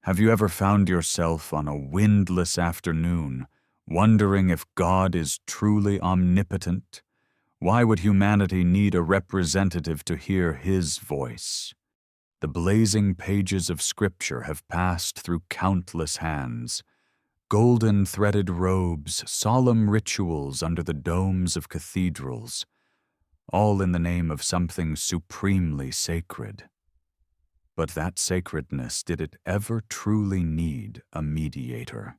Have you ever found yourself on a windless afternoon, wondering if God is truly omnipotent? Why would humanity need a representative to hear His voice? The blazing pages of Scripture have passed through countless hands. Golden threaded robes, solemn rituals under the domes of cathedrals, all in the name of something supremely sacred. But that sacredness, did it ever truly need a mediator?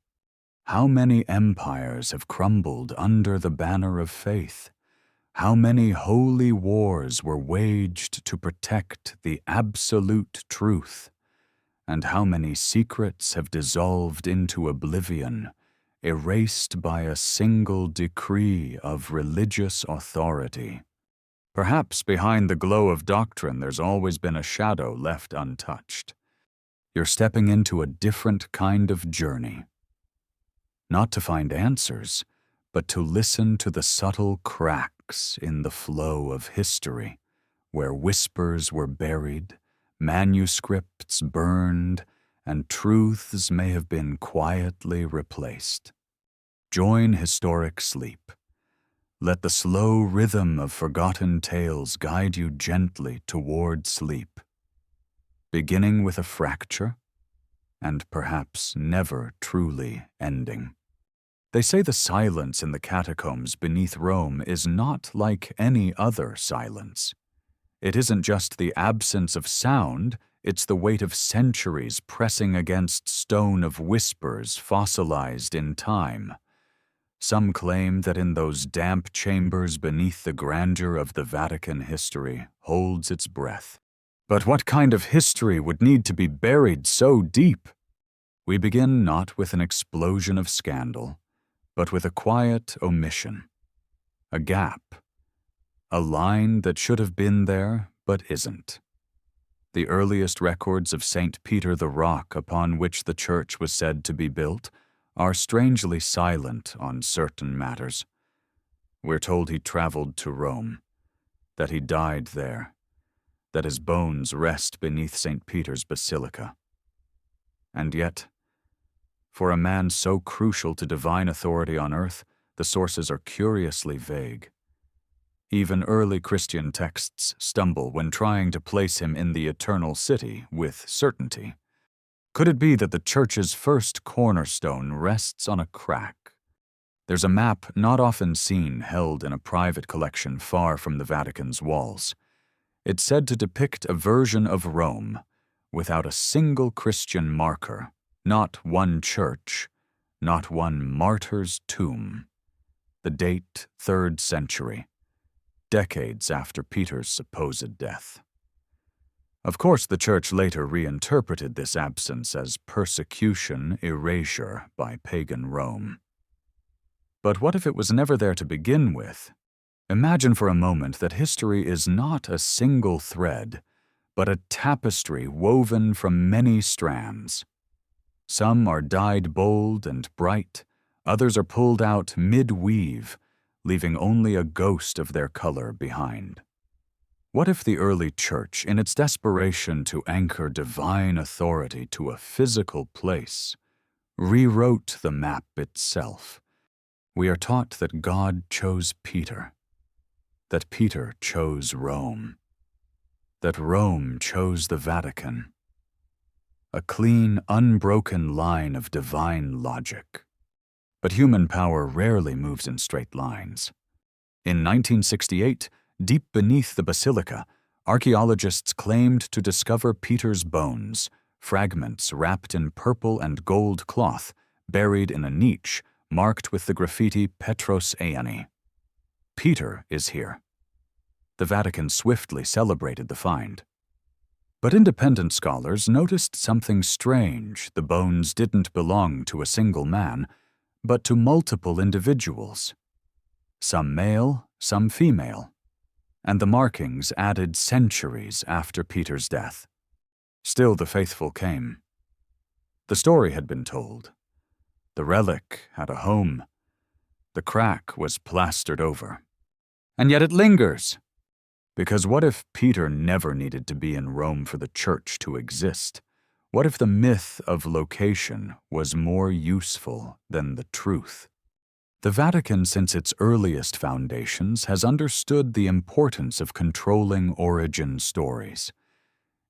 How many empires have crumbled under the banner of faith? How many holy wars were waged to protect the absolute truth? And how many secrets have dissolved into oblivion, erased by a single decree of religious authority? Perhaps behind the glow of doctrine there's always been a shadow left untouched. You're stepping into a different kind of journey. Not to find answers, but to listen to the subtle cracks in the flow of history, where whispers were buried, manuscripts burned, and truths may have been quietly replaced. Join historic sleep. Let the slow rhythm of forgotten tales guide you gently toward sleep, beginning with a fracture, and perhaps never truly ending. They say the silence in the catacombs beneath Rome is not like any other silence. It isn't just the absence of sound, it's the weight of centuries pressing against stone of whispers fossilized in time. Some claim that in those damp chambers beneath the grandeur of the Vatican history holds its breath. But what kind of history would need to be buried so deep? We begin not with an explosion of scandal, but with a quiet omission, a gap, a line that should have been there but isn't. The earliest records of St. Peter the Rock upon which the church was said to be built are strangely silent on certain matters. We're told he traveled to Rome, that he died there, that his bones rest beneath St. Peter's Basilica. And yet, for a man so crucial to divine authority on earth, the sources are curiously vague. Even early Christian texts stumble when trying to place him in the eternal city with certainty. Could it be that the church's first cornerstone rests on a crack? There's a map not often seen held in a private collection far from the Vatican's walls. It's said to depict a version of Rome without a single Christian marker, not one church, not one martyr's tomb. The date, 3rd century, decades after Peter's supposed death. Of course, the Church later reinterpreted this absence as persecution, erasure by pagan Rome. But what if it was never there to begin with? Imagine for a moment that history is not a single thread, but a tapestry woven from many strands. Some are dyed bold and bright, others are pulled out mid-weave, leaving only a ghost of their color behind. What if the early church, in its desperation to anchor divine authority to a physical place, rewrote the map itself? We are taught that God chose Peter, that Peter chose Rome, that Rome chose the Vatican. A clean, unbroken line of divine logic. But human power rarely moves in straight lines. In 1968, deep beneath the basilica, archaeologists claimed to discover Peter's bones, fragments wrapped in purple and gold cloth, buried in a niche marked with the graffiti Petros Eani. Peter is here. The Vatican swiftly celebrated the find. But independent scholars noticed something strange. The bones didn't belong to a single man, but to multiple individuals. Some male, some female. And the markings added centuries after Peter's death. Still the faithful came. The story had been told. The relic had a home. The crack was plastered over. And yet it lingers. Because what if Peter never needed to be in Rome for the church to exist? What if the myth of location was more useful than the truth? The Vatican, since its earliest foundations, has understood the importance of controlling origin stories.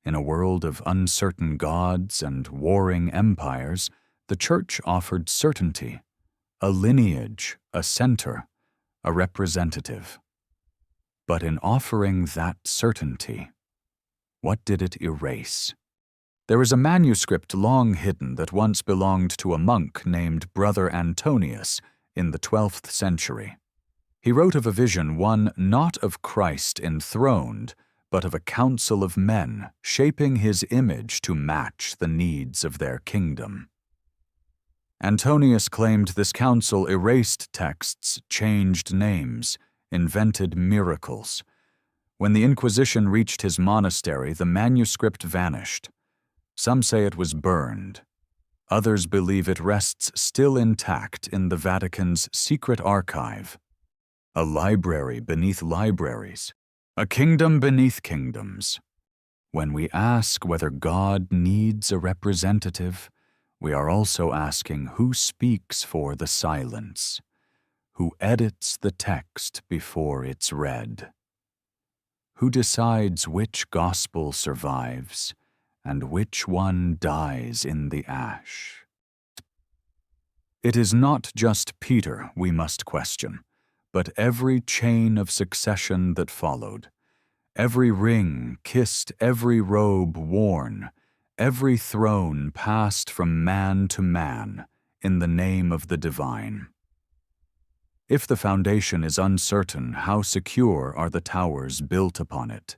In a world of uncertain gods and warring empires, the Church offered certainty, a lineage, a center, a representative. But in offering that certainty, what did it erase? There is a manuscript long hidden that once belonged to a monk named Brother Antonius in the 12th century. He wrote of a vision, one not of Christ enthroned, but of a council of men shaping his image to match the needs of their kingdom. Antonius claimed this council erased texts, changed names, invented miracles. When the Inquisition reached his monastery, the manuscript vanished. Some say it was burned. Others believe it rests still intact in the Vatican's secret archive, a library beneath libraries, a kingdom beneath kingdoms. When we ask whether God needs a representative, we are also asking who speaks for the silence, who edits the text before it's read, who decides which gospel survives and which one dies in the ash. It is not just Peter we must question, but every chain of succession that followed, every ring kissed, every robe worn, every throne passed from man to man in the name of the divine. If the foundation is uncertain, how secure are the towers built upon it?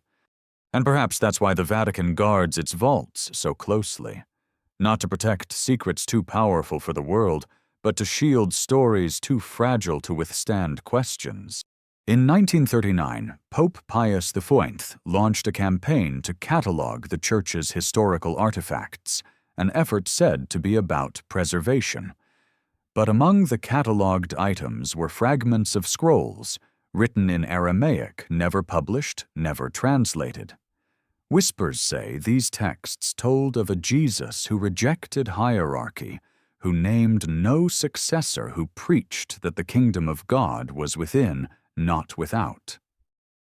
And perhaps that's why the Vatican guards its vaults so closely, not to protect secrets too powerful for the world, but to shield stories too fragile to withstand questions. In 1939, Pope Pius IV launched a campaign to catalog the Church's historical artifacts, an effort said to be about preservation. But among the catalogued items were fragments of scrolls, written in Aramaic, never published, never translated. Whispers say these texts told of a Jesus who rejected hierarchy, who named no successor, who preached that the kingdom of God was within, not without.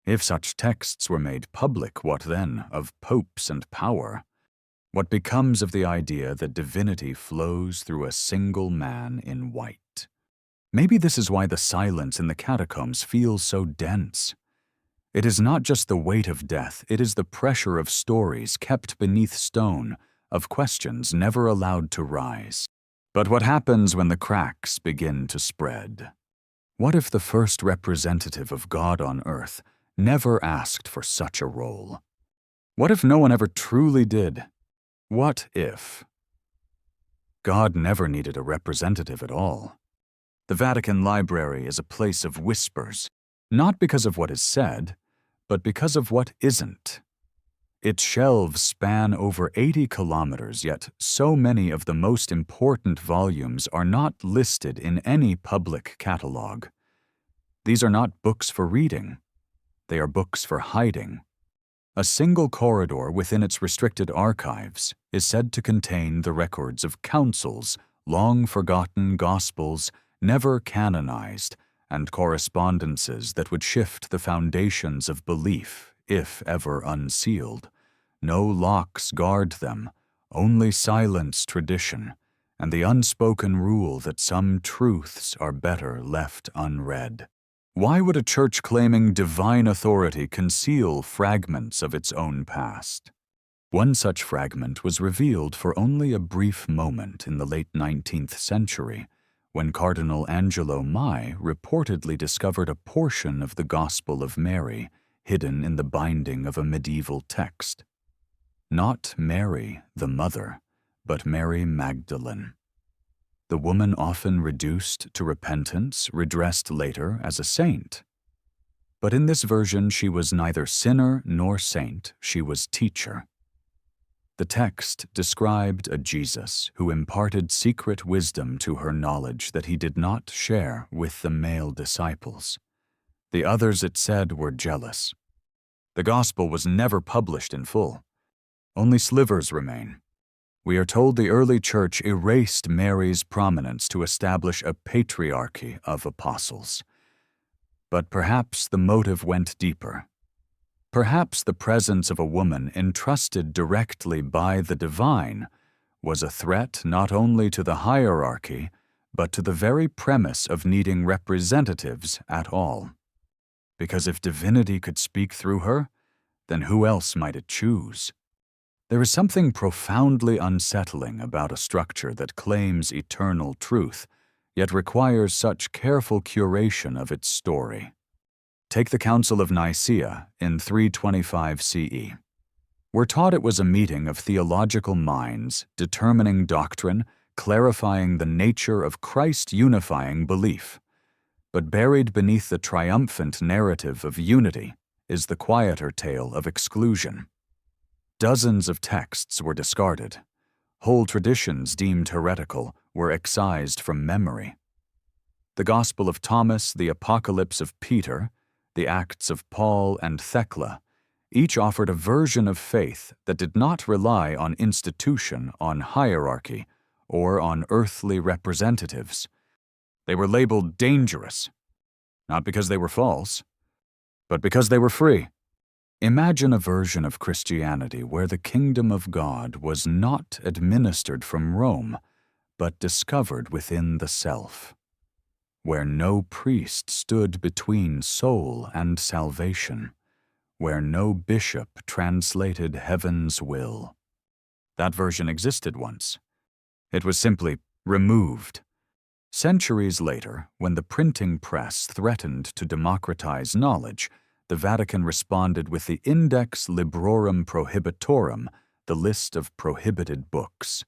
If such texts were made public, what then of popes and power? What becomes of the idea that divinity flows through a single man in white? Maybe this is why the silence in the catacombs feels so dense. It is not just the weight of death, it is the pressure of stories kept beneath stone, of questions never allowed to rise. But what happens when the cracks begin to spread? What if the first representative of God on earth never asked for such a role? What if no one ever truly did? What if God never needed a representative at all? The Vatican Library is a place of whispers, not because of what is said, but because of what isn't. Its shelves span over 80 kilometers, yet so many of the most important volumes are not listed in any public catalog. These are not books for reading. They are books for hiding. A single corridor within its restricted archives is said to contain the records of councils, long-forgotten gospels, never canonized, and correspondences that would shift the foundations of belief, if ever unsealed. No locks guard them, only silence, tradition, and the unspoken rule that some truths are better left unread. Why would a church claiming divine authority conceal fragments of its own past? One such fragment was revealed for only a brief moment in the late 19th century, when Cardinal Angelo Mai reportedly discovered a portion of the Gospel of Mary hidden in the binding of a medieval text. Not Mary, the mother, but Mary Magdalene. The woman often reduced to repentance, redressed later as a saint. But in this version she was neither sinner nor saint, she was teacher. The text described a Jesus who imparted secret wisdom to her knowledge that he did not share with the male disciples. The others, it said, were jealous. The gospel was never published in full. Only slivers remain. We are told the early church erased Mary's prominence to establish a patriarchy of apostles. But perhaps the motive went deeper. Perhaps the presence of a woman entrusted directly by the divine was a threat not only to the hierarchy, but to the very premise of needing representatives at all. Because if divinity could speak through her, then who else might it choose? There is something profoundly unsettling about a structure that claims eternal truth, yet requires such careful curation of its story. Take the Council of Nicaea in 325 CE. We're taught it was a meeting of theological minds determining doctrine, clarifying the nature of Christ unifying belief. But buried beneath the triumphant narrative of unity is the quieter tale of exclusion. Dozens of texts were discarded. Whole traditions deemed heretical were excised from memory. The Gospel of Thomas, the Apocalypse of Peter, the Acts of Paul and Thecla, each offered a version of faith that did not rely on institution, on hierarchy, or on earthly representatives. They were labeled dangerous, not because they were false, but because they were free. Imagine a version of Christianity where the kingdom of God was not administered from Rome, but discovered within the self, where no priest stood between soul and salvation, where no bishop translated heaven's will. That version existed once. It was simply removed. Centuries later, when the printing press threatened to democratize knowledge, the Vatican responded with the Index Librorum Prohibitorum, the list of prohibited books.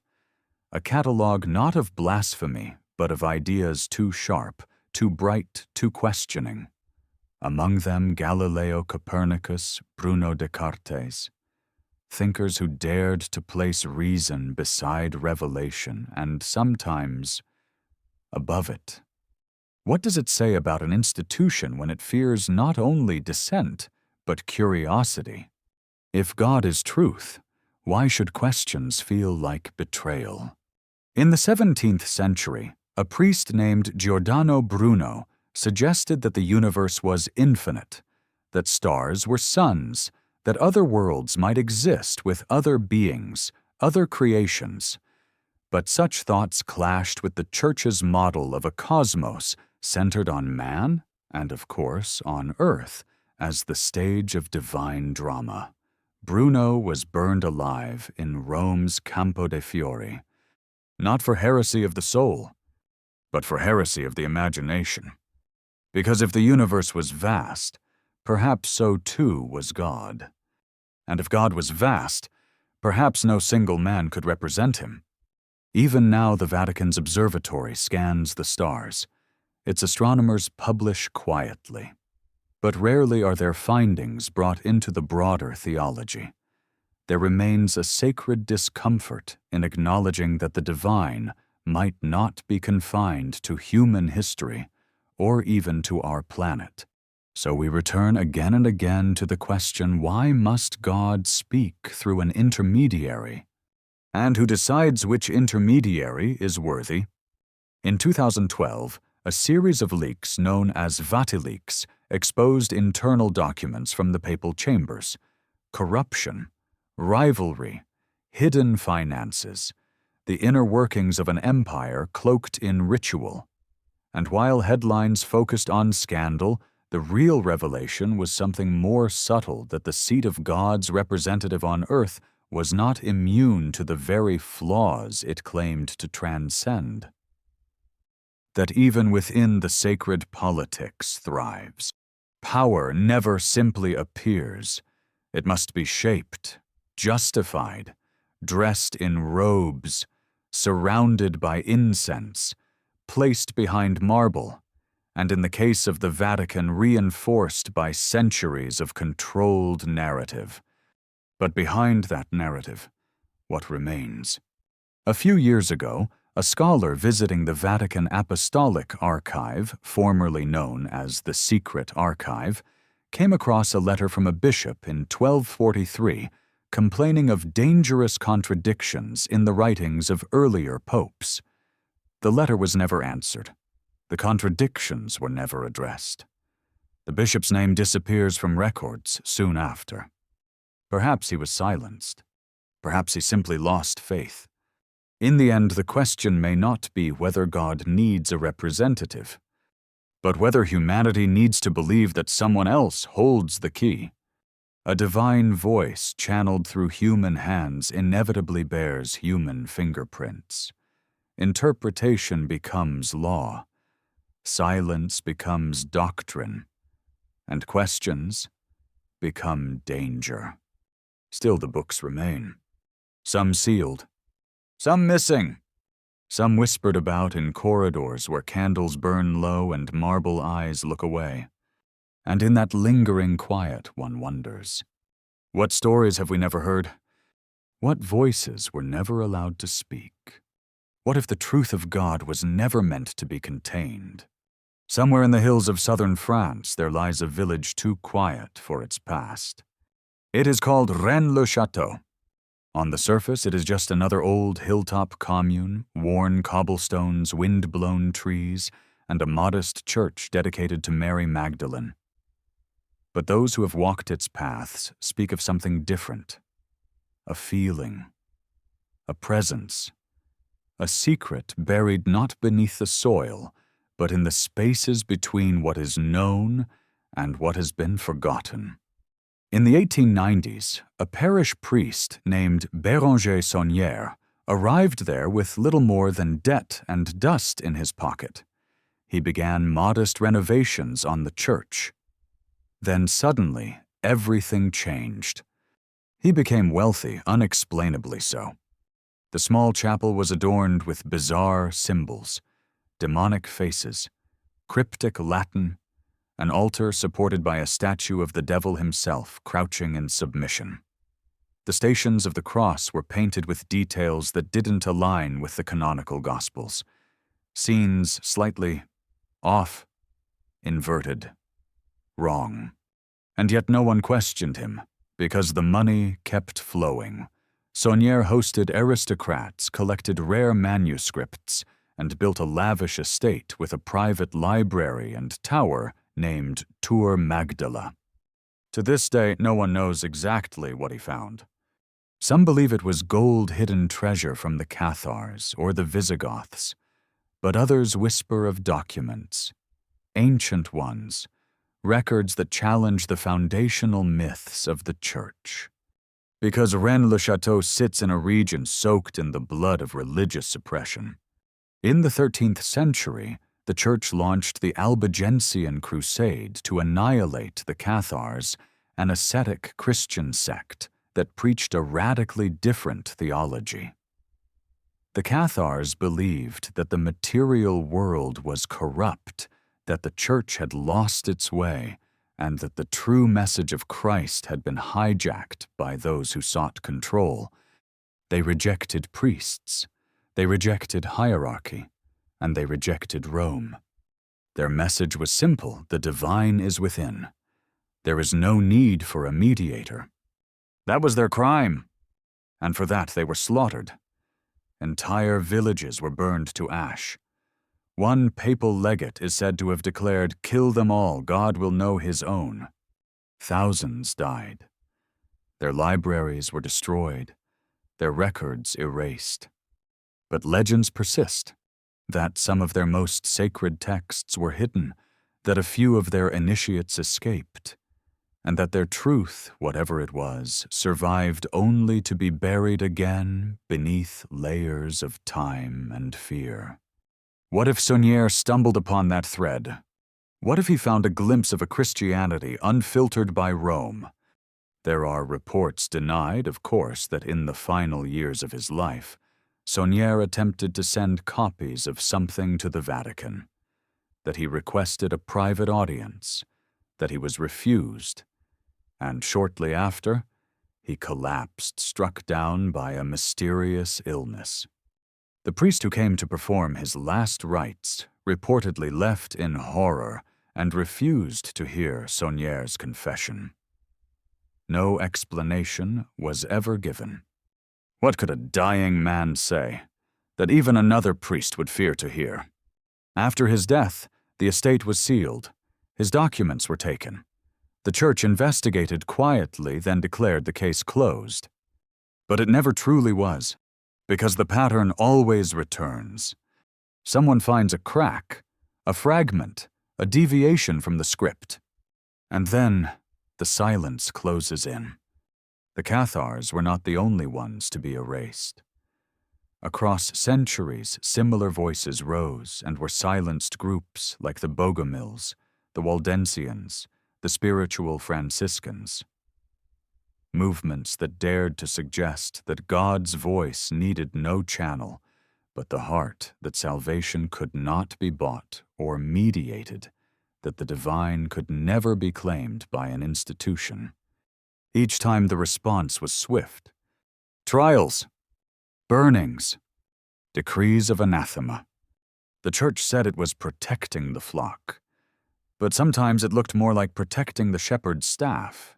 A catalogue not of blasphemy, but of ideas too sharp, too bright, too questioning. Among them Galileo Copernicus, Bruno Descartes, thinkers who dared to place reason beside revelation and sometimes above it. What does it say about an institution when it fears not only dissent, but curiosity? If God is truth, why should questions feel like betrayal? In the 17th century, a priest named Giordano Bruno suggested that the universe was infinite, that stars were suns, that other worlds might exist with other beings, other creations. But such thoughts clashed with the Church's model of a cosmos centered on man and, of course, on earth as the stage of divine drama. Bruno was burned alive in Rome's Campo de' Fiori, not for heresy of the soul, but for heresy of the imagination. Because if the universe was vast, perhaps so too was God. And if God was vast, perhaps no single man could represent him. Even now the Vatican's observatory scans the stars. Its astronomers publish quietly, but rarely are their findings brought into the broader theology. There remains a sacred discomfort in acknowledging that the divine might not be confined to human history or even to our planet. So we return again and again to the question, why must God speak through an intermediary? And who decides which intermediary is worthy? In 2012, a series of leaks known as Vatileaks exposed internal documents from the papal chambers, corruption, rivalry, hidden finances, the inner workings of an empire cloaked in ritual. And while headlines focused on scandal, the real revelation was something more subtle, that the seat of God's representative on earth was not immune to the very flaws it claimed to transcend. That even within the sacred politics thrives. Power never simply appears. It must be shaped, justified, dressed in robes, surrounded by incense, placed behind marble, and in the case of the Vatican reinforced by centuries of controlled narrative. But behind that narrative, what remains? A few years ago, a scholar visiting the Vatican Apostolic Archive, formerly known as the Secret Archive, came across a letter from a bishop in 1243 complaining of dangerous contradictions in the writings of earlier popes. The letter was never answered. The contradictions were never addressed. The bishop's name disappears from records soon after. Perhaps he was silenced. Perhaps he simply lost faith. In the end, the question may not be whether God needs a representative, but whether humanity needs to believe that someone else holds the key. A divine voice channeled through human hands inevitably bears human fingerprints. Interpretation becomes law. Silence becomes doctrine. And questions become danger. Still, the books remain. Some sealed, some missing, some whispered about in corridors where candles burn low and marble eyes look away. And in that lingering quiet, one wonders, what stories have we never heard? What voices were never allowed to speak? What if the truth of God was never meant to be contained? Somewhere in the hills of southern France, there lies a village too quiet for its past. It is called Rennes-le-Château. On the surface, it is just another old hilltop commune, worn cobblestones, wind-blown trees, and a modest church dedicated to Mary Magdalene. But those who have walked its paths speak of something different. A feeling, a presence, a secret buried not beneath the soil, but in the spaces between what is known and what has been forgotten. In the 1890s, a parish priest named Béranger Saunière arrived there with little more than debt and dust in his pocket. He began modest renovations on the church. Then suddenly, everything changed. He became wealthy, unexplainably so. The small chapel was adorned with bizarre symbols, demonic faces, cryptic Latin, an altar supported by a statue of the devil himself crouching in submission. The Stations of the Cross were painted with details that didn't align with the canonical Gospels. Scenes slightly off, inverted, wrong. And yet no one questioned him, because the money kept flowing. Saunière hosted aristocrats, collected rare manuscripts, and built a lavish estate with a private library and tower named Tour Magdala. To this day, no one knows exactly what he found. Some believe it was gold-hidden treasure from the Cathars or the Visigoths, but others whisper of documents, ancient ones, records that challenge the foundational myths of the Church. Because Rennes-le-Château sits in a region soaked in the blood of religious suppression. In the 13th century, the Church launched the Albigensian Crusade to annihilate the Cathars, an ascetic Christian sect that preached a radically different theology. The Cathars believed that the material world was corrupt, that the Church had lost its way, and that the true message of Christ had been hijacked by those who sought control. They rejected priests, they rejected hierarchy, and they rejected Rome. Their message was simple: the divine is within. There is no need for a mediator. That was their crime, and for that they were slaughtered. Entire villages were burned to ash. One papal legate is said to have declared, "Kill them all, God will know his own." Thousands died. Their libraries were destroyed, their records erased. But legends persist, that some of their most sacred texts were hidden, that a few of their initiates escaped, and that their truth, whatever it was, survived only to be buried again beneath layers of time and fear. What if Saunière stumbled upon that thread? What if he found a glimpse of a Christianity unfiltered by Rome? There are reports denied, of course, that in the final years of his life, Saunière attempted to send copies of something to the Vatican, that he requested a private audience, that he was refused, and shortly after, he collapsed, struck down by a mysterious illness. The priest who came to perform his last rites reportedly left in horror and refused to hear Saunière's confession. No explanation was ever given. What could a dying man say that even another priest would fear to hear? After his death, the estate was sealed. His documents were taken. The church investigated quietly, then declared the case closed. But it never truly was, because the pattern always returns. Someone finds a crack, a fragment, a deviation from the script. And then the silence closes in. The Cathars were not the only ones to be erased. Across centuries, similar voices rose and were silenced groups like the Bogomils, the Waldensians, the spiritual Franciscans. Movements that dared to suggest that God's voice needed no channel, but the heart that salvation could not be bought or mediated, that the divine could never be claimed by an institution. Each time the response was swift. Trials, burnings, decrees of anathema. The church said it was protecting the flock, but sometimes it looked more like protecting the shepherd's staff.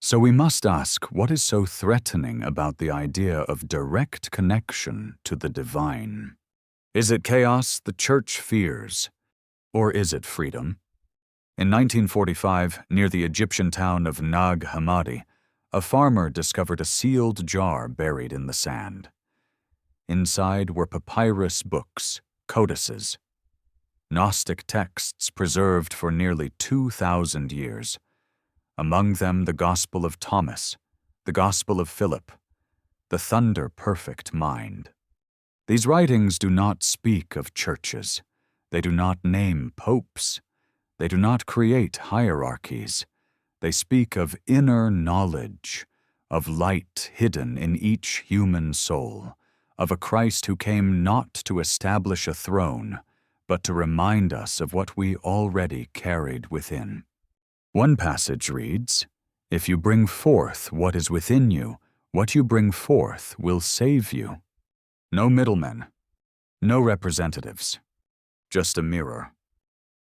So we must ask, what is so threatening about the idea of direct connection to the divine? Is it chaos the church fears, or is it freedom? In 1945, near the Egyptian town of Nag Hammadi, a farmer discovered a sealed jar buried in the sand. Inside were papyrus books, codices, Gnostic texts preserved for nearly 2,000 years. Among them the Gospel of Thomas, the Gospel of Philip, the thunder-perfect mind. These writings do not speak of churches. They do not name popes. They do not create hierarchies. They speak of inner knowledge, of light hidden in each human soul, of a Christ who came not to establish a throne, but to remind us of what we already carried within. One passage reads, "If you bring forth what is within you, what you bring forth will save you." No middlemen, no representatives, just a mirror.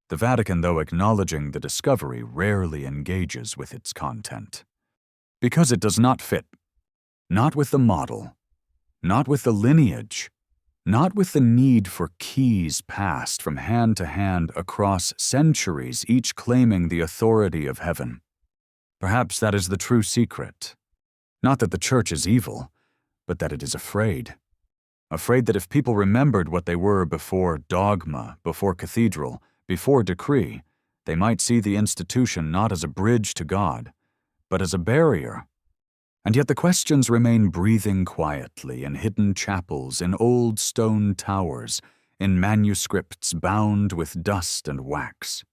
The Vatican, though acknowledging the discovery, rarely engages with its content. Because it does not fit. Not with the model, not with the lineage, not with the need for keys passed from hand to hand across centuries, each claiming the authority of heaven. Perhaps that is the true secret. Not that the church is evil, but that it is afraid. Afraid that if people remembered what they were before dogma, before cathedral, before decree, they might see the institution not as a bridge to God, but as a barrier. And yet the questions remain breathing quietly in hidden chapels, in old stone towers, in manuscripts bound with dust and wax.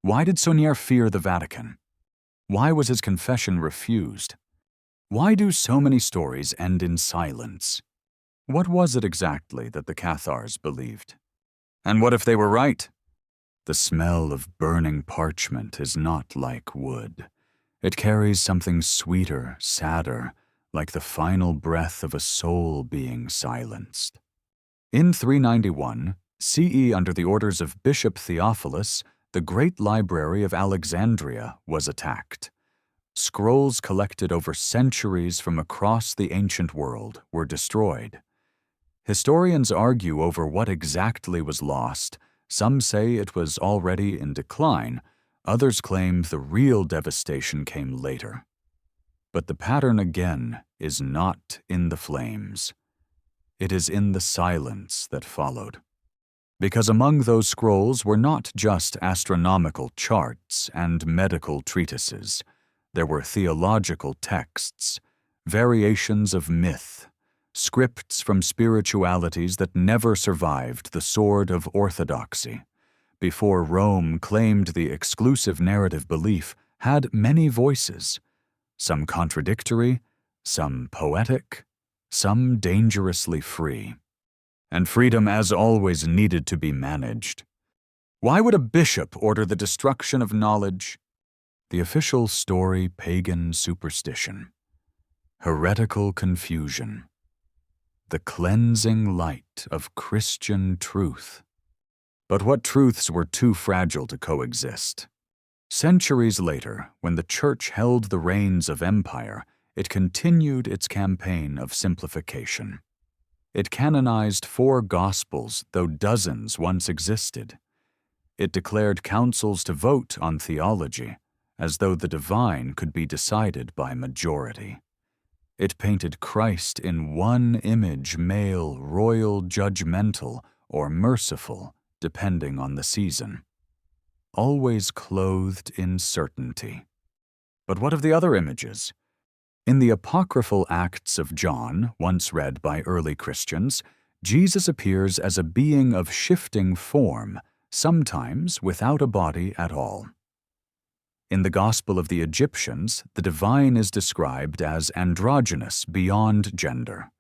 Why did Saunier fear the Vatican? Why was his confession refused? Why do so many stories end in silence? What was it exactly that the Cathars believed? And what if they were right? The smell of burning parchment is not like wood. It carries something sweeter, sadder, like the final breath of a soul being silenced. In 391 CE, under the orders of Bishop Theophilus, the great library of Alexandria was attacked. Scrolls collected over centuries from across the ancient world were destroyed. Historians argue over what exactly was lost. Some say it was already in decline. Others claim the real devastation came later. But the pattern again is not in the flames. It is in the silence that followed. Because among those scrolls were not just astronomical charts and medical treatises. There were theological texts, variations of myth, scripts from spiritualities that never survived the sword of orthodoxy. Before Rome claimed the exclusive narrative belief, had many voices, some contradictory, some poetic, some dangerously free. And freedom, as always, needed to be managed. Why would a bishop order the destruction of knowledge? The official story, pagan superstition, heretical confusion, the cleansing light of Christian truth. But what truths were too fragile to coexist? Centuries later, when the Church held the reins of empire, it continued its campaign of simplification. It canonized 4 Gospels, though dozens once existed. It declared councils to vote on theology, as though the divine could be decided by majority. It painted Christ in one image, male, royal, judgmental, or merciful, depending on the season. Always clothed in certainty. But what of the other images? In the apocryphal Acts of John, once read by early Christians, Jesus appears as a being of shifting form, sometimes without a body at all. In the Gospel of the Egyptians, the divine is described as androgynous, beyond gender.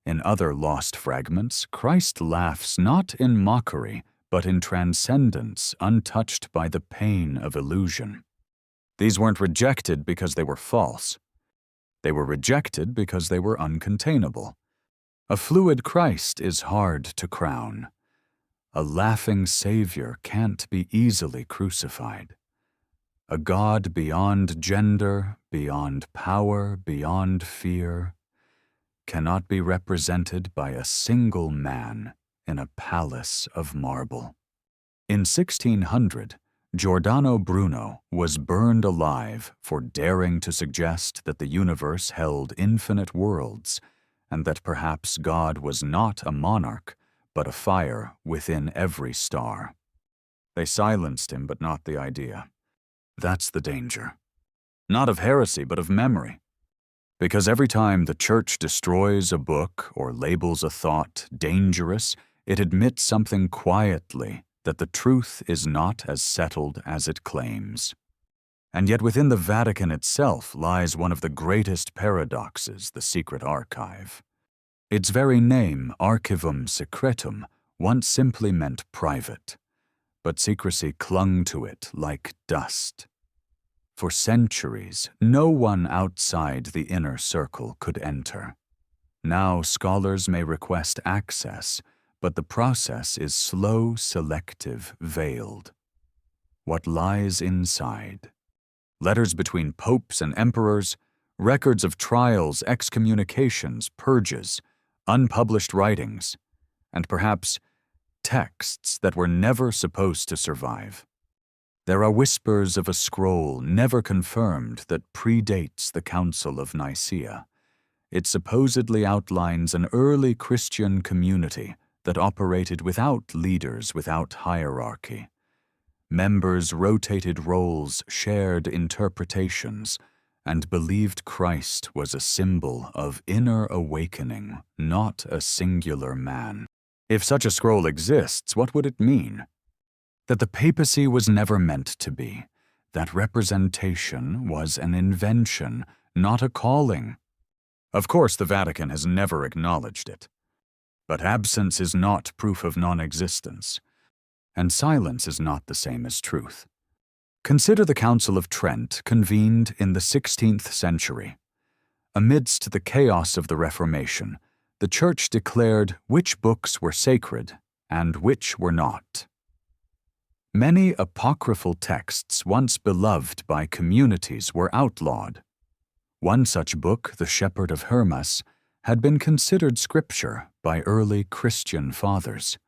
In other lost fragments, Christ laughs not in mockery, but in transcendence, untouched by the pain of illusion. These weren't rejected because they were false. They were rejected because they were uncontainable. A fluid Christ is hard to crown. A laughing Savior can't be easily crucified. A God beyond gender, beyond power, beyond fear, cannot be represented by a single man in a palace of marble. In 1600, Giordano Bruno was burned alive for daring to suggest that the universe held infinite worlds, and that perhaps God was not a monarch, but a fire within every star. They silenced him, but not the idea. That's the danger. Not of heresy, but of memory. Because every time the Church destroys a book or labels a thought dangerous, it admits something quietly, that the truth is not as settled as it claims. And yet within the Vatican itself lies one of the greatest paradoxes, the secret archive. Its very name, Archivum Secretum, once simply meant private, but secrecy clung to it like dust. For centuries, no one outside the inner circle could enter. Now scholars may request access, but the process is slow, selective, veiled. What lies inside? Letters between popes and emperors, records of trials, excommunications, purges, unpublished writings, and perhaps texts that were never supposed to survive. There are whispers of a scroll never confirmed that predates the Council of Nicaea. It supposedly outlines an early Christian community that operated without leaders, without hierarchy. Members rotated roles, shared interpretations, and believed Christ was a symbol of inner awakening, not a singular man. If such a scroll exists, what would it mean? That the papacy was never meant to be, that representation was an invention, not a calling. Of course, the Vatican has never acknowledged it. But absence is not proof of non-existence, and silence is not the same as truth. Consider the Council of Trent, convened in the 16th century. Amidst the chaos of the Reformation, the Church declared which books were sacred and which were not. Many apocryphal texts once beloved by communities were outlawed. One such book, The Shepherd of Hermas, had been considered scripture by early Christian fathers.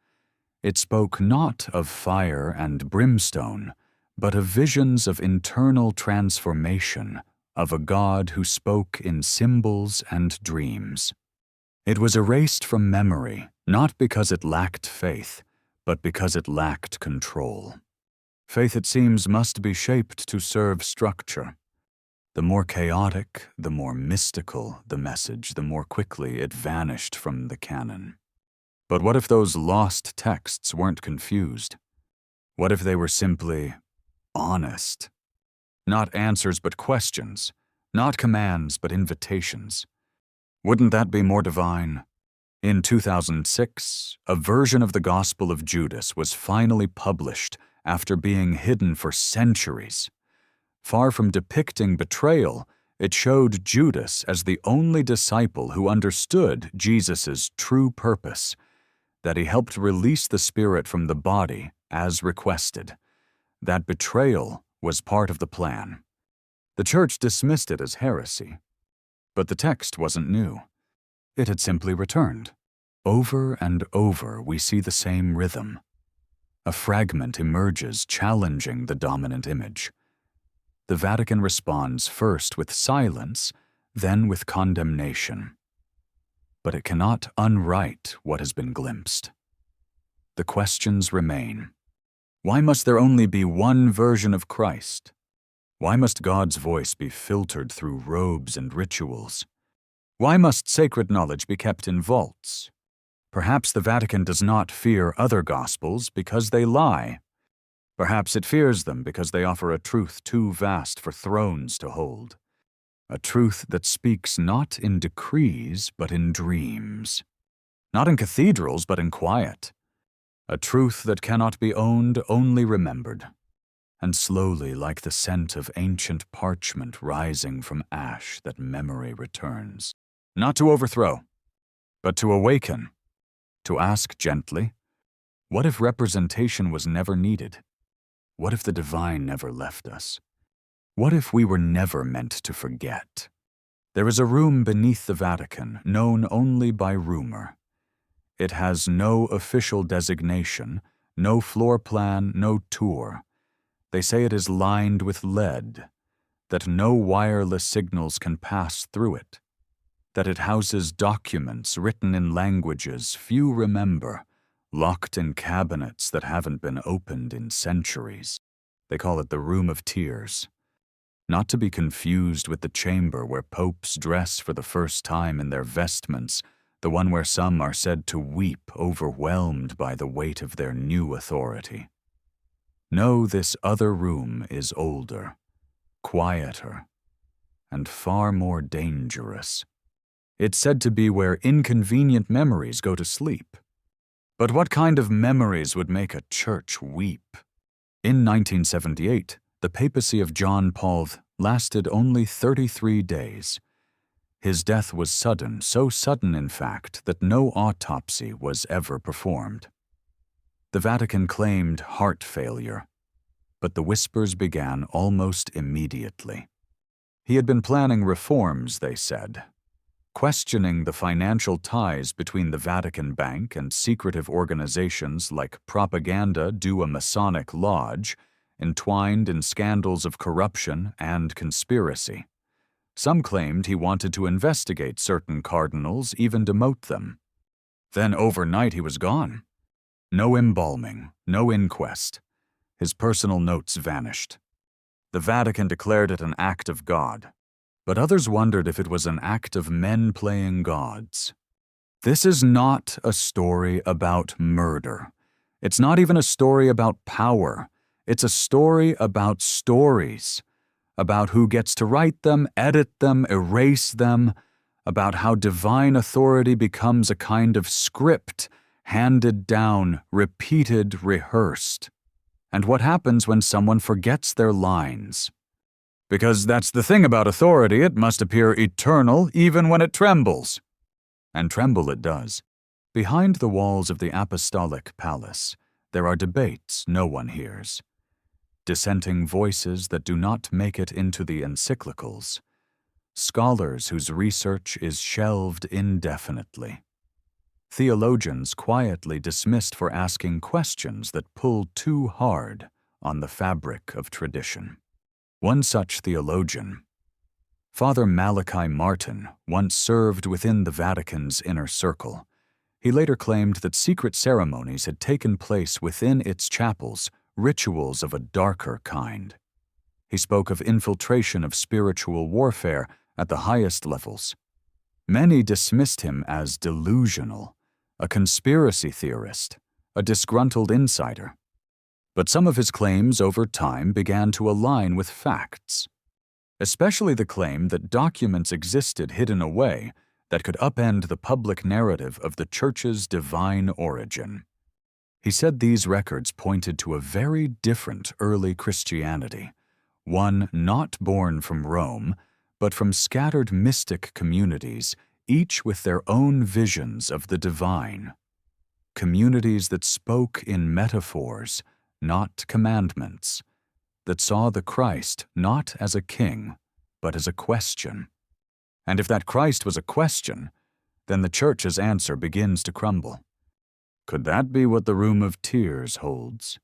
It spoke not of fire and brimstone, but of visions of internal transformation, of a God who spoke in symbols and dreams. It was erased from memory, not because it lacked faith, but because it lacked control. Faith, it seems, must be shaped to serve structure. The more chaotic, the more mystical the message, the more quickly it vanished from the canon. But what if those lost texts weren't confused? What if they were simply honest? Not answers but questions, not commands but invitations. Wouldn't that be more divine? In 2006, a version of the Gospel of Judas was finally published after being hidden for centuries. Far from depicting betrayal, it showed Judas as the only disciple who understood Jesus' true purpose, that he helped release the spirit from the body as requested. That betrayal was part of the plan. The Church dismissed it as heresy. But the text wasn't new. It had simply returned. Over and over we see the same rhythm. A fragment emerges challenging the dominant image. The Vatican responds first with silence, then with condemnation. But it cannot unwrite what has been glimpsed. The questions remain. Why must there only be one version of Christ? Why must God's voice be filtered through robes and rituals? Why must sacred knowledge be kept in vaults? Perhaps the Vatican does not fear other gospels because they lie. Perhaps it fears them because they offer a truth too vast for thrones to hold. A truth that speaks not in decrees but in dreams. Not in cathedrals but in quiet. A truth that cannot be owned, only remembered. And slowly, like the scent of ancient parchment rising from ash, that memory returns. Not to overthrow, but to awaken. To ask gently, what if representation was never needed? What if the divine never left us? What if we were never meant to forget? There is a room beneath the Vatican, known only by rumor. It has no official designation, no floor plan, no tour. They say it is lined with lead, that no wireless signals can pass through it, that it houses documents written in languages few remember, locked in cabinets that haven't been opened in centuries. They call it the Room of Tears. Not to be confused with the chamber where popes dress for the first time in their vestments, the one where some are said to weep overwhelmed by the weight of their new authority. No, this other room is older, quieter, and far more dangerous. It's said to be where inconvenient memories go to sleep. But what kind of memories would make a church weep? In 1978, the papacy of John Paul lasted only 33 days. His death was sudden, so sudden in fact that no autopsy was ever performed. The Vatican claimed heart failure, but the whispers began almost immediately. He had been planning reforms, they said, questioning the financial ties between the Vatican Bank and secretive organizations like Propaganda due a Masonic lodge, entwined in scandals of corruption and conspiracy. Some claimed he wanted to investigate certain cardinals, even demote them. Then overnight he was gone. No embalming, no inquest. His personal notes vanished. The Vatican declared it an act of God, but others wondered if it was an act of men playing gods. This is not a story about murder. It's not even a story about power. It's a story about stories, about who gets to write them, edit them, erase them, about how divine authority becomes a kind of script, handed down, repeated, rehearsed. And what happens when someone forgets their lines? Because that's the thing about authority, it must appear eternal even when it trembles. And tremble it does. Behind the walls of the Apostolic Palace, there are debates no one hears. Dissenting voices that do not make it into the encyclicals. Scholars whose research is shelved indefinitely. Theologians quietly dismissed for asking questions that pull too hard on the fabric of tradition. One such theologian, Father Malachi Martin, once served within the Vatican's inner circle. He later claimed that secret ceremonies had taken place within its chapels, rituals of a darker kind. He spoke of infiltration of spiritual warfare at the highest levels. Many dismissed him as delusional, a conspiracy theorist, a disgruntled insider. But some of his claims over time began to align with facts, especially the claim that documents existed hidden away that could upend the public narrative of the Church's divine origin. He said these records pointed to a very different early Christianity, one not born from Rome, but from scattered mystic communities, each with their own visions of the divine. Communities that spoke in metaphors, not commandments. that saw the Christ not as a king, but as a question. And if that Christ was a question, then the Church's answer begins to crumble. Could that be what the room of tears holds?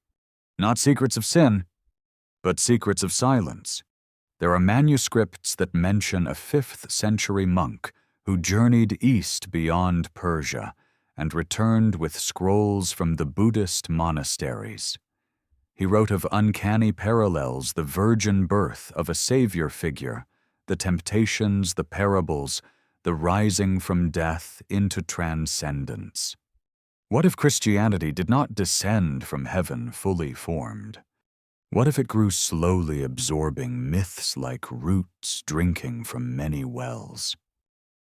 Not secrets of sin, but secrets of silence. There are manuscripts that mention a 5th century monk who journeyed east beyond Persia and returned with scrolls from the Buddhist monasteries. He wrote of uncanny parallels, the virgin birth of a savior figure, the temptations, the parables, the rising from death into transcendence. What if Christianity did not descend from heaven fully formed? What if it grew slowly, absorbing myths like roots drinking from many wells?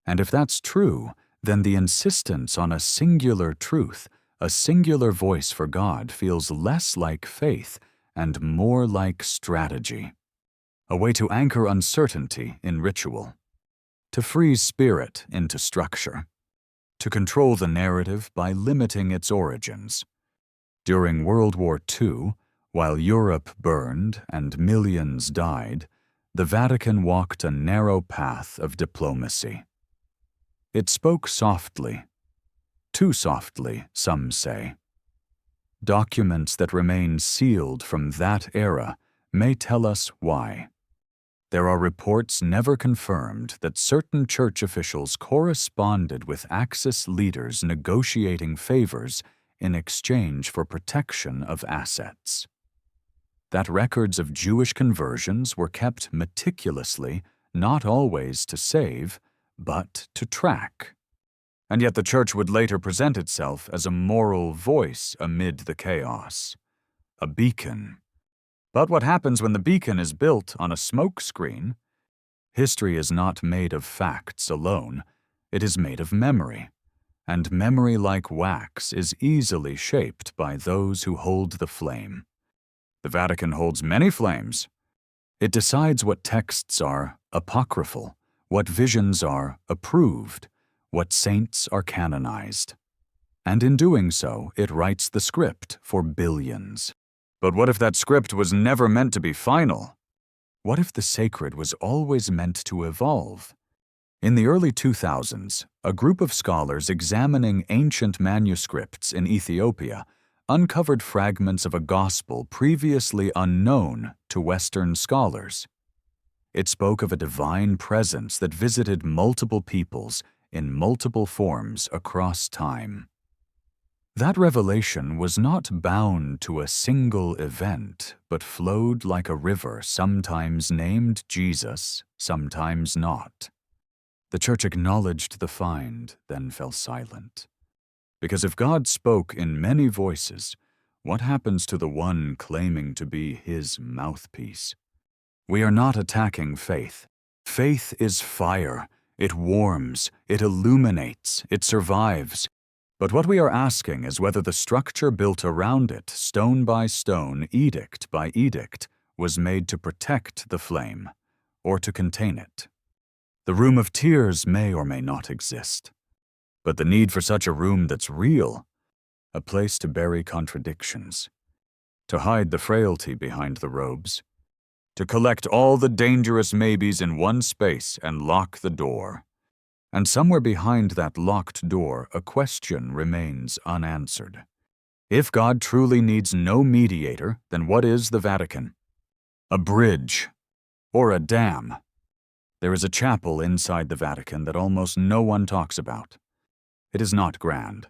And if that's true, then the insistence on a singular truth, a singular voice for God, feels less like faith and more like strategy. A way to anchor uncertainty in ritual, to freeze spirit into structure, to control the narrative by limiting its origins. During World War II, while Europe burned and millions died, the Vatican walked a narrow path of diplomacy. It spoke softly, too softly, some say. Documents that remain sealed from that era may tell us why. There are reports never confirmed that certain church officials corresponded with Axis leaders negotiating favors in exchange for protection of assets. That records of Jewish conversions were kept meticulously, not always to save, but to track. And yet the Church would later present itself as a moral voice amid the chaos, a beacon. But what happens when the beacon is built on a smoke screen? History is not made of facts alone, it is made of memory. And memory, like wax, is easily shaped by those who hold the flame. The Vatican holds many flames. It decides what texts are apocryphal, what visions are approved, what saints are canonized. And in doing so, it writes the script for billions. But what if that script was never meant to be final? What if the sacred was always meant to evolve? In the early 2000s, a group of scholars examining ancient manuscripts in Ethiopia uncovered fragments of a gospel previously unknown to Western scholars. It spoke of a divine presence that visited multiple peoples in multiple forms across time. That revelation was not bound to a single event, but flowed like a river, sometimes named Jesus, sometimes not. The Church acknowledged the find, then fell silent. Because if God spoke in many voices, what happens to the one claiming to be his mouthpiece? We are not attacking faith. Faith is fire. It warms, it illuminates, it survives. But what we are asking is whether the structure built around it, stone by stone, edict by edict, was made to protect the flame, or to contain it. The room of tears may or may not exist, but the need for such a room that's real, a place to bury contradictions, to hide the frailty behind the robes, to collect all the dangerous maybes in one space and lock the door. And somewhere behind that locked door, a question remains unanswered. If God truly needs no mediator, then what is the Vatican? A bridge, or a dam. There is a chapel inside the Vatican that almost no one talks about. It is not grand.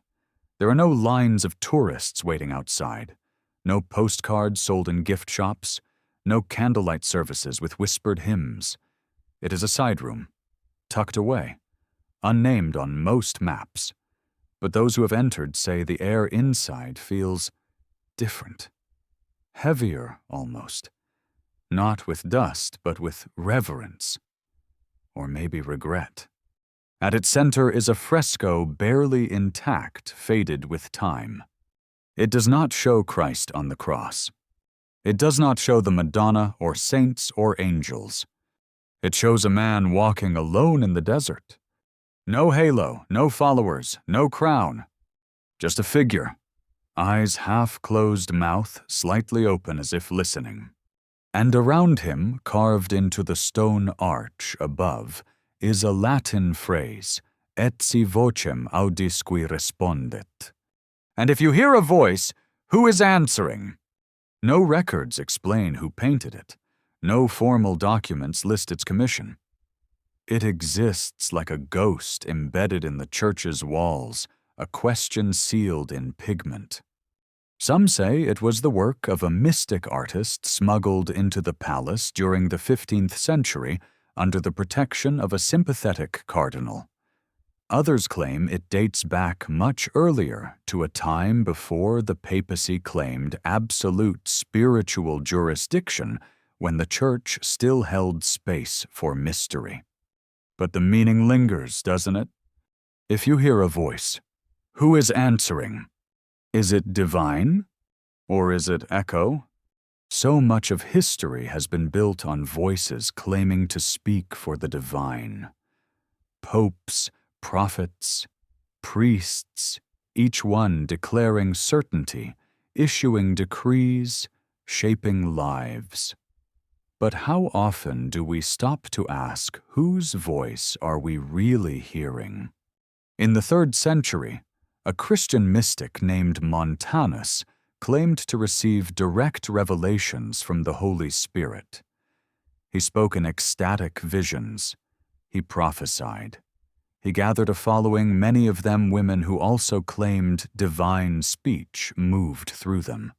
There are no lines of tourists waiting outside, no postcards sold in gift shops, no candlelight services with whispered hymns. It is a side room, tucked away, unnamed on most maps, but those who have entered say the air inside feels different, heavier almost, not with dust, but with reverence, or maybe regret. At its center is a fresco barely intact, faded with time. It does not show Christ on the cross. It does not show the Madonna or saints or angels. It shows a man walking alone in the desert. No halo, no followers, no crown. Just a figure, eyes half closed, mouth slightly open as if listening. And around him, carved into the stone arch above, is a Latin phrase, et si vocem audisque respondet. And if you hear a voice, who is answering? No records explain who painted it. No formal documents list its commission. It exists like a ghost embedded in the church's walls, a question sealed in pigment. Some say it was the work of a mystic artist smuggled into the palace during the 15th century under the protection of a sympathetic cardinal. Others claim it dates back much earlier to a time before the papacy claimed absolute spiritual jurisdiction when the church still held space for mystery. But the meaning lingers, doesn't it? If you hear a voice, who is answering? Is it divine? Or is it echo? So much of history has been built on voices claiming to speak for the divine. Popes, prophets, priests, each one declaring certainty, issuing decrees, shaping lives. But how often do we stop to ask, whose voice are we really hearing? In the 3rd century, a Christian mystic named Montanus claimed to receive direct revelations from the Holy Spirit. He spoke in ecstatic visions. He prophesied. He gathered a following, many of them women who also claimed divine speech moved through them.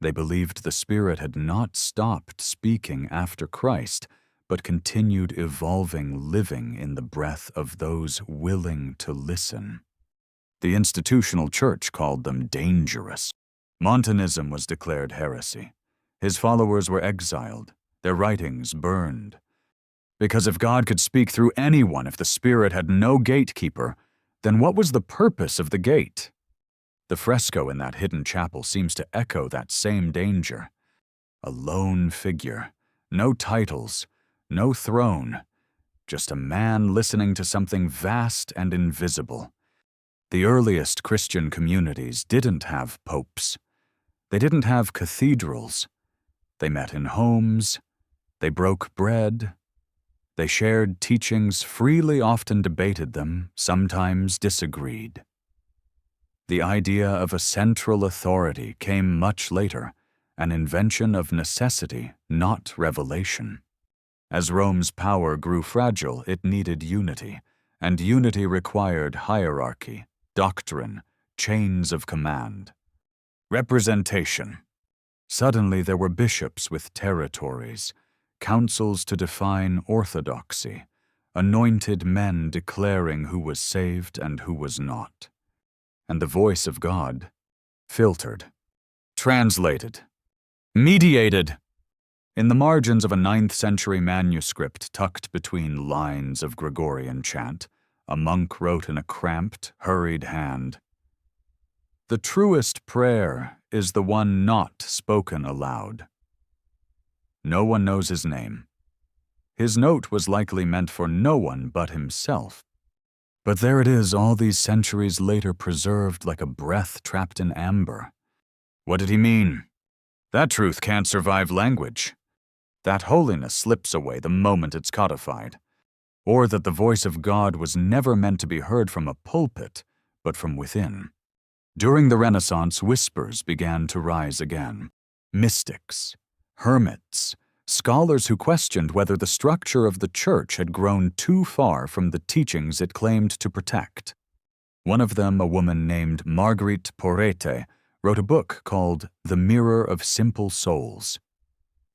They believed the Spirit had not stopped speaking after Christ, but continued evolving, living in the breath of those willing to listen. The institutional church called them dangerous. Montanism was declared heresy. His followers were exiled, their writings burned. Because if God could speak through anyone if the Spirit had no gatekeeper, then what was the purpose of the gate? The fresco in that hidden chapel seems to echo that same danger. A lone figure, no titles, no throne, just a man listening to something vast and invisible. The earliest Christian communities didn't have popes. They didn't have cathedrals. They met in homes. They broke bread. They shared teachings freely, often debated them, sometimes disagreed. The idea of a central authority came much later, an invention of necessity, not revelation. As Rome's power grew fragile, it needed unity, and unity required hierarchy, doctrine, chains of command. Representation. Suddenly there were bishops with territories, councils to define orthodoxy, anointed men declaring who was saved and who was not. And the voice of God, filtered, translated, mediated. In the margins of a 9th century manuscript tucked between lines of Gregorian chant, a monk wrote in a cramped, hurried hand, "The truest prayer is the one not spoken aloud." No one knows his name. His note was likely meant for no one but himself. But there it is all these centuries later, preserved like a breath trapped in amber. What did he mean? That truth can't survive language. That holiness slips away the moment it's codified. Or that the voice of God was never meant to be heard from a pulpit, but from within. During the Renaissance, whispers began to rise again. Mystics, hermits, scholars who questioned whether the structure of the church had grown too far from the teachings it claimed to protect. One of them, a woman named Marguerite Porete, wrote a book called The Mirror of Simple Souls.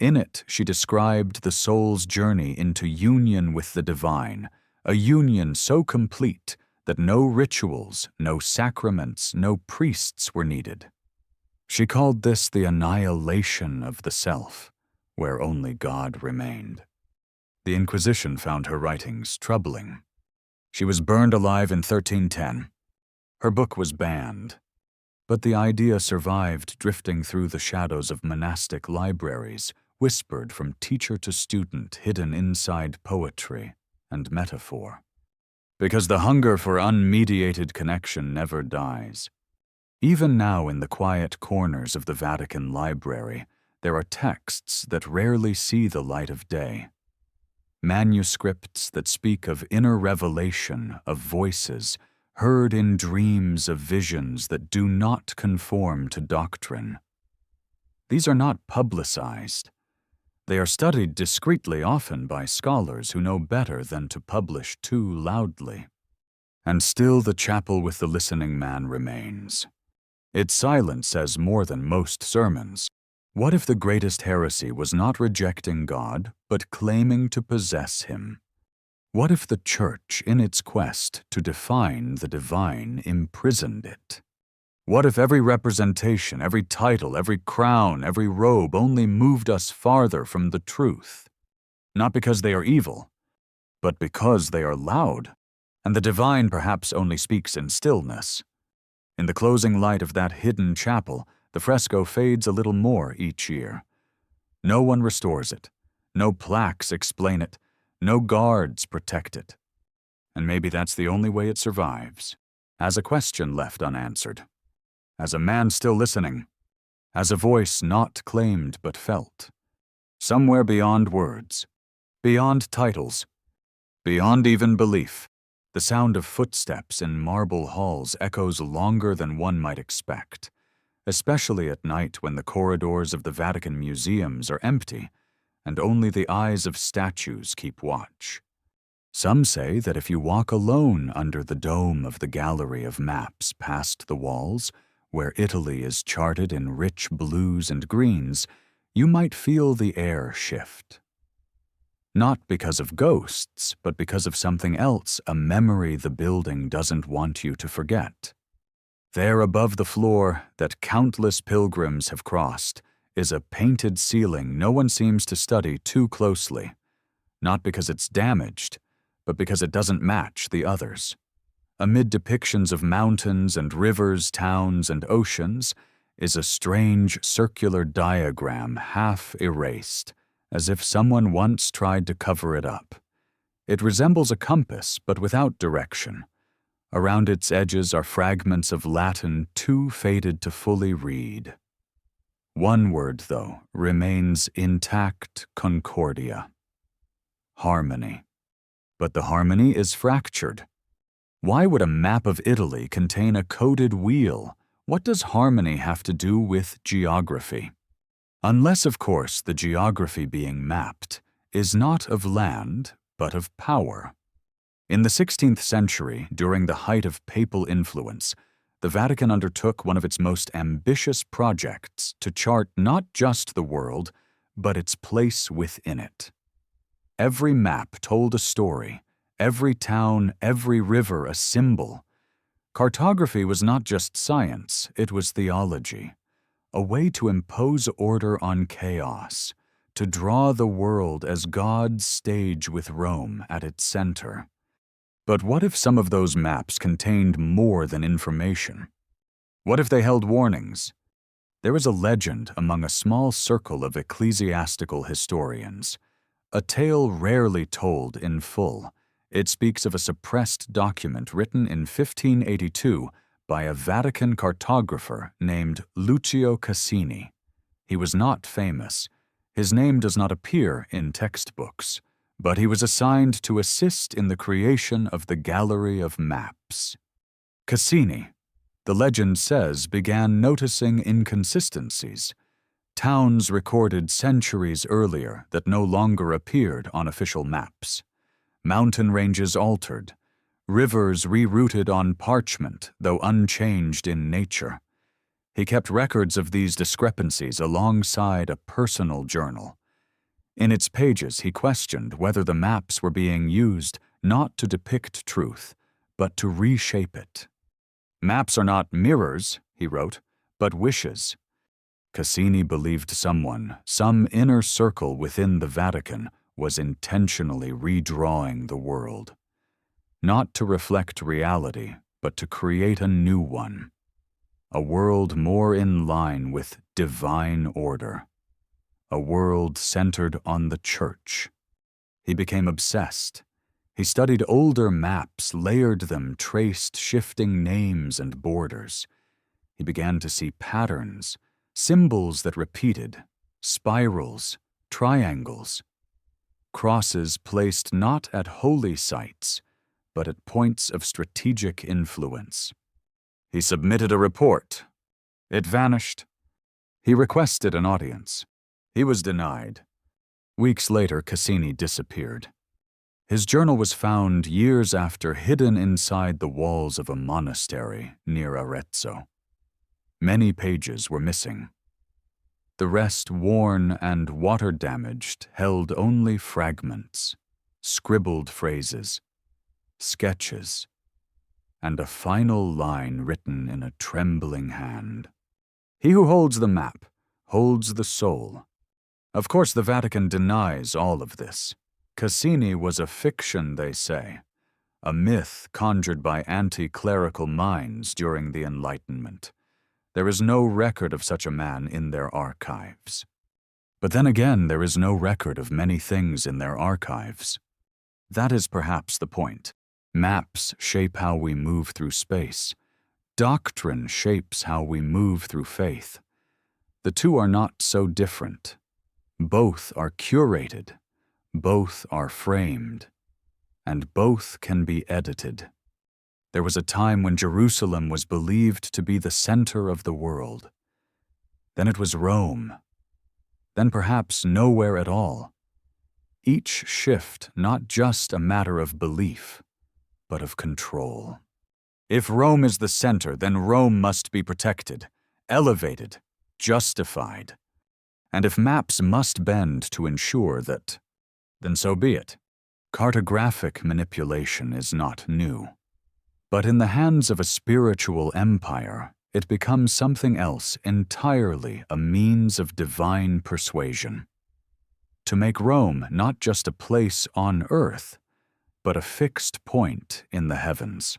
In it, she described the soul's journey into union with the divine, a union so complete that no rituals, no sacraments, no priests were needed. She called this the annihilation of the self, where only God remained. The Inquisition found her writings troubling. She was burned alive in 1310. Her book was banned, but the idea survived, drifting through the shadows of monastic libraries, whispered from teacher to student, hidden inside poetry and metaphor. Because the hunger for unmediated connection never dies. Even now in the quiet corners of the Vatican library, there are texts that rarely see the light of day. Manuscripts that speak of inner revelation, of voices, heard in dreams of visions that do not conform to doctrine. These are not publicized. They are studied discreetly, often by scholars who know better than to publish too loudly. And still the chapel with the listening man remains. Its silence says more than most sermons. What if the greatest heresy was not rejecting God, but claiming to possess Him? What if the Church, in its quest to define the divine, imprisoned it? What if every representation, every title, every crown, every robe only moved us farther from the truth? Not because they are evil, but because they are loud, and the divine perhaps only speaks in stillness. In the closing light of that hidden chapel, the fresco fades a little more each year. No one restores it. No plaques explain it. No guards protect it. And maybe that's the only way it survives. As a question left unanswered. As a man still listening. As a voice not claimed but felt. Somewhere beyond words. Beyond titles. Beyond even belief. The sound of footsteps in marble halls echoes longer than one might expect. Especially at night when the corridors of the Vatican museums are empty and only the eyes of statues keep watch. Some say that if you walk alone under the dome of the gallery of maps past the walls, where Italy is charted in rich blues and greens, you might feel the air shift. Not because of ghosts, but because of something else, a memory the building doesn't want you to forget. There above the floor that countless pilgrims have crossed is a painted ceiling no one seems to study too closely, not because it's damaged, but because it doesn't match the others. Amid depictions of mountains and rivers, towns and oceans is a strange circular diagram half erased, as if someone once tried to cover it up. It resembles a compass, but without direction. Around its edges are fragments of Latin too faded to fully read. One word, though, remains intact: concordia. Harmony. But the harmony is fractured. Why would a map of Italy contain a coded wheel? What does harmony have to do with geography? Unless, of course, the geography being mapped is not of land, but of power. In the 16th century, during the height of papal influence, the Vatican undertook one of its most ambitious projects to chart not just the world, but its place within it. Every map told a story, every town, every river a symbol. Cartography was not just science, it was theology, a way to impose order on chaos, to draw the world as God's stage with Rome at its center. But what if some of those maps contained more than information? What if they held warnings? There is a legend among a small circle of ecclesiastical historians, a tale rarely told in full. It speaks of a suppressed document written in 1582 by a Vatican cartographer named Lucio Cassini. He was not famous. His name does not appear in textbooks, but he was assigned to assist in the creation of the Gallery of Maps. Cassini, the legend says, began noticing inconsistencies. Towns recorded centuries earlier that no longer appeared on official maps. Mountain ranges altered. Rivers rerouted on parchment, though unchanged in nature. He kept records of these discrepancies alongside a personal journal. In its pages, he questioned whether the maps were being used not to depict truth, but to reshape it. Maps are not mirrors, he wrote, but wishes. Cassini believed someone, some inner circle within the Vatican, was intentionally redrawing the world. Not to reflect reality, but to create a new one. A world more in line with divine order. A world centered on the Church. He became obsessed. He studied older maps, layered them, traced shifting names and borders. He began to see patterns, symbols that repeated, spirals, triangles, crosses placed not at holy sites, but at points of strategic influence. He submitted a report. It vanished. He requested an audience. He was denied. Weeks later, Cassini disappeared. His journal was found years after hidden inside the walls of a monastery near Arezzo. Many pages were missing. The rest, worn and water-damaged, held only fragments, scribbled phrases, sketches, and a final line written in a trembling hand. He who holds the map holds the soul. Of course, the Vatican denies all of this. Cassini was a fiction, they say, a myth conjured by anti-clerical minds during the Enlightenment. There is no record of such a man in their archives. But then again, there is no record of many things in their archives. That is perhaps the point. Maps shape how we move through space. Doctrine shapes how we move through faith. The two are not so different. Both are curated, both are framed, and both can be edited. There was a time when Jerusalem was believed to be the center of the world. Then it was Rome. Then perhaps nowhere at all. Each shift not just a matter of belief, but of control. If Rome is the center, then Rome must be protected, elevated, justified. And if maps must bend to ensure that, then so be it. Cartographic manipulation is not new. But in the hands of a spiritual empire, it becomes something else entirely, a means of divine persuasion. To make Rome not just a place on earth, but a fixed point in the heavens.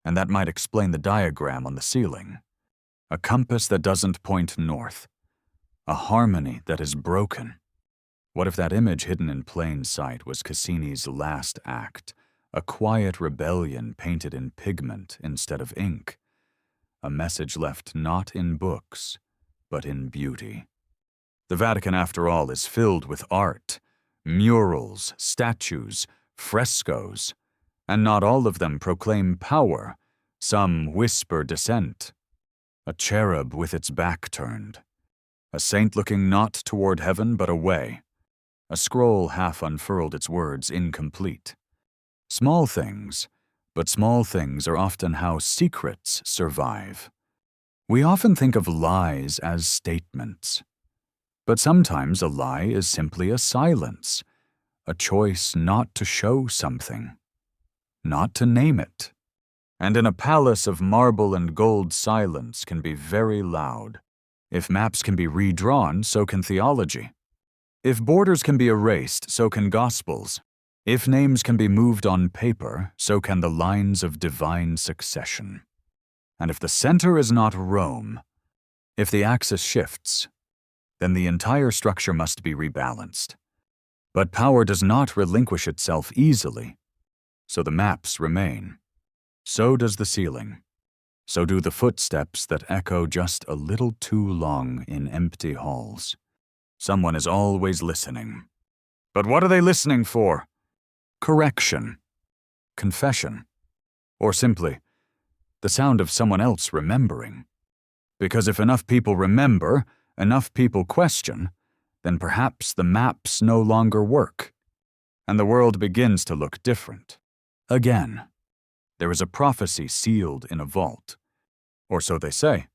And that might explain the diagram on the ceiling. A compass that doesn't point north. A harmony that is broken. What if that image hidden in plain sight was Cassini's last act, a quiet rebellion painted in pigment instead of ink? A message left not in books, but in beauty. The Vatican, after all, is filled with art, murals, statues, frescoes, and not all of them proclaim power. Some whisper dissent. A cherub with its back turned. A saint looking not toward heaven but away. A scroll half unfurled, its words incomplete. Small things, but small things are often how secrets survive. We often think of lies as statements. But sometimes a lie is simply a silence, a choice not to show something, not to name it. And in a palace of marble and gold, silence can be very loud. If maps can be redrawn, so can theology. If borders can be erased, so can gospels. If names can be moved on paper, so can the lines of divine succession. And if the center is not Rome, if the axis shifts, then the entire structure must be rebalanced. But power does not relinquish itself easily, so the maps remain. So does the ceiling. So do the footsteps that echo just a little too long in empty halls. Someone is always listening. But what are they listening for? Correction, confession, or simply the sound of someone else remembering. Because if enough people remember, enough people question, then perhaps the maps no longer work, and the world begins to look different. Again, there is a prophecy sealed in a vault, or so they say.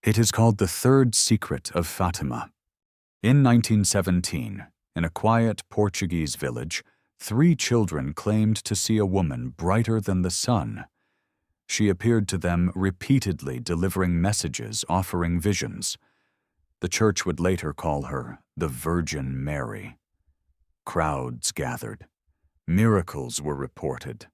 It is called the Third Secret of Fatima. In 1917, in a quiet Portuguese village, 3 children claimed to see a woman brighter than the sun. She appeared to them repeatedly, delivering messages, offering visions. The church would later call her the Virgin Mary. Crowds gathered. Miracles were reported.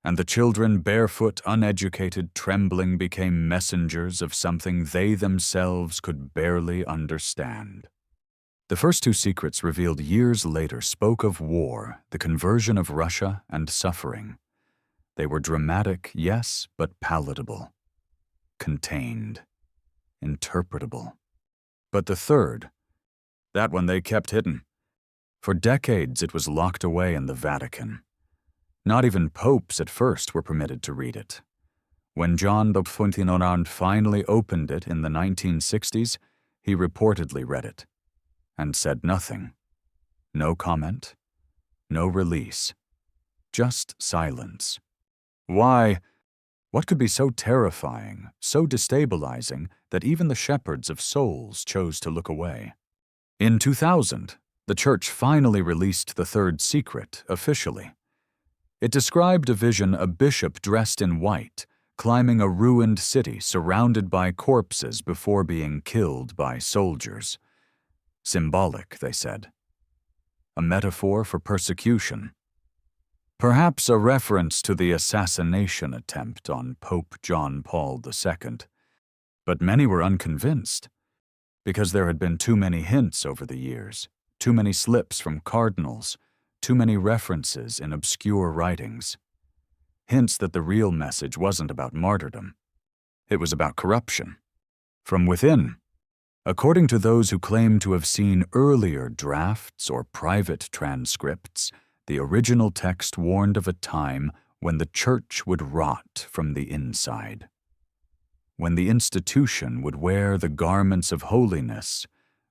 And the children, barefoot, uneducated, trembling, became messengers of something they themselves could barely understand. The first 2 secrets revealed years later spoke of war, the conversion of Russia, and suffering. They were dramatic, yes, but palatable, contained, interpretable. But the third, That one they kept hidden. For decades it was locked away in the Vatican. Not even popes at first were permitted to read it. When John XXIX finally opened it in the 1960s, he reportedly read it and said nothing. No comment, no release, just silence. Why? What could be so terrifying, so destabilizing, that even the shepherds of souls chose to look away? In 2000, the Church finally released the third secret officially. It described a vision a bishop dressed in white, climbing a ruined city surrounded by corpses before being killed by soldiers. Symbolic, they said. A metaphor for persecution. Perhaps a reference to the assassination attempt on Pope John Paul II. But many were unconvinced, because there had been too many hints over the years, too many slips from cardinals, too many references in obscure writings. Hints that the real message wasn't about martyrdom. It was about corruption. From within. According to those who claim to have seen earlier drafts or private transcripts, the original text warned of a time when the Church would rot from the inside. When the institution would wear the garments of holiness,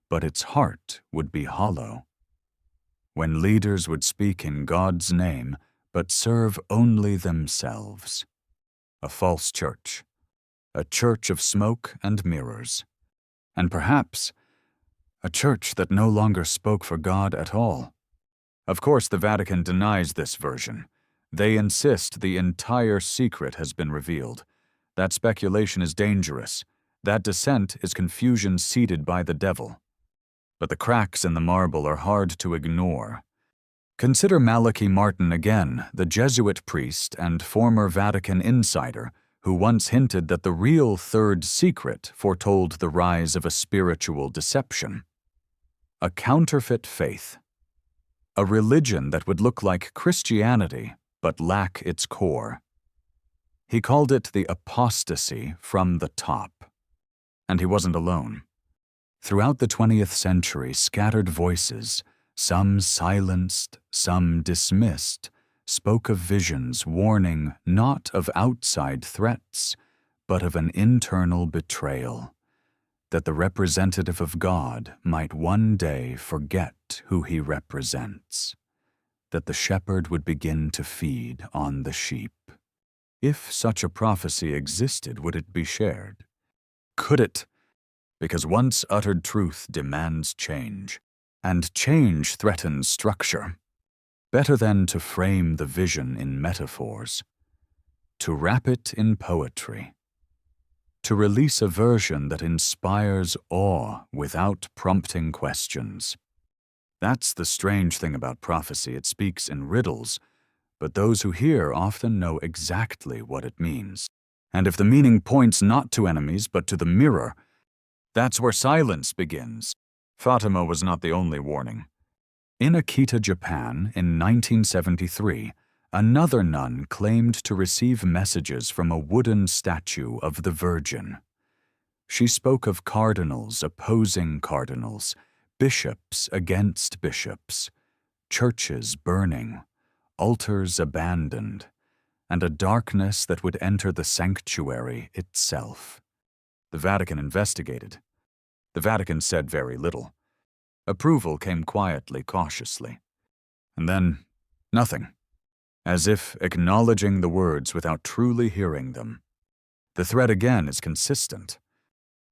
but its heart would be hollow. When leaders would speak in God's name, but serve only themselves. A false church. A church of smoke and mirrors. And perhaps a church that no longer spoke for God at all. Of course, the Vatican denies this version. They insist the entire secret has been revealed. That speculation is dangerous. That dissent is confusion seeded by the devil. But the cracks in the marble are hard to ignore. Consider Malachi Martin again, the Jesuit priest and former Vatican insider, who once hinted that the real third secret foretold the rise of a spiritual deception. A counterfeit faith. A religion that would look like Christianity, but lack its core. He called it the apostasy from the top. And he wasn't alone. Throughout the 20th century, scattered voices, some silenced, some dismissed, spoke of visions warning not of outside threats, but of an internal betrayal, that the representative of God might one day forget who he represents, that the shepherd would begin to feed on the sheep. If such a prophecy existed, would it be shared? Could it? Because once uttered truth demands change, and change threatens structure. Better than to frame the vision in metaphors, to wrap it in poetry, to release a version that inspires awe without prompting questions. That's the strange thing about prophecy. It speaks in riddles, but those who hear often know exactly what it means. And if the meaning points not to enemies but to the mirror, that's where silence begins. Fatima was not the only warning. In Akita, Japan, in 1973, another nun claimed to receive messages from a wooden statue of the Virgin. She spoke of cardinals opposing cardinals, bishops against bishops, churches burning, altars abandoned, and a darkness that would enter the sanctuary itself. The Vatican investigated. The Vatican said very little. Approval came quietly, cautiously. And then, nothing. As if acknowledging the words without truly hearing them. The thread again is consistent.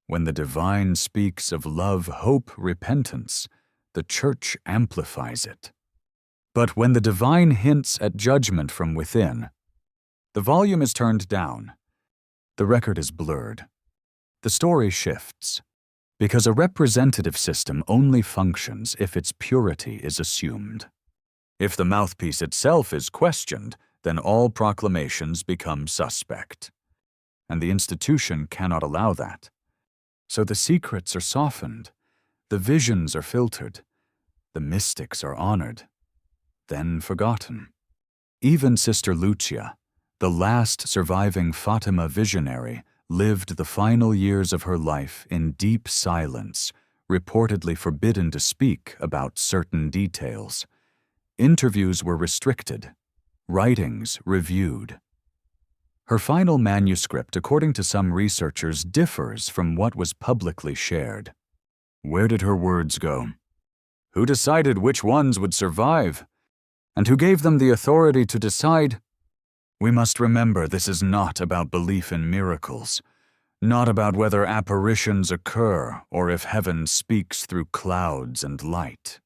When the divine speaks of love, hope, repentance, the Church amplifies it. But when the divine hints at judgment from within, the volume is turned down. The record is blurred. The story shifts. Because a representative system only functions if its purity is assumed. If the mouthpiece itself is questioned, then all proclamations become suspect. And the institution cannot allow that. So the secrets are softened, the visions are filtered, the mystics are honored, then forgotten. Even Sister Lucia, the last surviving Fatima visionary, lived the final years of her life in deep silence, reportedly forbidden to speak about certain details. Interviews were restricted, writings reviewed. Her final manuscript, according to some researchers, differs from what was publicly shared. Where did her words go? Who decided which ones would survive? And who gave them the authority to decide? We must remember this is not about belief in miracles, not about whether apparitions occur or if heaven speaks through clouds and light.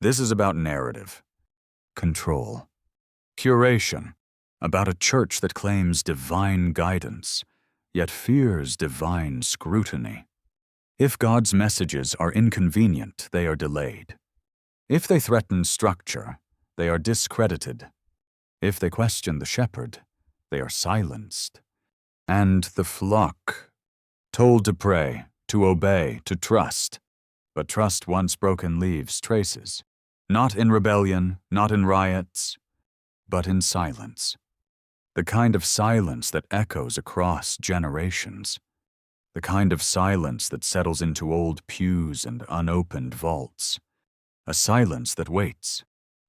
This is about narrative, control, curation, about a church that claims divine guidance, yet fears divine scrutiny. If God's messages are inconvenient, they are delayed. If they threaten structure, they are discredited. If they question the shepherd, they are silenced. And the flock, told to pray, to obey, to trust. But trust once broken leaves traces, not in rebellion, not in riots, but in silence. The kind of silence that echoes across generations. The kind of silence that settles into old pews and unopened vaults. A silence that waits,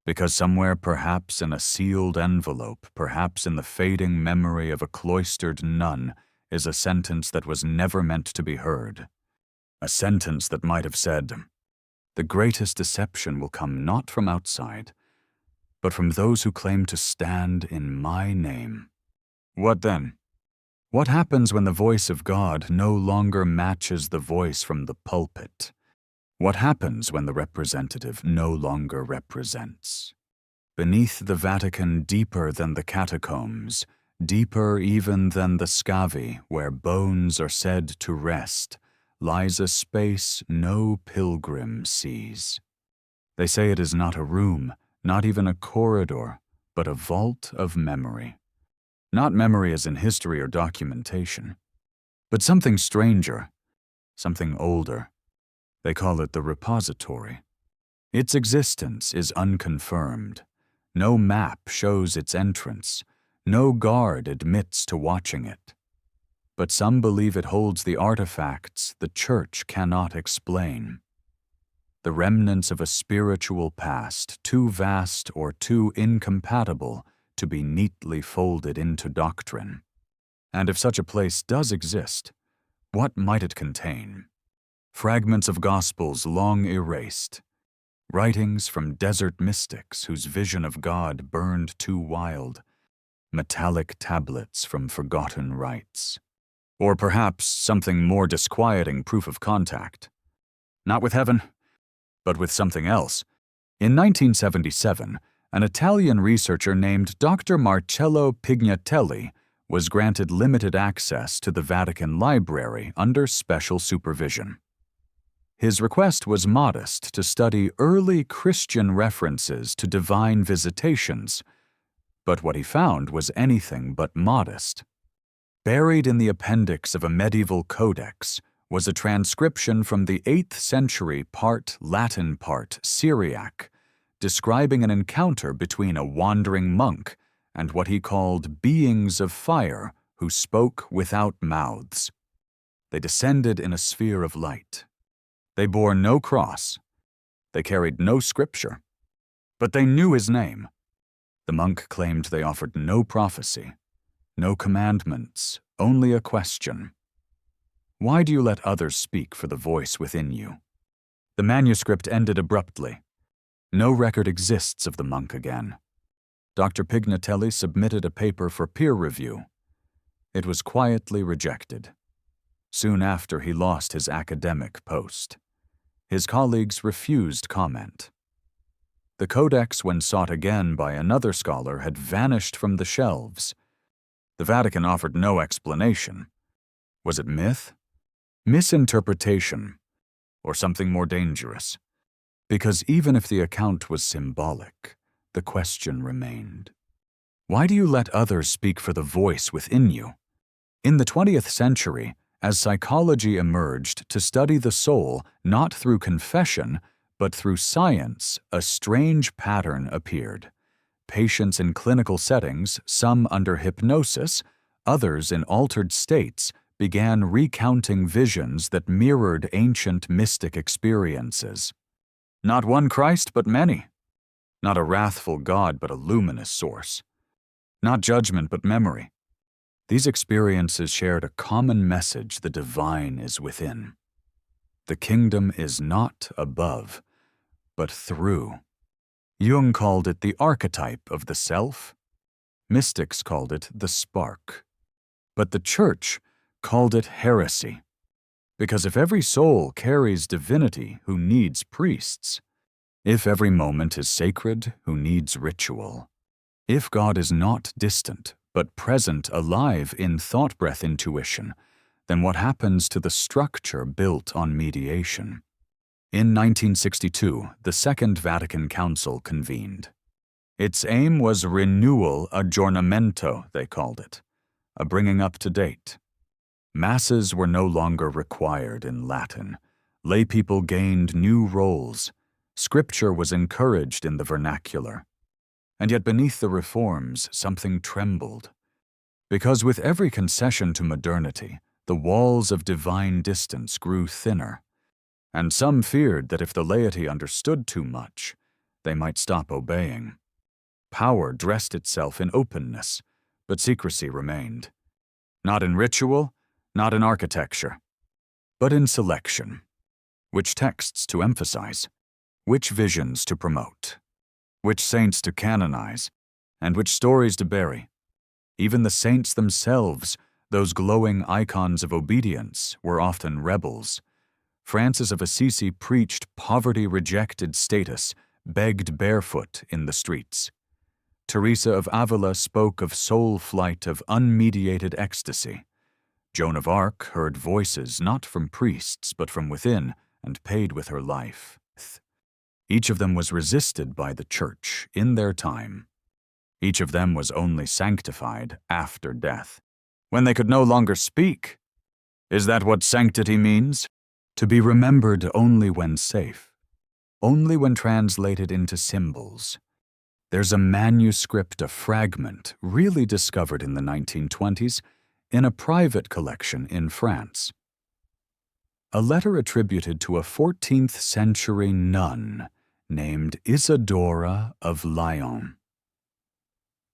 because somewhere, perhaps in a sealed envelope, perhaps in the fading memory of a cloistered nun, is a sentence that was never meant to be heard. A sentence that might have said, "The greatest deception will come not from outside, but from those who claim to stand in my name." What then? What happens when the voice of God no longer matches the voice from the pulpit? What happens when the representative no longer represents? Beneath the Vatican, deeper than the catacombs, deeper even than the scavi, where bones are said to rest, lies a space no pilgrim sees. They say it is not a room, not even a corridor, but a vault of memory. Not memory as in history or documentation, but something stranger, something older. They call it the repository. Its existence is unconfirmed. No map shows its entrance. No guard admits to watching it. But some believe it holds the artifacts the Church cannot explain. The remnants of a spiritual past too vast or too incompatible to be neatly folded into doctrine. And if such a place does exist, what might it contain? Fragments of Gospels long erased, writings from desert mystics whose vision of God burned too wild, metallic tablets from forgotten rites. Or perhaps something more disquieting proof of contact. Not with heaven, but with something else. In 1977, an Italian researcher named Dr. Marcello Pignatelli was granted limited access to the Vatican Library under special supervision. His request was modest, to study early Christian references to divine visitations, but what he found was anything but modest. Buried in the appendix of a medieval codex was a transcription from the 8th century part Latin part Syriac, describing an encounter between a wandering monk and what he called beings of fire who spoke without mouths. They descended in a sphere of light. They bore no cross. They carried no scripture. But they knew his name. The monk claimed they offered no prophecy, no commandments, only a question. Why do you let others speak for the voice within you? The manuscript ended abruptly. No record exists of the monk again. Dr. Pignatelli submitted a paper for peer review. It was quietly rejected. Soon after, he lost his academic post. His colleagues refused comment. The codex, when sought again by another scholar, had vanished from the shelves. The Vatican offered no explanation. Was it myth, misinterpretation, or something more dangerous? Because even if the account was symbolic, the question remained. Why do you let others speak for the voice within you? In the 20th century, as psychology emerged to study the soul not through confession, but through science, a strange pattern appeared. Patients in clinical settings, some under hypnosis, others in altered states, began recounting visions that mirrored ancient mystic experiences. Not one Christ, but many. Not a wrathful God, but a luminous source. Not judgment, but memory. These experiences shared a common message: the divine is within. The kingdom is not above, but through. Jung called it the archetype of the self. Mystics called it the spark. But the Church called it heresy. Because if every soul carries divinity, who needs priests? If every moment is sacred, who needs ritual? If God is not distant, but present, alive in thought-breath intuition, then what happens to the structure built on mediation? In 1962, the Second Vatican Council convened. Its aim was renewal aggiornamento, they called it, a bringing up to date. Masses were no longer required in Latin. Laypeople gained new roles. Scripture was encouraged in the vernacular. And yet beneath the reforms, something trembled. Because with every concession to modernity, the walls of divine distance grew thinner. And some feared that if the laity understood too much, they might stop obeying. Power dressed itself in openness, but secrecy remained. Not in ritual, not in architecture, but in selection. Which texts to emphasize, which visions to promote, which saints to canonize, and which stories to bury. Even the saints themselves, those glowing icons of obedience, were often rebels. Francis of Assisi preached poverty-rejected status, begged barefoot in the streets. Teresa of Avila spoke of soul flight of unmediated ecstasy. Joan of Arc heard voices not from priests but from within and paid with her life. Each of them was resisted by the Church in their time. Each of them was only sanctified after death, when they could no longer speak. Is that what sanctity means? To be remembered only when safe, only when translated into symbols. There's a manuscript, a fragment, really discovered in the 1920s, in a private collection in France. A letter attributed to a 14th century nun named Isadora of Lyon.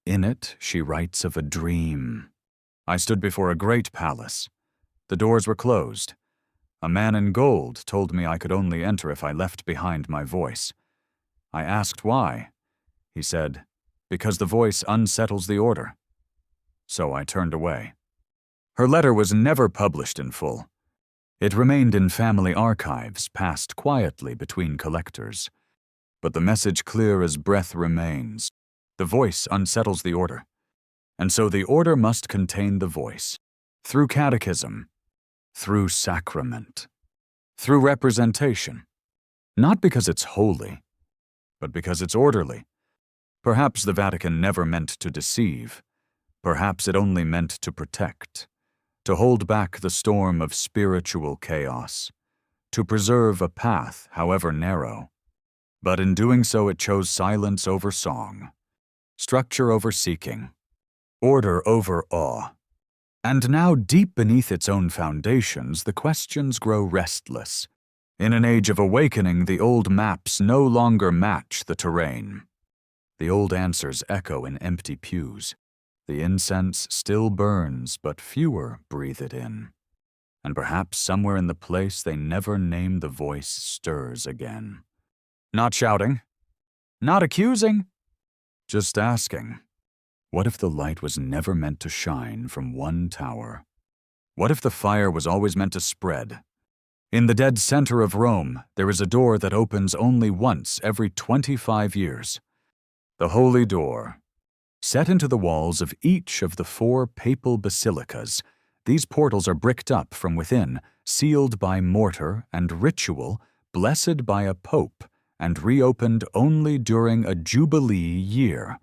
In it, she writes of a dream. I stood before a great palace. The doors were closed. A man in gold told me I could only enter if I left behind my voice. I asked why. He said, because the voice unsettles the order. So I turned away. Her letter was never published in full. It remained in family archives, passed quietly between collectors. But the message clear as breath remains. The voice unsettles the order. And so the order must contain the voice. Through catechism, through sacrament, through representation. Not because it's holy, but because it's orderly. Perhaps the Vatican never meant to deceive. Perhaps it only meant to protect, to hold back the storm of spiritual chaos, to preserve a path, however narrow. But in doing so, it chose silence over song, structure over seeking, order over awe. And now, deep beneath its own foundations, the questions grow restless. In an age of awakening, the old maps no longer match the terrain. The old answers echo in empty pews. The incense still burns, but fewer breathe it in. And perhaps somewhere in the place they never named the voice stirs again. Not shouting, not accusing, just asking. What if the light was never meant to shine from one tower? What if the fire was always meant to spread? In the dead center of Rome, there is a door that opens only once every 25 years. The Holy Door. Set into the walls of each of the 4 papal basilicas, these portals are bricked up from within, sealed by mortar and ritual, blessed by a pope, and reopened only during a jubilee year.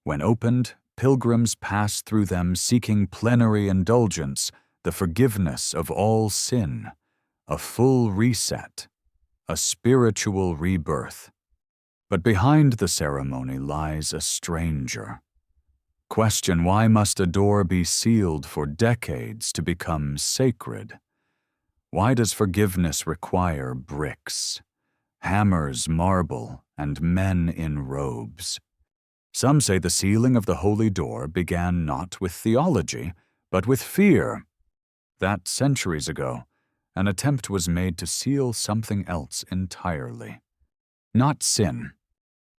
When opened, pilgrims pass through them seeking plenary indulgence, the forgiveness of all sin, a full reset, a spiritual rebirth. But behind the ceremony lies a stranger. Question why must a door be sealed for decades to become sacred? Why does forgiveness require bricks, hammers, marble, and men in robes? Some say the sealing of the holy door began not with theology, but with fear. That centuries ago, an attempt was made to seal something else entirely. Not sin,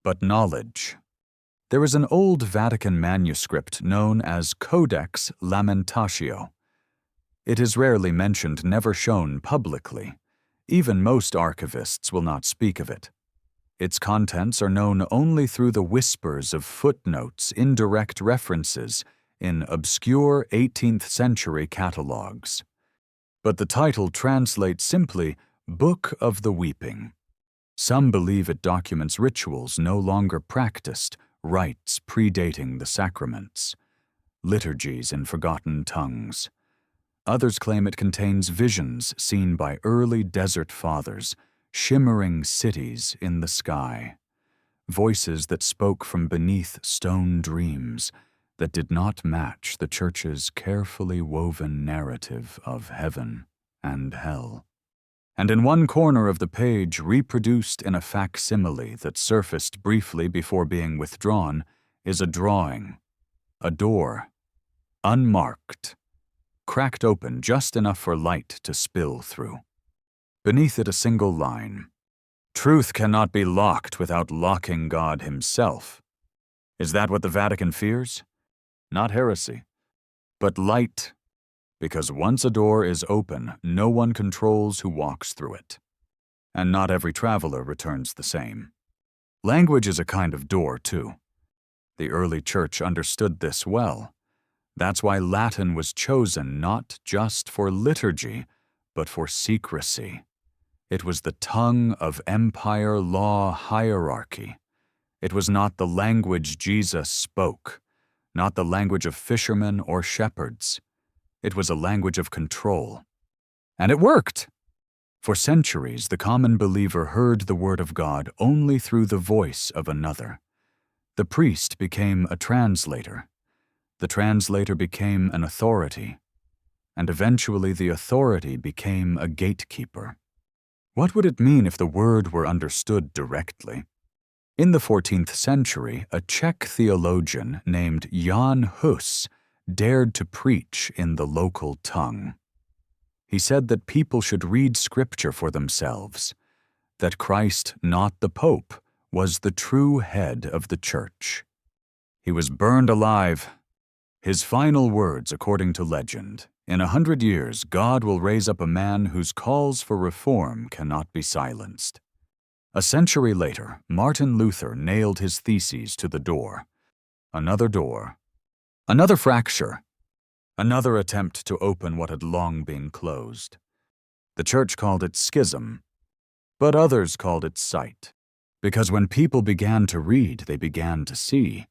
but knowledge. There is an old Vatican manuscript known as Codex Lamentatio. It is rarely mentioned, never shown publicly. Even most archivists will not speak of it. Its contents are known only through the whispers of footnotes, indirect references in obscure 18th century catalogues. But the title translates simply Book of the Weeping. Some believe it documents rituals no longer practiced, rites predating the sacraments, liturgies in forgotten tongues. Others claim it contains visions seen by early desert fathers, shimmering cities in the sky, voices that spoke from beneath stone dreams that did not match the Church's carefully woven narrative of heaven and hell. And in one corner of the page, reproduced in a facsimile that surfaced briefly before being withdrawn, is a drawing, a door, unmarked, cracked open just enough for light to spill through. Beneath it a single line, "Truth cannot be locked without locking God himself." Is that what the Vatican fears? Not heresy, but light, because once a door is open, no one controls who walks through it. And not every traveler returns the same. Language is a kind of door, too. The early Church understood this well. That's why Latin was chosen not just for liturgy, but for secrecy. It was the tongue of empire law hierarchy. It was not the language Jesus spoke, not the language of fishermen or shepherds. It was a language of control. And it worked! For centuries, the common believer heard the word of God only through the voice of another. The priest became a translator. The translator became an authority. And eventually the authority became a gatekeeper. What would it mean if the word were understood directly? In the 14th century, a Czech theologian named Jan Hus dared to preach in the local tongue. He said that people should read Scripture for themselves, that Christ, not the Pope, was the true head of the Church. He was burned alive. His final words, according to legend, "In 100 years, God will raise up a man whose calls for reform cannot be silenced." A century later, Martin Luther nailed his theses to the door. Another door. Another fracture. Another attempt to open what had long been closed. The Church called it schism, but others called it sight, because when people began to read, they began to see,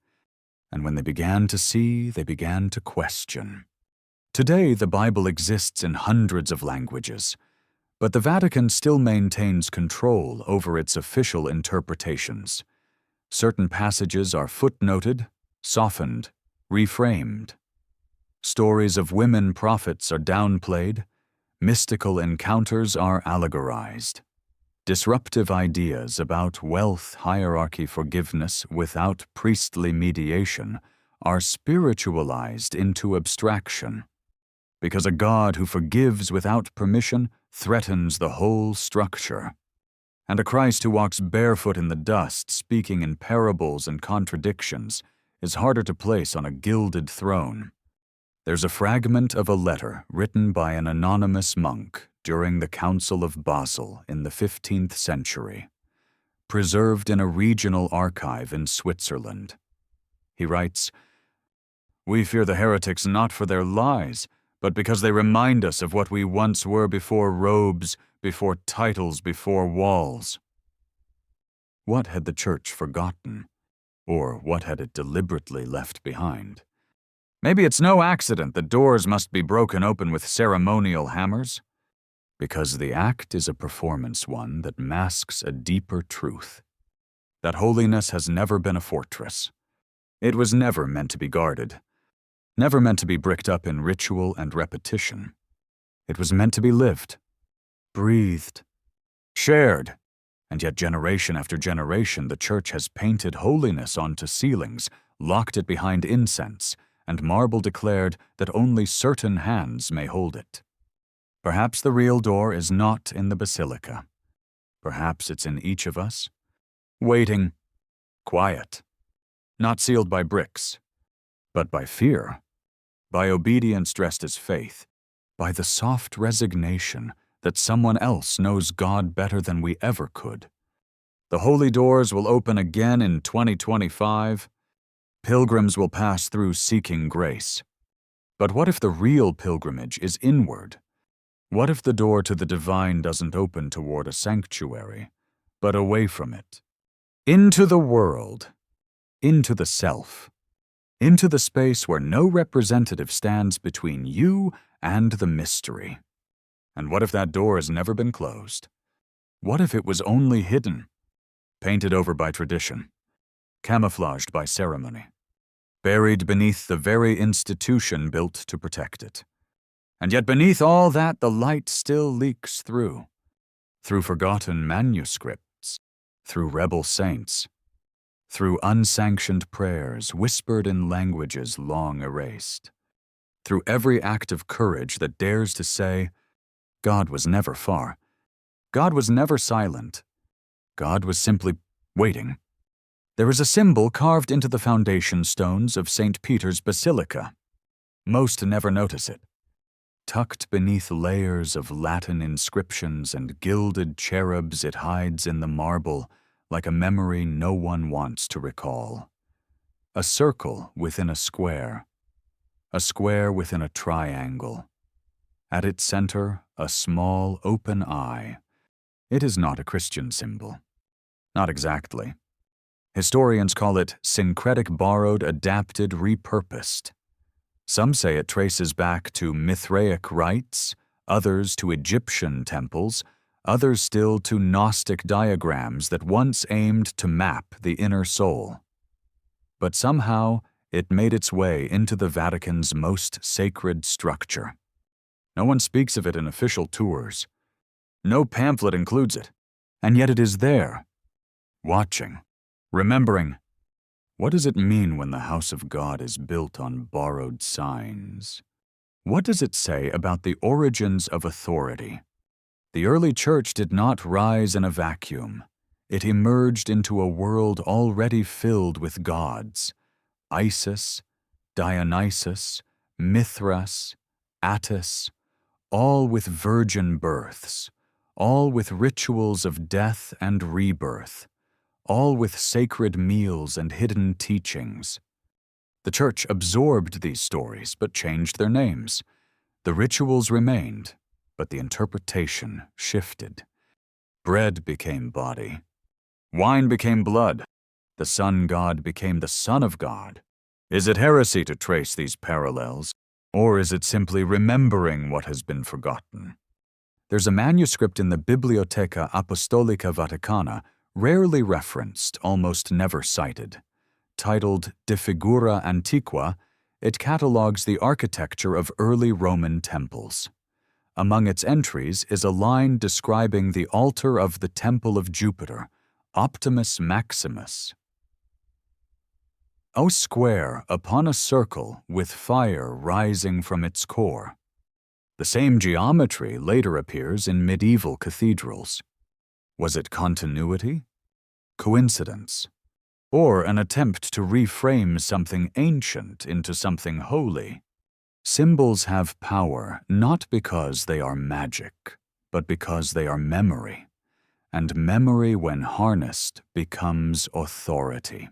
and when they began to see, they began to question. Today, the Bible exists in hundreds of languages, but the Vatican still maintains control over its official interpretations. Certain passages are footnoted, softened, reframed. Stories of women prophets are downplayed. Mystical encounters are allegorized. Disruptive ideas about wealth, hierarchy, forgiveness without priestly mediation are spiritualized into abstraction. Because a God who forgives without permission threatens the whole structure. And a Christ who walks barefoot in the dust, speaking in parables and contradictions, is harder to place on a gilded throne. There's a fragment of a letter written by an anonymous monk during the Council of Basel in the 15th century, preserved in a regional archive in Switzerland. He writes, "We fear the heretics not for their lies, but because they remind us of what we once were before robes, before titles, before walls." What had the Church forgotten? Or what had it deliberately left behind? Maybe it's no accident that doors must be broken open with ceremonial hammers. Because the act is a performance one that masks a deeper truth. That holiness has never been a fortress. It was never meant to be guarded, never meant to be bricked up in ritual and repetition. It was meant to be lived, breathed, shared, and yet generation after generation the Church has painted holiness onto ceilings, locked it behind incense, and marble declared that only certain hands may hold it. Perhaps the real door is not in the basilica. Perhaps it's in each of us, waiting, quiet, not sealed by bricks, but by fear, by obedience dressed as faith, by the soft resignation that someone else knows God better than we ever could. The holy doors will open again in 2025. Pilgrims will pass through seeking grace. But what if the real pilgrimage is inward? What if the door to the divine doesn't open toward a sanctuary, but away from it? Into the world, into the self, into the space where no representative stands between you and the mystery. And what if that door has never been closed? What if it was only hidden, painted over by tradition, camouflaged by ceremony, buried beneath the very institution built to protect it? And yet beneath all that the light still leaks through forgotten manuscripts, through rebel saints, through unsanctioned prayers whispered in languages long erased, through every act of courage that dares to say, God was never far, God was never silent, God was simply waiting. There is a symbol carved into the foundation stones of St. Peter's Basilica. Most never notice it. Tucked beneath layers of Latin inscriptions and gilded cherubs, it hides in the marble like a memory no one wants to recall. A circle within a square within a triangle. At its center, a small open eye. It is not a Christian symbol. Not exactly. Historians call it syncretic, borrowed, adapted, repurposed. Some say it traces back to Mithraic rites, others to Egyptian temples, others still to Gnostic diagrams that once aimed to map the inner soul. But somehow it made its way into the Vatican's most sacred structure. No one speaks of it in official tours. No pamphlet includes it, and yet it is there, watching, remembering. What does it mean when the house of God is built on borrowed signs? What does it say about the origins of authority? The early church did not rise in a vacuum. It emerged into a world already filled with gods. Isis, Dionysus, Mithras, Attis, all with virgin births, all with rituals of death and rebirth, all with sacred meals and hidden teachings. The Church absorbed these stories but changed their names. The rituals remained, but the interpretation shifted. Bread became body. Wine became blood. The sun god became the Son of God. Is it heresy to trace these parallels, or is it simply remembering what has been forgotten? There's a manuscript in the Biblioteca Apostolica Vaticana, rarely referenced, almost never cited. Titled De Figura Antiqua, it catalogues the architecture of early Roman temples. Among its entries is a line describing the altar of the Temple of Jupiter, Optimus Maximus. O square upon a circle with fire rising from its core. The same geometry later appears in medieval cathedrals. Was it continuity? Coincidence? Or an attempt to reframe something ancient into something holy? Symbols have power not because they are magic, but because they are memory. And memory, when harnessed, becomes authority.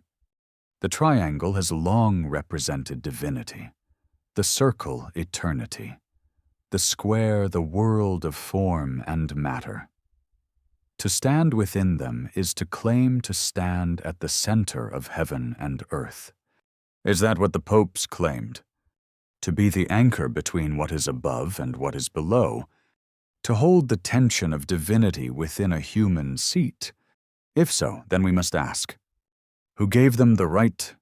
The triangle has long represented divinity, the circle eternity, the square the world of form and matter. To stand within them is to claim to stand at the center of heaven and earth. Is that what the popes claimed? To be the anchor between what is above and what is below, to hold the tension of divinity within a human seat? If so, then we must ask, who gave them the right?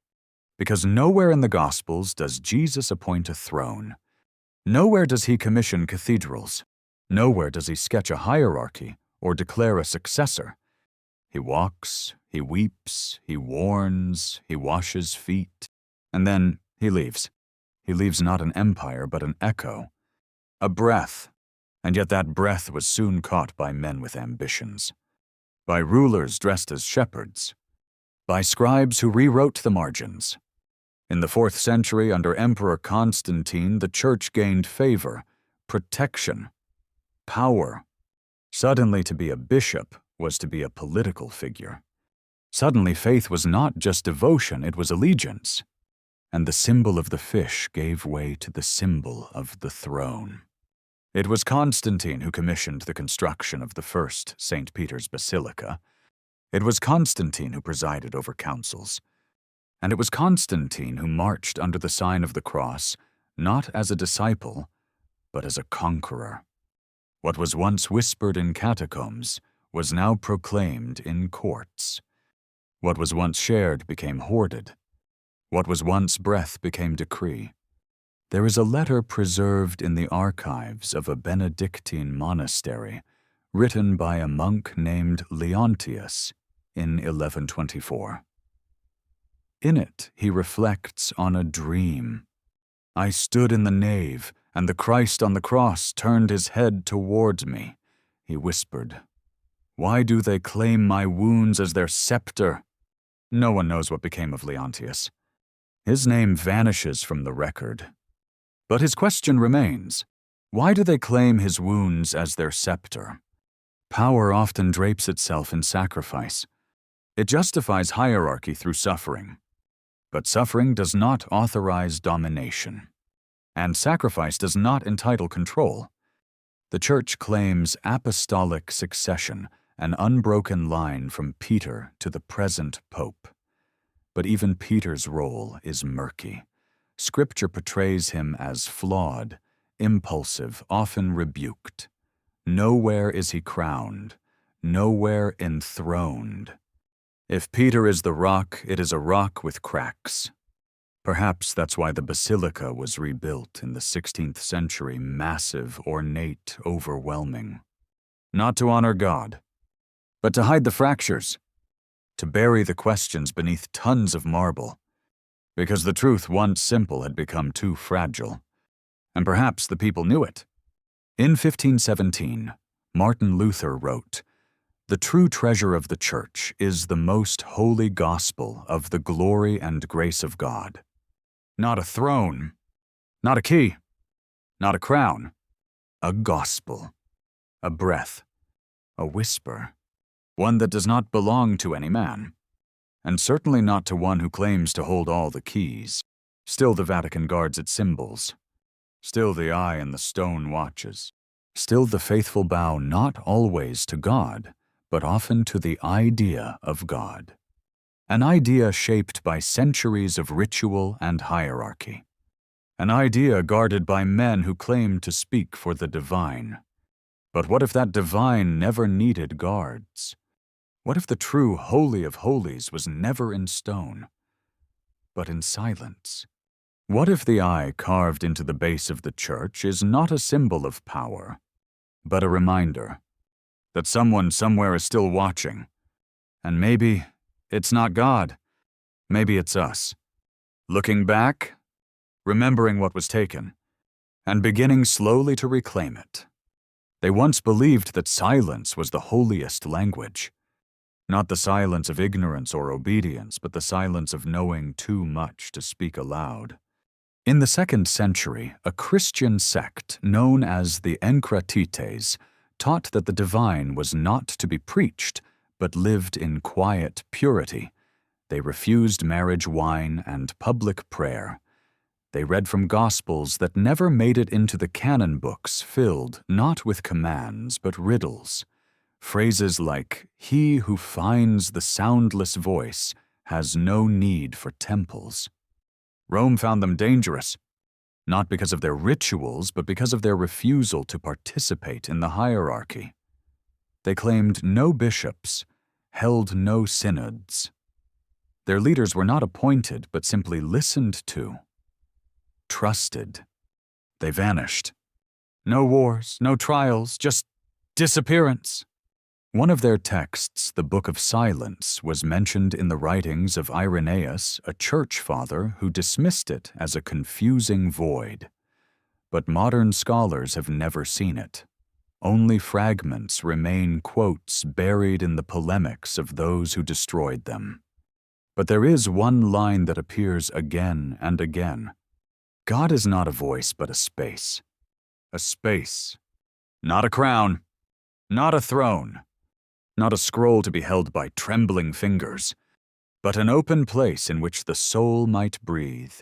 Because nowhere in the Gospels does Jesus appoint a throne. Nowhere does he commission cathedrals. Nowhere does he sketch a hierarchy or declare a successor. He walks, he weeps, he warns, he washes feet, and then he leaves. He leaves not an empire but an echo, a breath, and yet that breath was soon caught by men with ambitions, by rulers dressed as shepherds, by scribes who rewrote the margins. In the 4th century, under Emperor Constantine, the church gained favor, protection, power. Suddenly, to be a bishop was to be a political figure. Suddenly, faith was not just devotion, it was allegiance. And the symbol of the fish gave way to the symbol of the throne. It was Constantine who commissioned the construction of the first St. Peter's Basilica. It was Constantine who presided over councils. And it was Constantine who marched under the sign of the cross, not as a disciple, but as a conqueror. What was once whispered in catacombs was now proclaimed in courts. What was once shared became hoarded. What was once breath became decree. There is a letter preserved in the archives of a Benedictine monastery, written by a monk named Leontius in 1124. In it, he reflects on a dream. I stood in the nave, and the Christ on the cross turned his head towards me. He whispered, "Why do they claim my wounds as their scepter?" No one knows what became of Leontius. His name vanishes from the record. But his question remains, why do they claim his wounds as their scepter? Power often drapes itself in sacrifice. It justifies hierarchy through suffering. But suffering does not authorize domination. And sacrifice does not entitle control. The Church claims apostolic succession, an unbroken line from Peter to the present Pope. But even Peter's role is murky. Scripture portrays him as flawed, impulsive, often rebuked. Nowhere is he crowned, nowhere enthroned. If Peter is the rock, it is a rock with cracks. Perhaps that's why the basilica was rebuilt in the 16th century, massive, ornate, overwhelming. Not to honor God, but to hide the fractures, to bury the questions beneath tons of marble, because the truth once simple had become too fragile. And perhaps the people knew it. In 1517, Martin Luther wrote, "The true treasure of the Church is the most holy gospel of the glory and grace of God." Not a throne, not a key, not a crown, a gospel, a breath, a whisper, one that does not belong to any man, and certainly not to one who claims to hold all the keys. Still the Vatican guards its symbols. Still the eye in the stone watches. Still the faithful bow not always to God, but often to the idea of God. An idea shaped by centuries of ritual and hierarchy. An idea guarded by men who claim to speak for the divine. But what if that divine never needed guards? What if the true Holy of Holies was never in stone, but in silence? What if the eye carved into the base of the church is not a symbol of power, but a reminder that someone somewhere is still watching, and maybe it's not God, maybe it's us, looking back, remembering what was taken, and beginning slowly to reclaim it. They once believed that silence was the holiest language. Not the silence of ignorance or obedience, but the silence of knowing too much to speak aloud. In the 2nd century, a Christian sect known as the Encratites taught that the divine was not to be preached, but lived in quiet purity. They refused marriage wine and public prayer. They read from Gospels that never made it into the canon books, filled not with commands but riddles. Phrases like, "He who finds the soundless voice has no need for temples." Rome found them dangerous, not because of their rituals, but because of their refusal to participate in the hierarchy. They claimed no bishops, held no synods. Their leaders were not appointed, but simply listened to, trusted. They vanished. No wars, no trials, just disappearance. One of their texts, the Book of Silence, was mentioned in the writings of Irenaeus, a church father who dismissed it as a confusing void. But modern scholars have never seen it. Only fragments remain quotes buried in the polemics of those who destroyed them. But there is one line that appears again and again. God is not a voice but a space. A space. Not a crown. Not a throne. Not a scroll to be held by trembling fingers, but an open place in which the soul might breathe.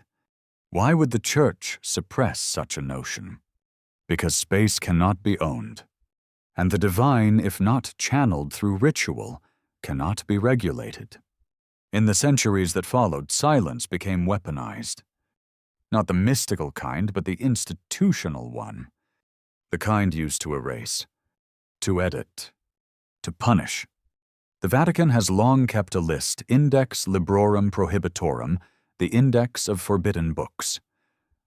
Why would the Church suppress such a notion? Because space cannot be owned, and the divine, if not channeled through ritual, cannot be regulated. In the centuries that followed, silence became weaponized. Not the mystical kind, but the institutional one. The kind used to erase, to edit, to punish. The Vatican has long kept a list, Index Librorum Prohibitorum, the Index of Forbidden Books.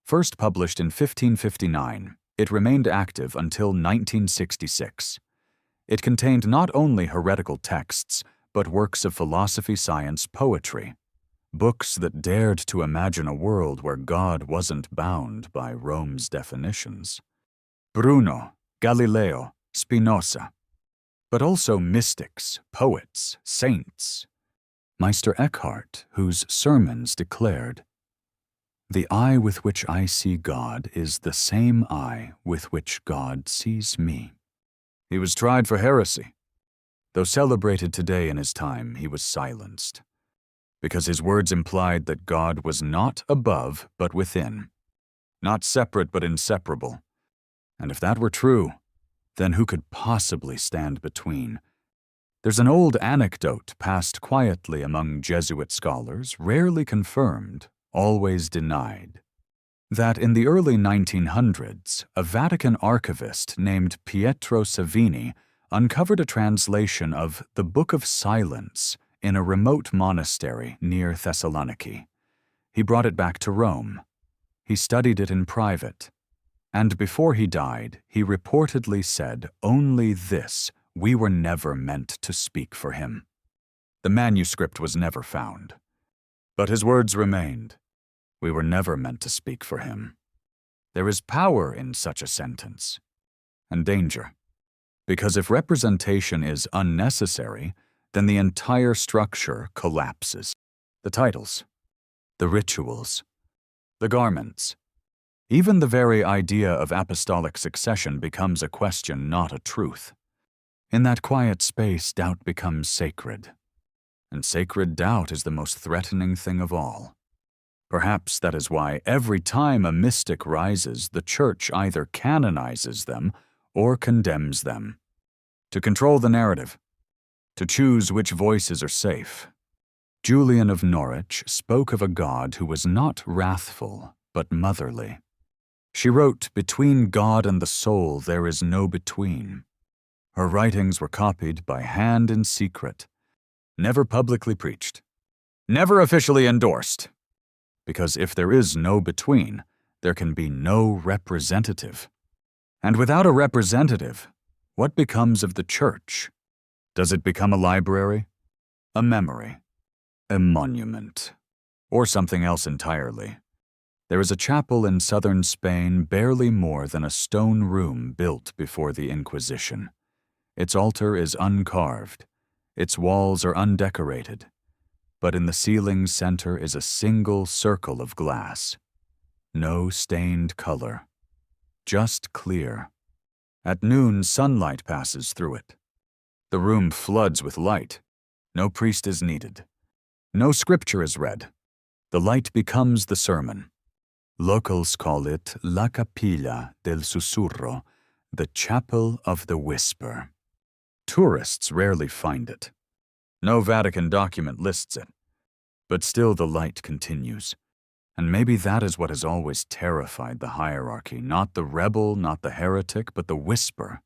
First published in 1559, it remained active until 1966. It contained not only heretical texts, but works of philosophy, science, poetry. Books that dared to imagine a world where God wasn't bound by Rome's definitions. Bruno, Galileo, Spinoza. But also mystics, poets, saints. Meister Eckhart, whose sermons declared, "The eye with which I see God is the same eye with which God sees me." He was tried for heresy. Though celebrated today in his time, he was silenced, because his words implied that God was not above but within, not separate but inseparable. And if that were true, then who could possibly stand between? There's an old anecdote passed quietly among Jesuit scholars, rarely confirmed, always denied, that in the early 1900s, a Vatican archivist named Pietro Savini uncovered a translation of the Book of Silence in a remote monastery near Thessaloniki. He brought it back to Rome. He studied it in private. And before he died, he reportedly said only this: "We were never meant to speak for him." The manuscript was never found. But his words remained. We were never meant to speak for him. There is power in such a sentence, and danger. Because if representation is unnecessary, then the entire structure collapses. The titles, the rituals, the garments. Even the very idea of apostolic succession becomes a question, not a truth. In that quiet space, doubt becomes sacred. And sacred doubt is the most threatening thing of all. Perhaps that is why every time a mystic rises, the Church either canonizes them or condemns them. To control the narrative, to choose which voices are safe. Julian of Norwich spoke of a God who was not wrathful, but motherly. She wrote, "Between God and the soul there is no between." Her writings were copied by hand in secret, never publicly preached, never officially endorsed. Because if there is no between, there can be no representative. And without a representative, what becomes of the Church? Does it become a library, a memory, a monument, or something else entirely? There is a chapel in southern Spain, barely more than a stone room built before the Inquisition. Its altar is uncarved, its walls are undecorated, but in the ceiling's center is a single circle of glass. No stained color, just clear. At noon, sunlight passes through it. The room floods with light. No priest is needed. No scripture is read. The light becomes the sermon. Locals call it La Capilla del Susurro, the Chapel of the Whisper. Tourists rarely find it. No Vatican document lists it. But still the light continues. And maybe that is what has always terrified the hierarchy, not the rebel, not the heretic, but the whisper.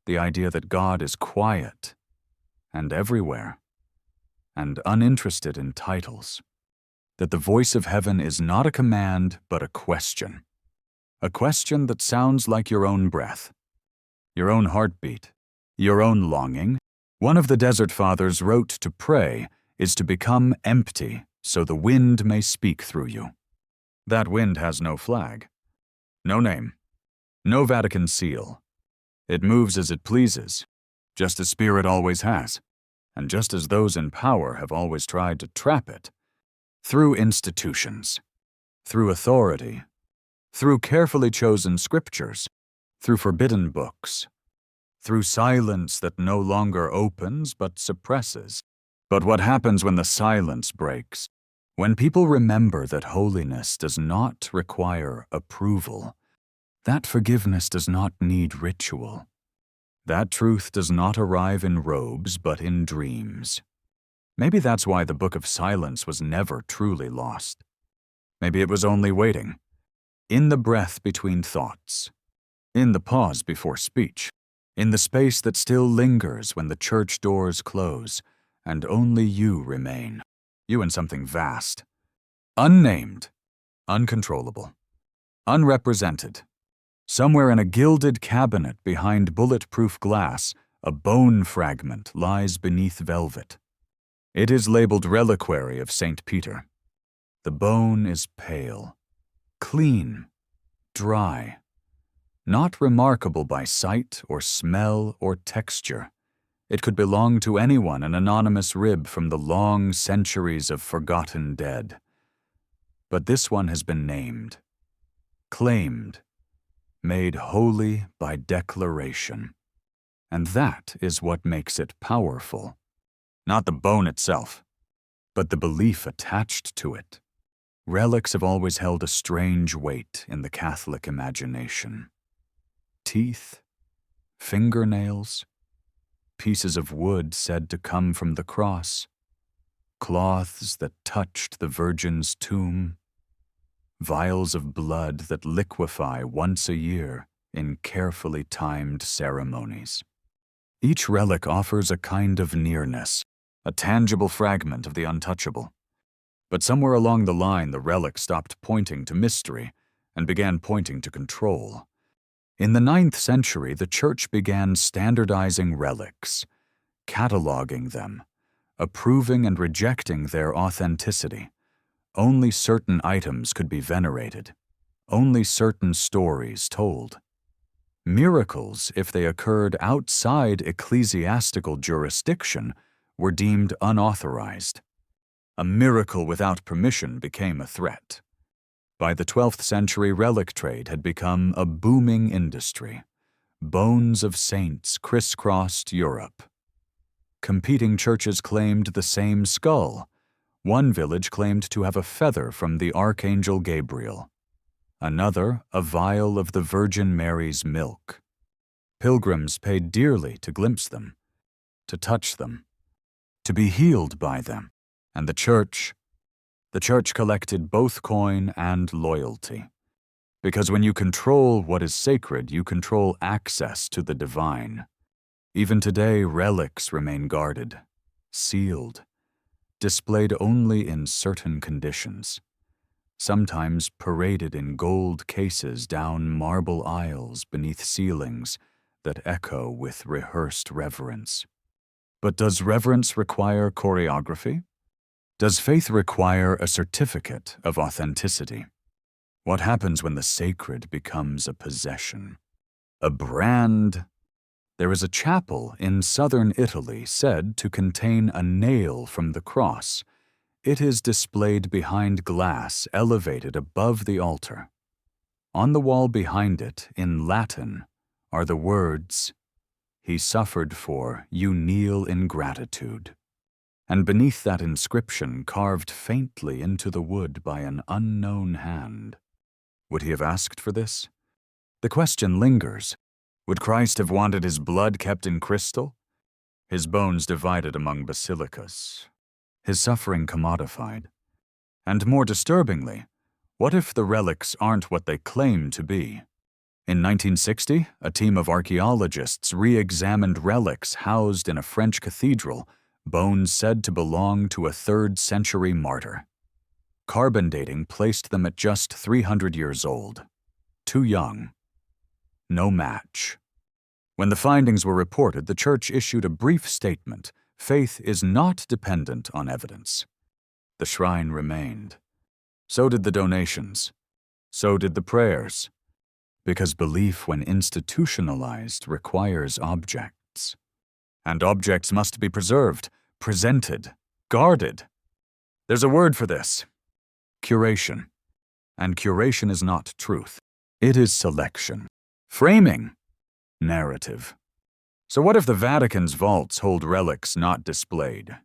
The idea that God is quiet and everywhere, and uninterested in titles. That the voice of heaven is not a command, but a question. A question that sounds like your own breath, your own heartbeat, your own longing. One of the Desert Fathers wrote to pray is to become empty so the wind may speak through you. That wind has no flag, no name, no Vatican seal. It moves as it pleases, just as spirit always has, and just as those in power have always tried to trap it. Through institutions, through authority, through carefully chosen scriptures, through forbidden books, through silence that no longer opens but suppresses. But what happens when the silence breaks? When people remember that holiness does not require approval, that forgiveness does not need ritual, that truth does not arrive in robes but in dreams. Maybe that's why the Book of Silence was never truly lost. Maybe it was only waiting, in the breath between thoughts, in the pause before speech, in the space that still lingers when the church doors close and only you remain, you and something vast, unnamed, uncontrollable, unrepresented. Somewhere in a gilded cabinet behind bulletproof glass, a bone fragment lies beneath velvet. It is labeled Reliquary of St. Peter. The bone is pale, clean, dry, not remarkable by sight or smell or texture. It could belong to anyone, an anonymous rib from the long centuries of forgotten dead. But this one has been named, claimed, made holy by declaration. And that is what makes it powerful. Not the bone itself, but the belief attached to it. Relics have always held a strange weight in the Catholic imagination. Teeth, fingernails, pieces of wood said to come from the cross, cloths that touched the Virgin's tomb, vials of blood that liquefy once a year in carefully timed ceremonies. Each relic offers a kind of nearness, a tangible fragment of the untouchable. But somewhere along the line, the relic stopped pointing to mystery and began pointing to control. In the 9th century, the Church began standardizing relics, cataloging them, approving and rejecting their authenticity. Only certain items could be venerated, only certain stories told. Miracles, if they occurred outside ecclesiastical jurisdiction, were deemed unauthorized. A miracle without permission became a threat. By the 12th century, relic trade had become a booming industry. Bones of saints crisscrossed Europe. Competing churches claimed the same skull. One village claimed to have a feather from the Archangel Gabriel. Another, a vial of the Virgin Mary's milk. Pilgrims paid dearly to glimpse them, to touch them, to be healed by them. And the Church collected both coin and loyalty. Because when you control what is sacred, you control access to the divine. Even today, relics remain guarded, sealed, displayed only in certain conditions, sometimes paraded in gold cases down marble aisles beneath ceilings that echo with rehearsed reverence. But does reverence require choreography? Does faith require a certificate of authenticity? What happens when the sacred becomes a possession, a brand? There is a chapel in southern Italy said to contain a nail from the cross. It is displayed behind glass elevated above the altar. On the wall behind it, in Latin, are the words, "He suffered for, you kneel in gratitude." And beneath that inscription, carved faintly into the wood by an unknown hand. Would he have asked for this? The question lingers. Would Christ have wanted his blood kept in crystal? His bones divided among basilicas? His suffering commodified? And more disturbingly, what if the relics aren't what they claim to be? In 1960, a team of archaeologists re-examined relics housed in a French cathedral bones said to belong to a 3rd century martyr. Carbon dating placed them at just 300 years old. Too young. No match. When the findings were reported, the Church issued a brief statement: faith is not dependent on evidence. The shrine remained. So did the donations. So did the prayers. Because belief, when institutionalized, requires objects. And objects must be preserved, presented, guarded. There's a word for this: curation. And curation is not truth. It is selection. Framing. Narrative. So what if the Vatican's vaults hold relics not displayed?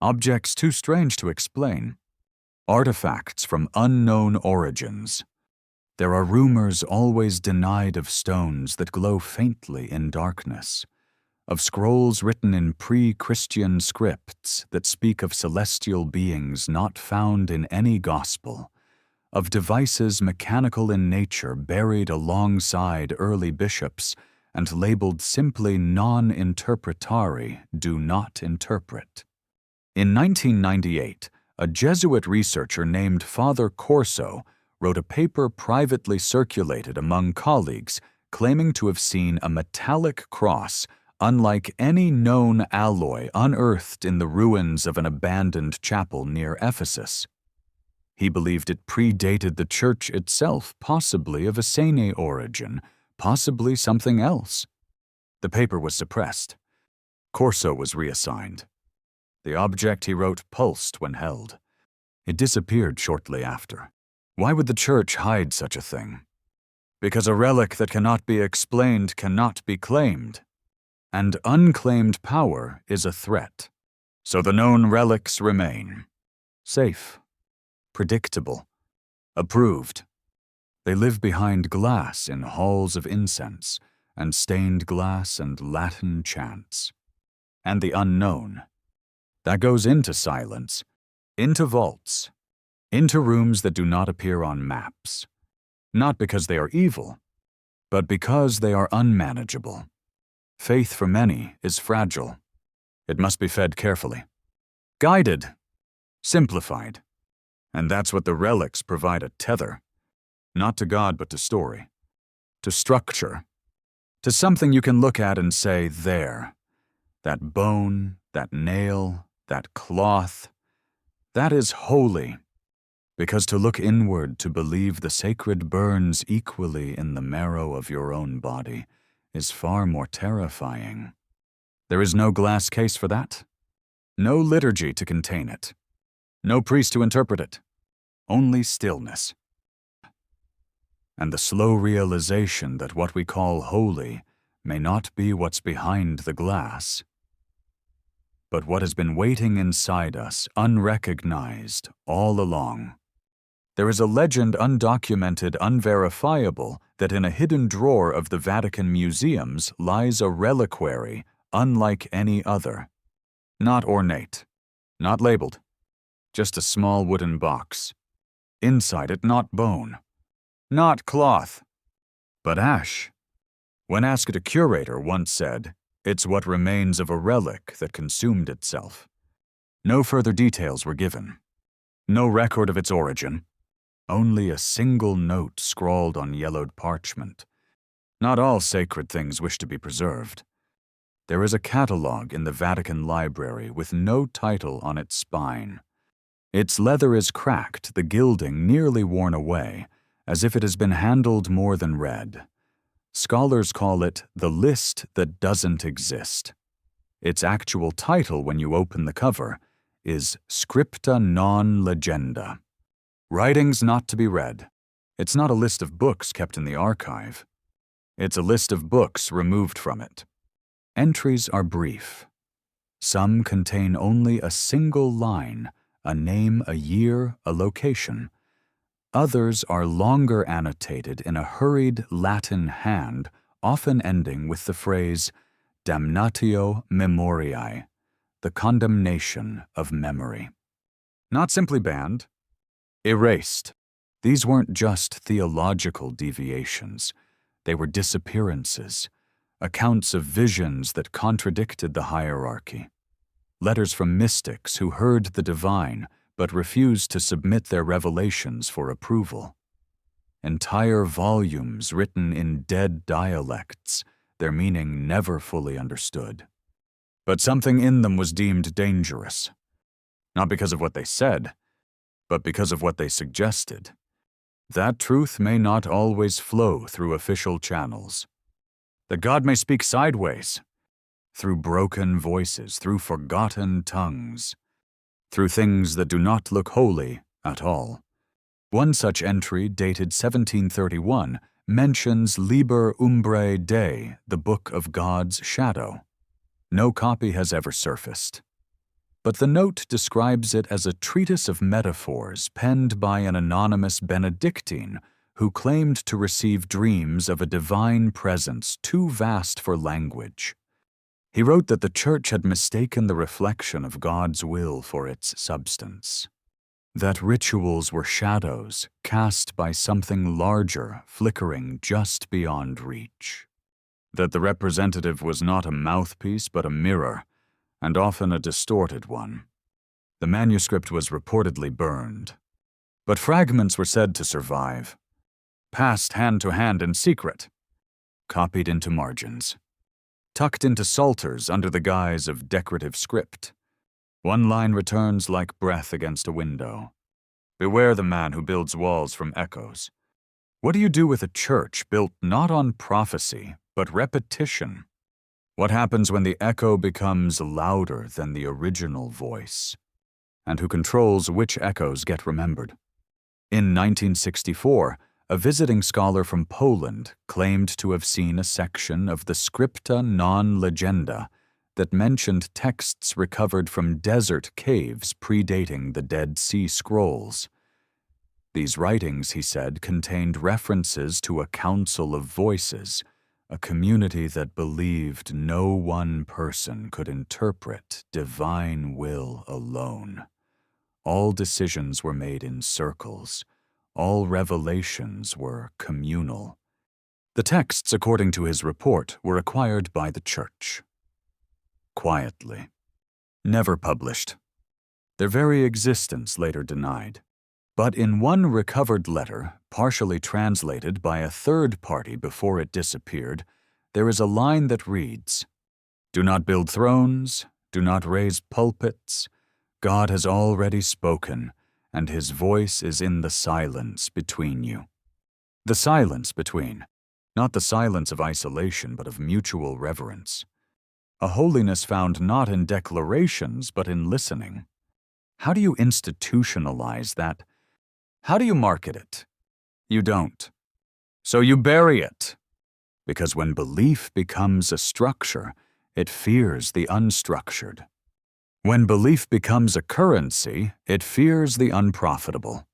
Objects too strange to explain. Artifacts from unknown origins. There are rumors always denied of stones that glow faintly in darkness, of scrolls written in pre-Christian scripts that speak of celestial beings not found in any gospel, of devices mechanical in nature buried alongside early bishops and labeled simply non-interpretari, do not interpret. In 1998, a Jesuit researcher named Father Corso wrote a paper privately circulated among colleagues claiming to have seen a metallic cross unlike any known alloy unearthed in the ruins of an abandoned chapel near Ephesus. He believed it predated the Church itself, possibly of Essene origin, possibly something else. The paper was suppressed. Corso was reassigned. The object, he wrote, pulsed when held. It disappeared shortly after. Why would the Church hide such a thing? Because a relic that cannot be explained cannot be claimed. And unclaimed power is a threat. So the known relics remain. Safe. Predictable. Approved. They live behind glass in halls of incense, and stained glass and Latin chants. And the unknown. That goes into silence, into vaults, into rooms that do not appear on maps. Not because they are evil, but because they are unmanageable. Faith for many is fragile. It must be fed carefully. Guided. Simplified. And that's what the relics provide: a tether. Not to God, but to story. To structure. To something you can look at and say, there. That bone, that nail, that cloth. That is holy. Because to look inward, to believe the sacred burns equally in the marrow of your own body, is far more terrifying. There is no glass case for that. No liturgy to contain it. No priest to interpret it. Only stillness. And the slow realization that what we call holy may not be what's behind the glass, but what has been waiting inside us, unrecognized, all along. There is a legend, undocumented, unverifiable, that in a hidden drawer of the Vatican museums lies a reliquary unlike any other. Not ornate, not labeled, just a small wooden box. Inside it, not bone, not cloth, but ash. When asked, a curator once said, "It's what remains of a relic that consumed itself." No further details were given. No record of its origin. Only a single note scrawled on yellowed parchment. Not all sacred things wish to be preserved. There is a catalogue in the Vatican Library with no title on its spine. Its leather is cracked, the gilding nearly worn away, as if it has been handled more than read. Scholars call it the list that doesn't exist. Its actual title, when you open the cover, is Scripta non legenda. Writings not to be read. It's not a list of books kept in the archive. It's a list of books removed from it. Entries are brief. Some contain only a single line, a name, a year, a location. Others are longer, annotated in a hurried Latin hand, often ending with the phrase damnatio memoriae, the condemnation of memory. Not simply banned, erased. These weren't just theological deviations. They were disappearances, accounts of visions that contradicted the hierarchy. letters from mystics who heard the divine but refused to submit their revelations for approval. Entire volumes written in dead dialects, their meaning never fully understood. But something in them was deemed dangerous, not because of what they said, but because of what they suggested. That truth may not always flow through official channels. That God may speak sideways, through broken voices, through forgotten tongues, through things that do not look holy at all. One such entry, dated 1731, mentions Liber Umbrae Dei, the Book of God's Shadow. No copy has ever surfaced. But the note describes it as a treatise of metaphors penned by an anonymous Benedictine who claimed to receive dreams of a divine presence too vast for language. He wrote that the Church had mistaken the reflection of God's will for its substance, that rituals were shadows cast by something larger flickering just beyond reach, that the representative was not a mouthpiece but a mirror, and often a distorted one. The manuscript was reportedly burned, but fragments were said to survive, passed hand to hand in secret, copied into margins, tucked into psalters under the guise of decorative script. One line returns like breath against a window. Beware the man who builds walls from echoes. What do you do with a church built not on prophecy, but repetition? What happens when the echo becomes louder than the original voice? And who controls which echoes get remembered? In 1964, a visiting scholar from Poland claimed to have seen a section of the Scripta non legenda that mentioned texts recovered from desert caves predating the Dead Sea Scrolls. These writings, he said, contained references to a council of voices, a community that believed no one person could interpret divine will alone. All decisions were made in circles. All revelations were communal. The texts, according to his report, were acquired by the Church. Quietly. Never published. Their very existence later denied. But in one recovered letter, partially translated by a third party before it disappeared, there is a line that reads, "Do not build thrones, do not raise pulpits. God has already spoken, and his voice is in the silence between you." The silence between, not the silence of isolation, but of mutual reverence. A holiness found not in declarations, but in listening. How do you institutionalize that? How do you market it? You don't. So you bury it. Because when belief becomes a structure, it fears the unstructured. When belief becomes a currency, it fears the unprofitable.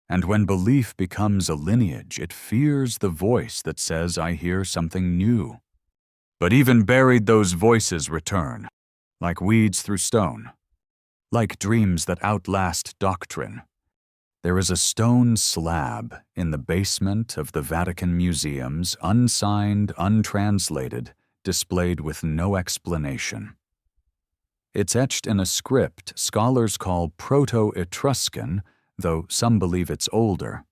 And when belief becomes a lineage, it fears the voice that says, "I hear something new." But even buried, those voices return, like weeds through stone, like dreams that outlast doctrine. There is a stone slab in the basement of the Vatican museums, unsigned, untranslated, displayed with no explanation. It's etched in a script scholars call Proto-Etruscan, though some believe it's older.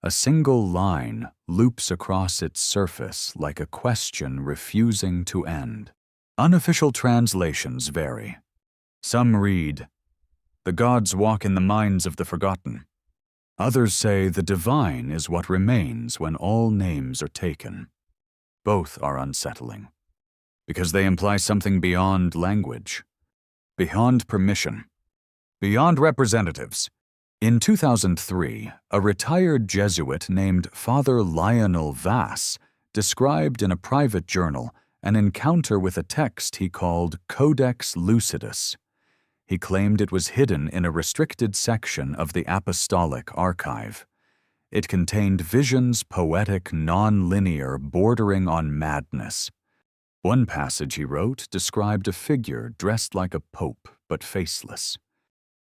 A single line loops across its surface like a question refusing to end. Unofficial translations vary. Some read, "The gods walk in the minds of the forgotten." Others say the divine is what remains when all names are taken. Both are unsettling, because they imply something beyond language, beyond permission, beyond representatives. In 2003, a retired Jesuit named Father Lionel Vass described in a private journal an encounter with a text he called Codex Lucidus. He claimed it was hidden in a restricted section of the Apostolic Archive. It contained visions poetic, non-linear, bordering on madness. One passage he wrote described a figure dressed like a pope but faceless.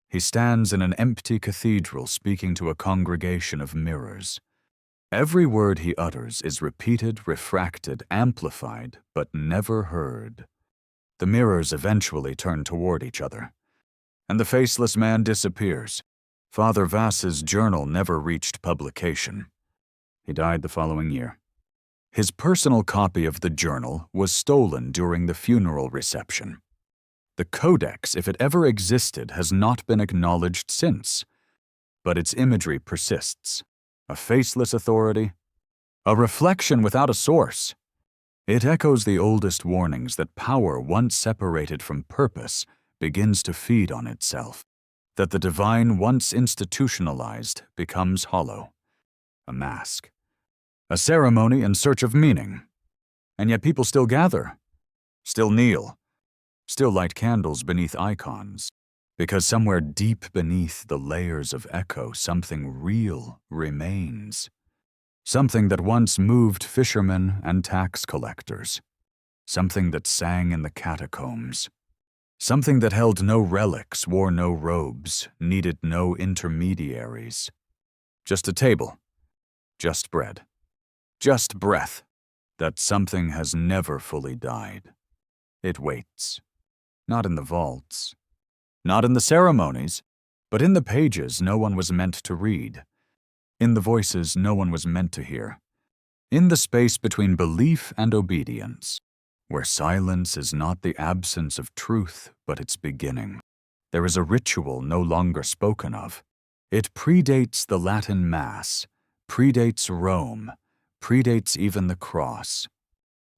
He stands in an empty cathedral speaking to a congregation of mirrors. Every word he utters is repeated, refracted, amplified, but never heard. The mirrors eventually turn toward each other, and the faceless man disappears. Father Vass's journal never reached publication. He died the following year. His personal copy of the journal was stolen during the funeral reception. The codex, if it ever existed, has not been acknowledged since, but its imagery persists. A faceless authority, a reflection without a source. It echoes the oldest warnings that power once separated from purpose begins to feed on itself, that the divine once institutionalized becomes hollow, a mask, a ceremony in search of meaning. And yet people still gather, still kneel, still light candles beneath icons, because somewhere deep beneath the layers of echo something real remains. Something that once moved fishermen and tax collectors. Something that sang in the catacombs. Something that held no relics, wore no robes, needed no intermediaries. Just a table. Just bread. Just breath. That something has never fully died. It waits. Not in the vaults. Not in the ceremonies, but in the pages no one was meant to read. In the voices no one was meant to hear. In the space between belief and obedience, where silence is not the absence of truth, but its beginning. There is a ritual no longer spoken of. It predates the Latin Mass, predates Rome, predates even the cross.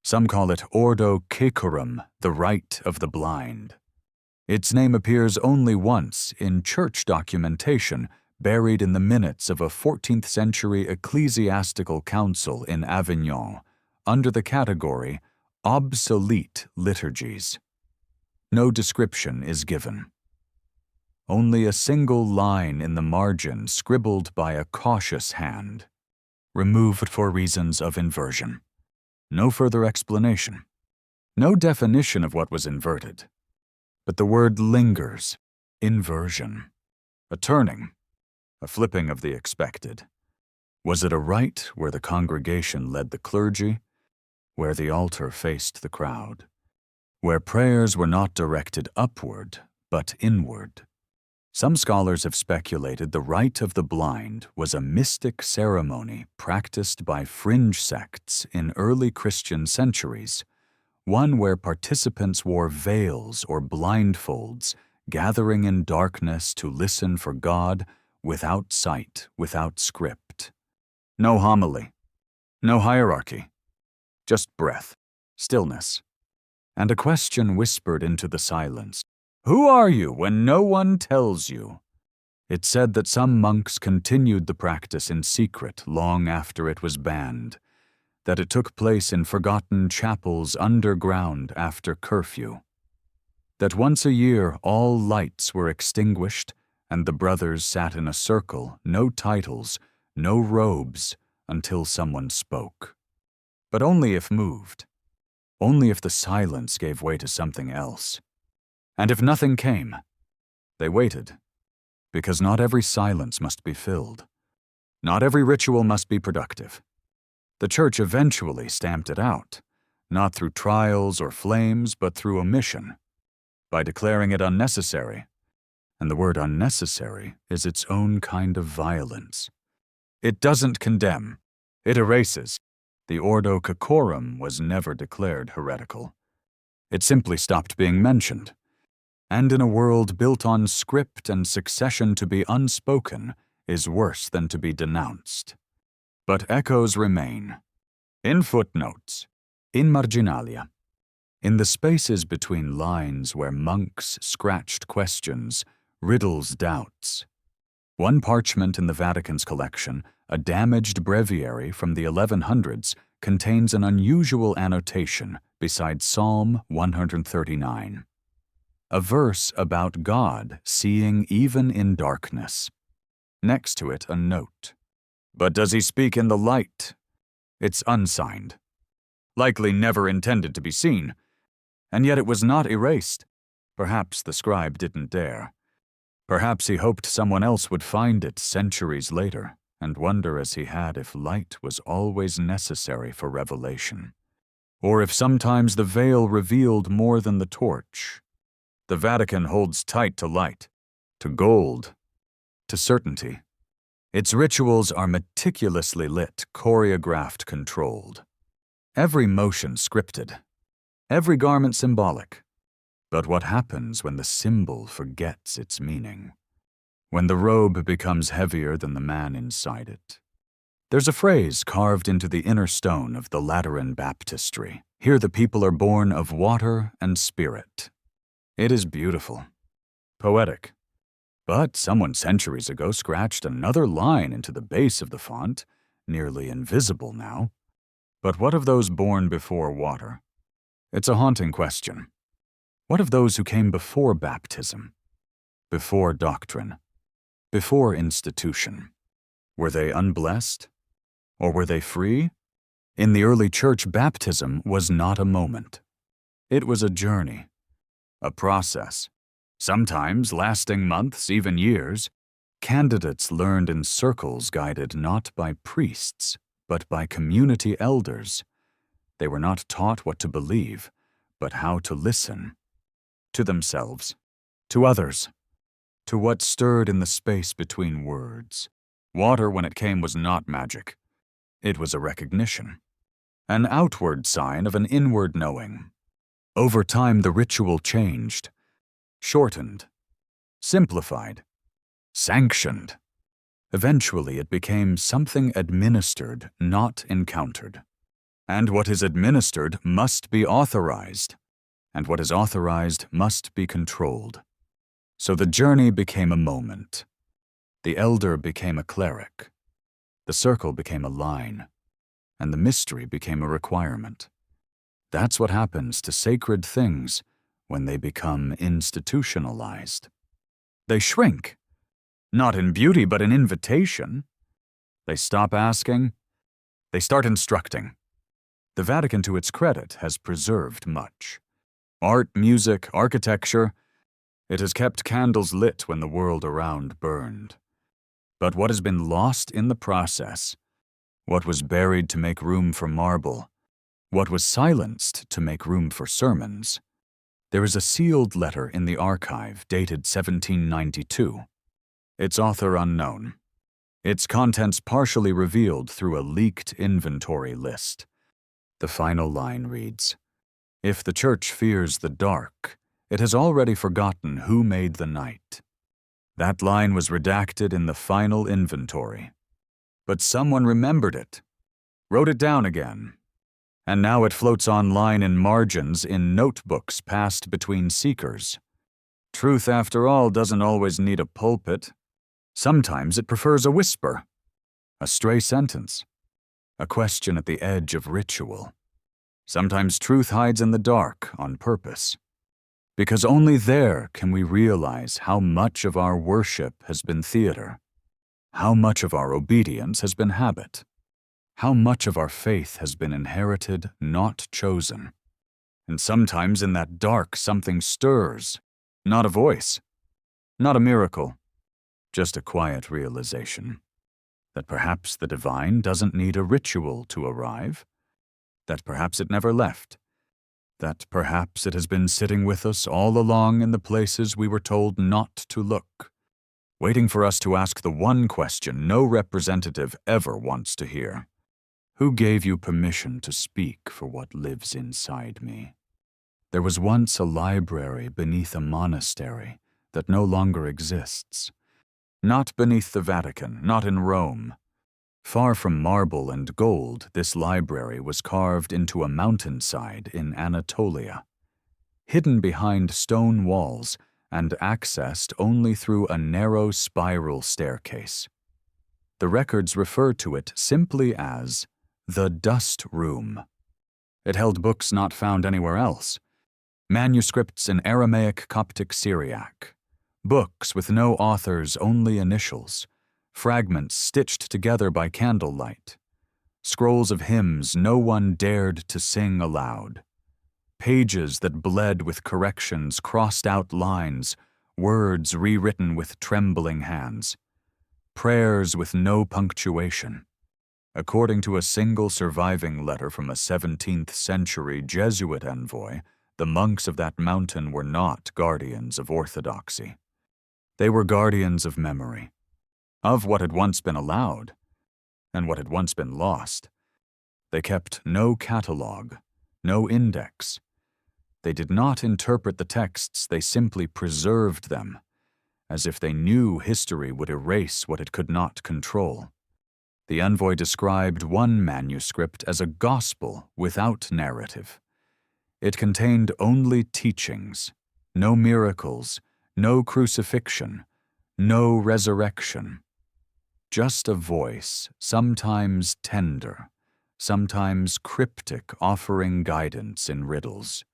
Some call it Ordo Caecorum, the rite of the blind. Its name appears only once in church documentation, buried in the minutes of a 14th century ecclesiastical council in Avignon, under the category obsolete liturgies. No description is given. Only a single line in the margin scribbled by a cautious hand, removed for reasons of inversion. No further explanation. No definition of what was inverted. But the word lingers. Inversion. A turning. A flipping of the expected. Was it a rite where the congregation led the clergy, where the altar faced the crowd, where prayers were not directed upward, but inward? Some scholars have speculated the rite of the blind was a mystic ceremony practiced by fringe sects in early Christian centuries, one where participants wore veils or blindfolds, gathering in darkness to listen for God, without sight, without script. No homily, no hierarchy, just breath, stillness, and a question whispered into the silence. Who are you when no one tells you? It said that some monks continued the practice in secret long after it was banned, that it took place in forgotten chapels underground after curfew, that once a year all lights were extinguished and the brothers sat in a circle, no titles, no robes, until someone spoke. But only if moved. Only if the silence gave way to something else. And if nothing came, they waited, because not every silence must be filled. Not every ritual must be productive. The church eventually stamped it out, not through trials or flames, but through omission, by declaring it unnecessary. And the word unnecessary is its own kind of violence. It doesn't condemn, it erases. The Ordo Caecorum was never declared heretical. It simply stopped being mentioned. And in a world built on script and succession to be unspoken is worse than to be denounced. But echoes remain. In footnotes, in marginalia, in the spaces between lines where monks scratched questions, riddles doubts. One parchment in the Vatican's collection, a damaged breviary from the 1100s, contains an unusual annotation beside Psalm 139. A verse about God seeing even in darkness. Next to it, a note. But does he speak in the light? It's unsigned. Likely never intended to be seen. And yet it was not erased. Perhaps the scribe didn't dare. Perhaps he hoped someone else would find it centuries later and wonder as he had if light was always necessary for revelation. or if sometimes the veil revealed more than the torch. The Vatican holds tight to light, to gold, to certainty. Its rituals are meticulously lit, choreographed, controlled. Every motion scripted, every garment symbolic. But what happens when the symbol forgets its meaning? When the robe becomes heavier than the man inside it? There's a phrase carved into the inner stone of the Lateran baptistry. Here the people are born of water and spirit. It is beautiful, poetic. But someone centuries ago scratched another line into the base of the font, nearly invisible now. But what of those born before water? It's a haunting question. What of those who came before baptism, before doctrine, before institution? Were they unblessed? Or were they free? In the early church, baptism was not a moment. It was a journey, a process, sometimes lasting months, even years. Candidates learned in circles guided not by priests, but by community elders. They were not taught what to believe, but how to listen. To themselves, to others, to what stirred in the space between words. Water, when it came, was not magic. It was a recognition, an outward sign of an inward knowing. Over time, the ritual changed, shortened, simplified, sanctioned. Eventually, it became something administered, not encountered. And what is administered must be authorized, and what is authorized must be controlled. So the journey became a moment. The elder became a cleric. The circle became a line, and the mystery became a requirement. That's what happens to sacred things when they become institutionalized. They shrink, not in beauty, but in invitation. They stop asking. They start instructing. The Vatican, to its credit, has preserved much. Art, music, architecture. It has kept candles lit when the world around burned. But what has been lost in the process, what was buried to make room for marble, what was silenced to make room for sermons, there is a sealed letter in the archive dated 1792. Its author unknown. Its contents partially revealed through a leaked inventory list. The final line reads, "If the Church fears the dark, it has already forgotten who made the night." That line was redacted in the final inventory. But someone remembered it, wrote it down again, and now it floats online in margins in notebooks passed between seekers. Truth, after all, doesn't always need a pulpit. Sometimes it prefers a whisper, a stray sentence, a question at the edge of ritual. Sometimes truth hides in the dark on purpose, because only there can we realize how much of our worship has been theater, how much of our obedience has been habit, how much of our faith has been inherited, not chosen. And sometimes in that dark something stirs, not a voice, not a miracle, just a quiet realization that perhaps the divine doesn't need a ritual to arrive, that perhaps it never left, that perhaps it has been sitting with us all along in the places we were told not to look, waiting for us to ask the one question no representative ever wants to hear. Who gave you permission to speak for what lives inside me? There was once a library beneath a monastery that no longer exists. Not beneath the Vatican, not in Rome. Far from marble and gold, this library was carved into a mountainside in Anatolia, hidden behind stone walls and accessed only through a narrow spiral staircase. The records refer to it simply as the dust room. It held books not found anywhere else, manuscripts in Aramaic, Coptic, Syriac, books with no authors, only initials, fragments stitched together by candlelight, scrolls of hymns no one dared to sing aloud, pages that bled with corrections, crossed out lines, words rewritten with trembling hands, prayers with no punctuation, According to a single surviving letter from a 17th century Jesuit envoy, the monks of that mountain were not guardians of orthodoxy. They were guardians of memory, of what had once been allowed and what had once been lost. They kept no catalogue, no index. They did not interpret the texts, they simply preserved them, as if they knew history would erase what it could not control. The envoy described one manuscript as a gospel without narrative. It contained only teachings, no miracles, no crucifixion, no resurrection. Just a voice, sometimes tender, sometimes cryptic, offering guidance in riddles.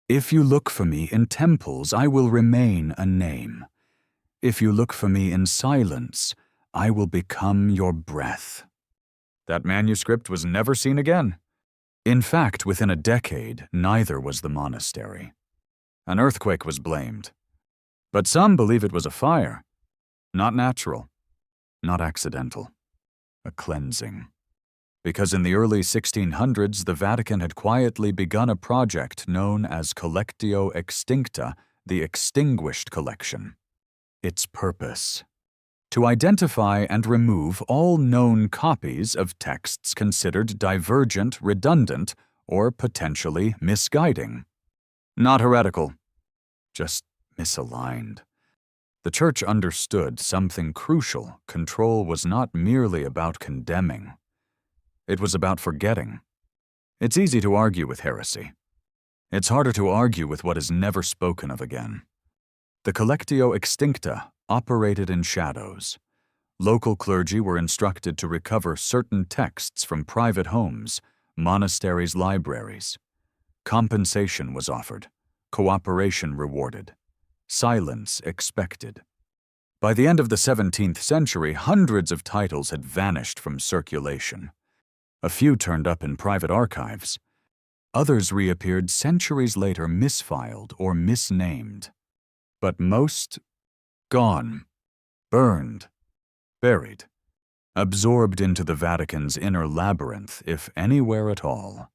If you look for me in temples, I will remain a name. If you look for me in silence, I will become your breath. That manuscript was never seen again. In fact, within a decade, neither was the monastery. An earthquake was blamed. But some believe it was a fire. Not natural, not accidental. A cleansing. Because in the early 1600s, the Vatican had quietly begun a project known as Collectio Extincta, the Extinguished Collection. Its purpose: to identify and remove all known copies of texts considered divergent, redundant, or potentially misguiding. Not heretical, just misaligned. The Church understood something crucial. Control was not merely about condemning. It was about forgetting. It's easy to argue with heresy. It's harder to argue with what is never spoken of again. The Collectio Extincta operated in shadows. Local clergy were instructed to recover certain texts from private homes, monasteries' libraries. Compensation was offered, cooperation rewarded, silence expected. By the end of the 17th century, hundreds of titles had vanished from circulation. A few turned up in private archives. Others reappeared centuries later misfiled or misnamed. But most gone, burned, buried, absorbed into the Vatican's inner labyrinth, if anywhere at all.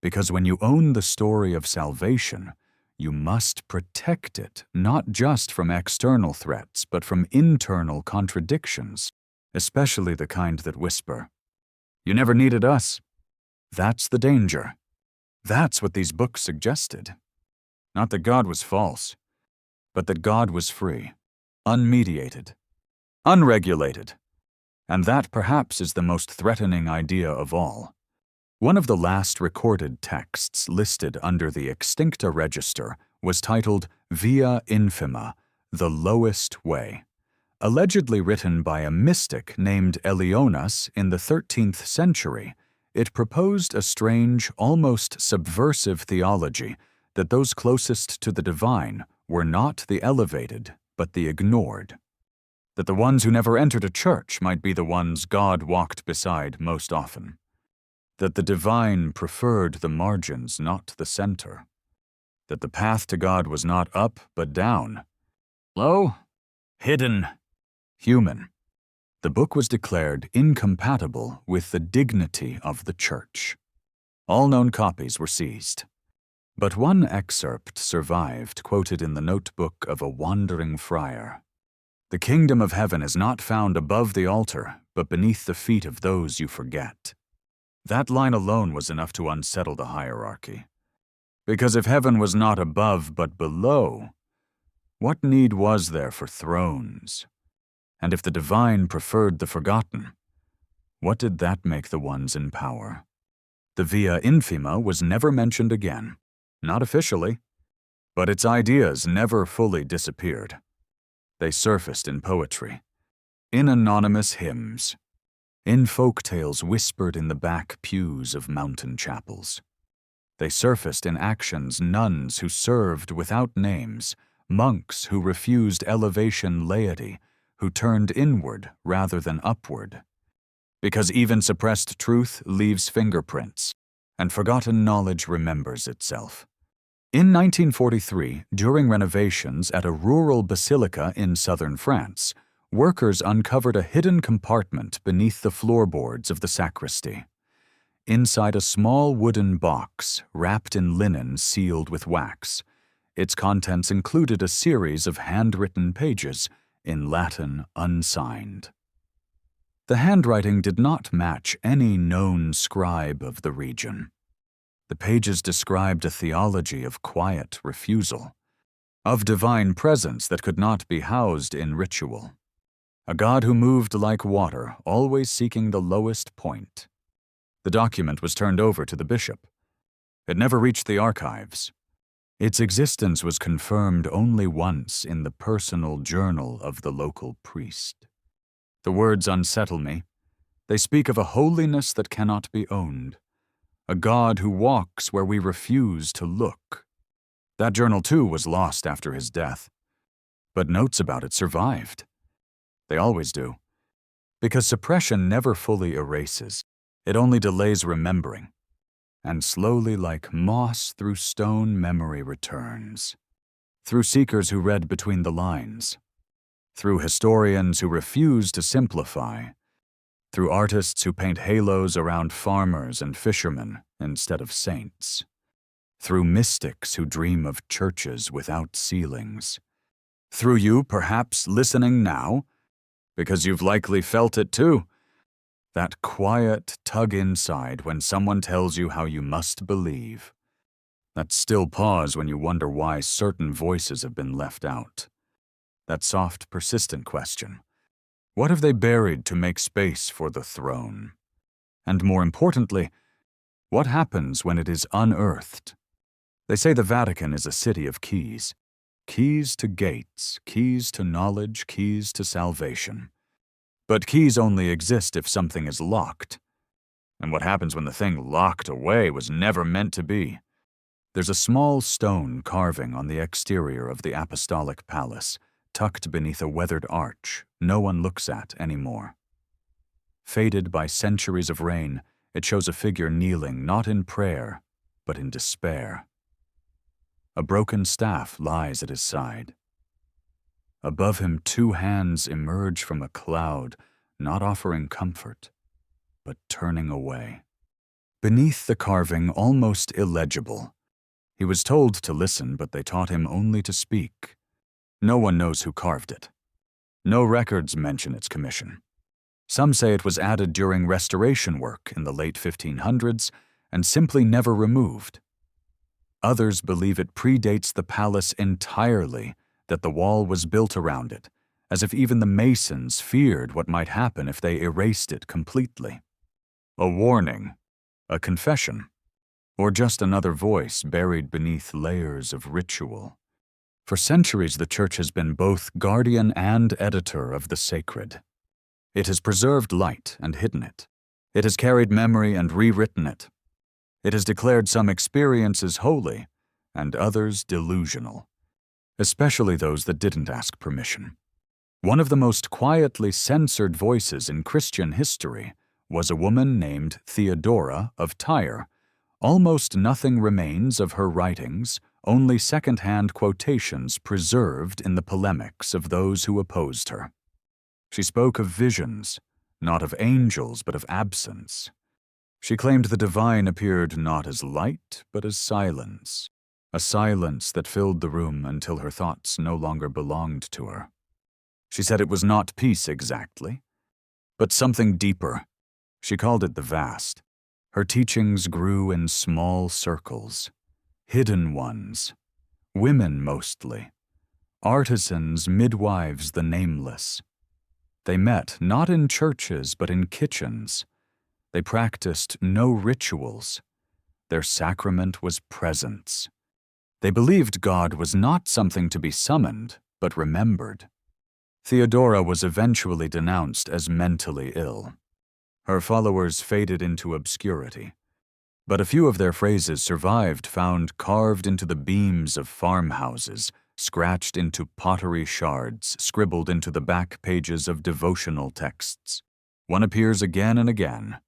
Because when you own the story of salvation, you must protect it, not just from external threats, but from internal contradictions, especially the kind that whisper, "You never needed us." That's the danger. That's what these books suggested. Not that God was false, but that God was free, unmediated, unregulated. And that perhaps is the most threatening idea of all. One of the last recorded texts listed under the Extincta Register was titled Via Infima, the Lowest Way. Allegedly written by a mystic named Eleonas in the 13th century, it proposed a strange, almost subversive theology that those closest to the divine were not the elevated, but the ignored. That the ones who never entered a church might be the ones God walked beside most often. That the divine preferred the margins, not the center. That the path to God was not up, but down. Low, hidden, human. The book was declared incompatible with the dignity of the Church. All known copies were seized. But one excerpt survived, quoted in the notebook of a wandering friar. "The kingdom of heaven is not found above the altar, but beneath the feet of those you forget." That line alone was enough to unsettle the hierarchy. Because if heaven was not above but below, what need was there for thrones? And if the divine preferred the forgotten, what did that make the ones in power? The Via Infima was never mentioned again. Not officially, but its ideas never fully disappeared. They surfaced in poetry, in anonymous hymns, in folk tales whispered in the back pews of mountain chapels. They surfaced in actions, nuns who served without names, monks who refused elevation laity, who turned inward rather than upward. Because even suppressed truth leaves fingerprints, and forgotten knowledge remembers itself. In 1943, during renovations at a rural basilica in southern France, workers uncovered a hidden compartment beneath the floorboards of the sacristy. Inside a small wooden box, wrapped in linen sealed with wax, its contents included a series of handwritten pages in Latin unsigned. The handwriting did not match any known scribe of the region. The pages described a theology of quiet refusal, of divine presence that could not be housed in ritual, a God who moved like water, always seeking the lowest point. The document was turned over to the bishop. It never reached the archives. Its existence was confirmed only once in the personal journal of the local priest. The words unsettle me. They speak of a holiness that cannot be owned, a God who walks where we refuse to look. That journal, too, was lost after his death. But notes about it survived. They always do. Because suppression never fully erases. It only delays remembering. And slowly, like moss through stone, memory returns. Through seekers who read between the lines. Through historians who refuse to simplify. Through artists who paint halos around farmers and fishermen instead of saints. Through mystics who dream of churches without ceilings. Through you, perhaps, listening now, because you've likely felt it too. That quiet tug inside when someone tells you how you must believe. That still pause when you wonder why certain voices have been left out. That soft, persistent question. What have they buried to make space for the throne? And more importantly, what happens when it is unearthed? They say the Vatican is a city of keys. Keys to gates, keys to knowledge, keys to salvation. But keys only exist if something is locked. And what happens when the thing locked away was never meant to be? There's a small stone carving on the exterior of the Apostolic Palace, tucked beneath a weathered arch no one looks at anymore. Faded by centuries of rain, it shows a figure kneeling not in prayer, but in despair. A broken staff lies at his side. Above him, two hands emerge from a cloud, not offering comfort, but turning away. Beneath the carving, almost illegible. He was told to listen, but they taught him only to speak. No one knows who carved it. No records mention its commission. Some say it was added during restoration work in the late 1500s and simply never removed. Others believe it predates the palace entirely, that the wall was built around it, as if even the masons feared what might happen if they erased it completely. A warning, a confession, or just another voice buried beneath layers of ritual. For centuries, the Church has been both guardian and editor of the sacred. It has preserved light and hidden it. It has carried memory and rewritten it. It has declared some experiences holy and others delusional, especially those that didn't ask permission. One of the most quietly censored voices in Christian history was a woman named Theodora of Tyre. Almost nothing remains of her writings, only second-hand quotations preserved in the polemics of those who opposed her. She spoke of visions, not of angels but of absence. She claimed the divine appeared not as light but as silence, a silence that filled the room until her thoughts no longer belonged to her. She said it was not peace exactly, but something deeper. She called it the vast. Her teachings grew in small circles, hidden ones, women mostly, artisans, midwives, the nameless. They met not in churches but in kitchens. They practiced no rituals. Their sacrament was presence. They believed God was not something to be summoned, but remembered. Theodora was eventually denounced as mentally ill. Her followers faded into obscurity, but a few of their phrases survived, found carved into the beams of farmhouses, scratched into pottery shards, scribbled into the back pages of devotional texts. One appears again and again.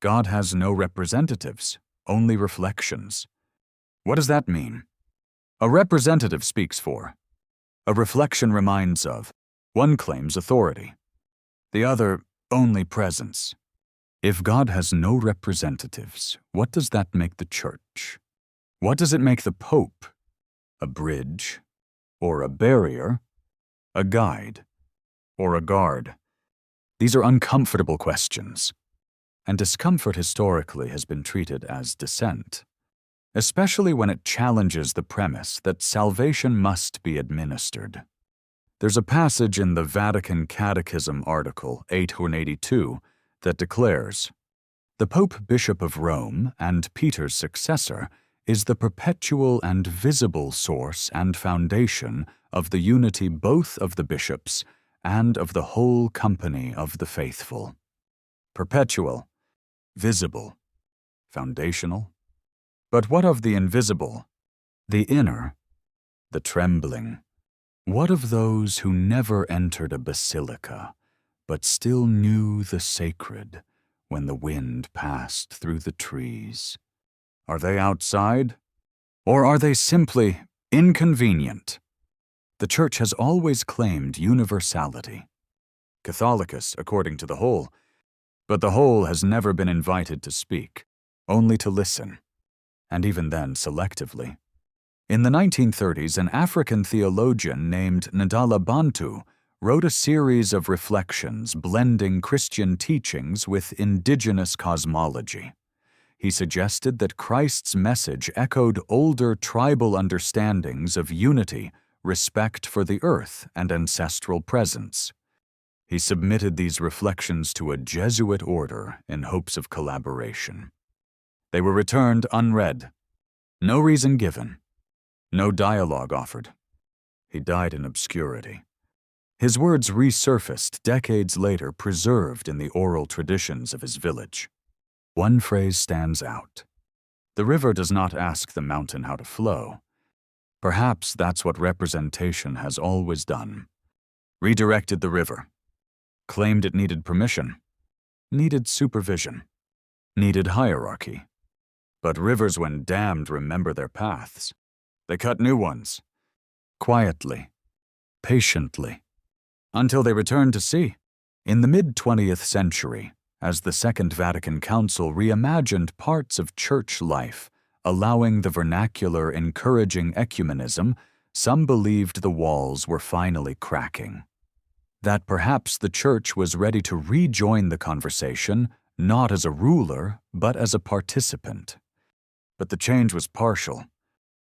God has no representatives, only reflections. What does that mean? A representative speaks for. A reflection reminds of. One claims authority, the other only presence. If God has no representatives, what does that make the Church? What does it make the Pope? A bridge, or a barrier, a guide, or a guard? These are uncomfortable questions, and discomfort historically has been treated as dissent, especially when it challenges the premise that salvation must be administered. There's a passage in the Vatican Catechism article 882 that declares, "The Pope Bishop of Rome and Peter's successor is the perpetual and visible source and foundation of the unity both of the bishops and of the whole company of the faithful." Perpetual, visible, foundational. But what of the invisible, the inner, the trembling? What of those who never entered a basilica, but still knew the sacred when the wind passed through the trees? Are they outside, or are they simply inconvenient? The Church has always claimed universality. Catholicus, according to the whole, but the whole has never been invited to speak, only to listen, and even then selectively. In the 1930s, an African theologian named Ndala Bantu wrote a series of reflections blending Christian teachings with indigenous cosmology. He suggested that Christ's message echoed older tribal understandings of unity, respect for the earth, and ancestral presence. He submitted these reflections to a Jesuit order in hopes of collaboration. They were returned unread. No reason given. No dialogue offered. He died in obscurity. His words resurfaced decades later, preserved in the oral traditions of his village. One phrase stands out. The river does not ask the mountain how to flow. Perhaps that's what representation has always done. Redirected the river. Claimed it needed permission. Needed supervision. Needed hierarchy. But rivers, when dammed, remember their paths. They cut new ones. Quietly. Patiently. Until they return to sea. In the mid-20th century, as the Second Vatican Council reimagined parts of church life, allowing the vernacular encouraging ecumenism, some believed the walls were finally cracking. That perhaps the Church was ready to rejoin the conversation, not as a ruler, but as a participant. But the change was partial,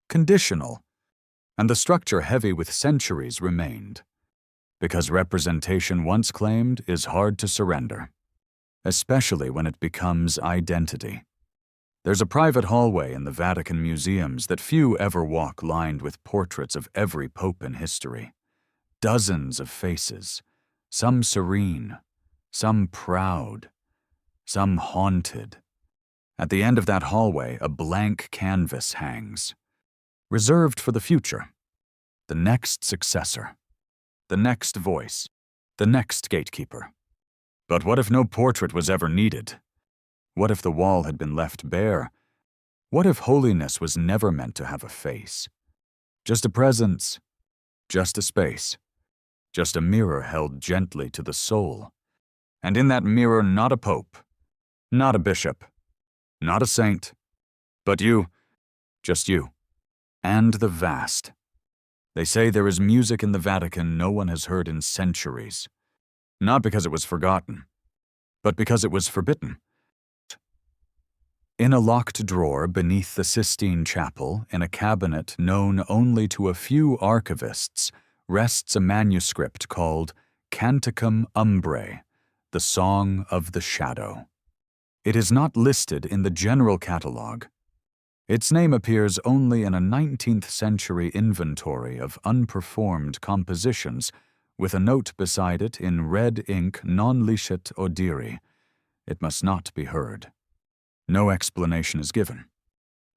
conditional, and the structure heavy with centuries remained. Because representation once claimed is hard to surrender, especially when it becomes identity. There's a private hallway in the Vatican museums that few ever walk, lined with portraits of every pope in history. Dozens of faces, some serene, some proud, some haunted. At the end of that hallway, a blank canvas hangs, reserved for the future, the next successor, the next voice, the next gatekeeper. But what if no portrait was ever needed? What if the wall had been left bare? What if holiness was never meant to have a face? Just a presence, just a space, just a mirror held gently to the soul. And in that mirror, not a pope, not a bishop, not a saint, but you, just you, and the vast. They say there is music in the Vatican no one has heard in centuries, not because it was forgotten, but because it was forbidden. In a locked drawer beneath the Sistine Chapel, in a cabinet known only to a few archivists, rests a manuscript called Canticum Umbrae, the Song of the Shadow. It is not listed in the general catalogue. Its name appears only in a 19th century inventory of unperformed compositions, with a note beside it in red ink, non licet audiri. It must not be heard. No explanation is given.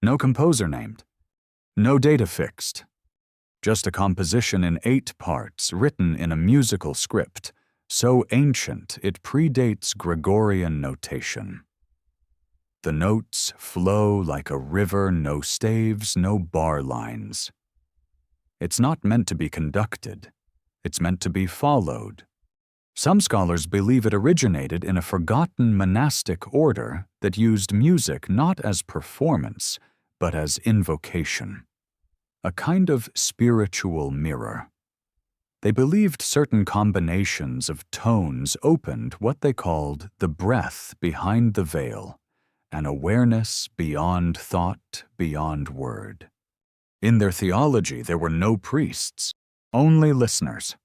No composer named. No data fixed. Just a composition in 8 parts, written in a musical script, so ancient it predates Gregorian notation. The notes flow like a river, no staves, no bar lines. It's not meant to be conducted. It's meant to be followed. Some scholars believe it originated in a forgotten monastic order that used music not as performance, but as invocation, a kind of spiritual mirror. They believed certain combinations of tones opened what they called the breath behind the veil, an awareness beyond thought, beyond word. In their theology, there were no priests, only listeners.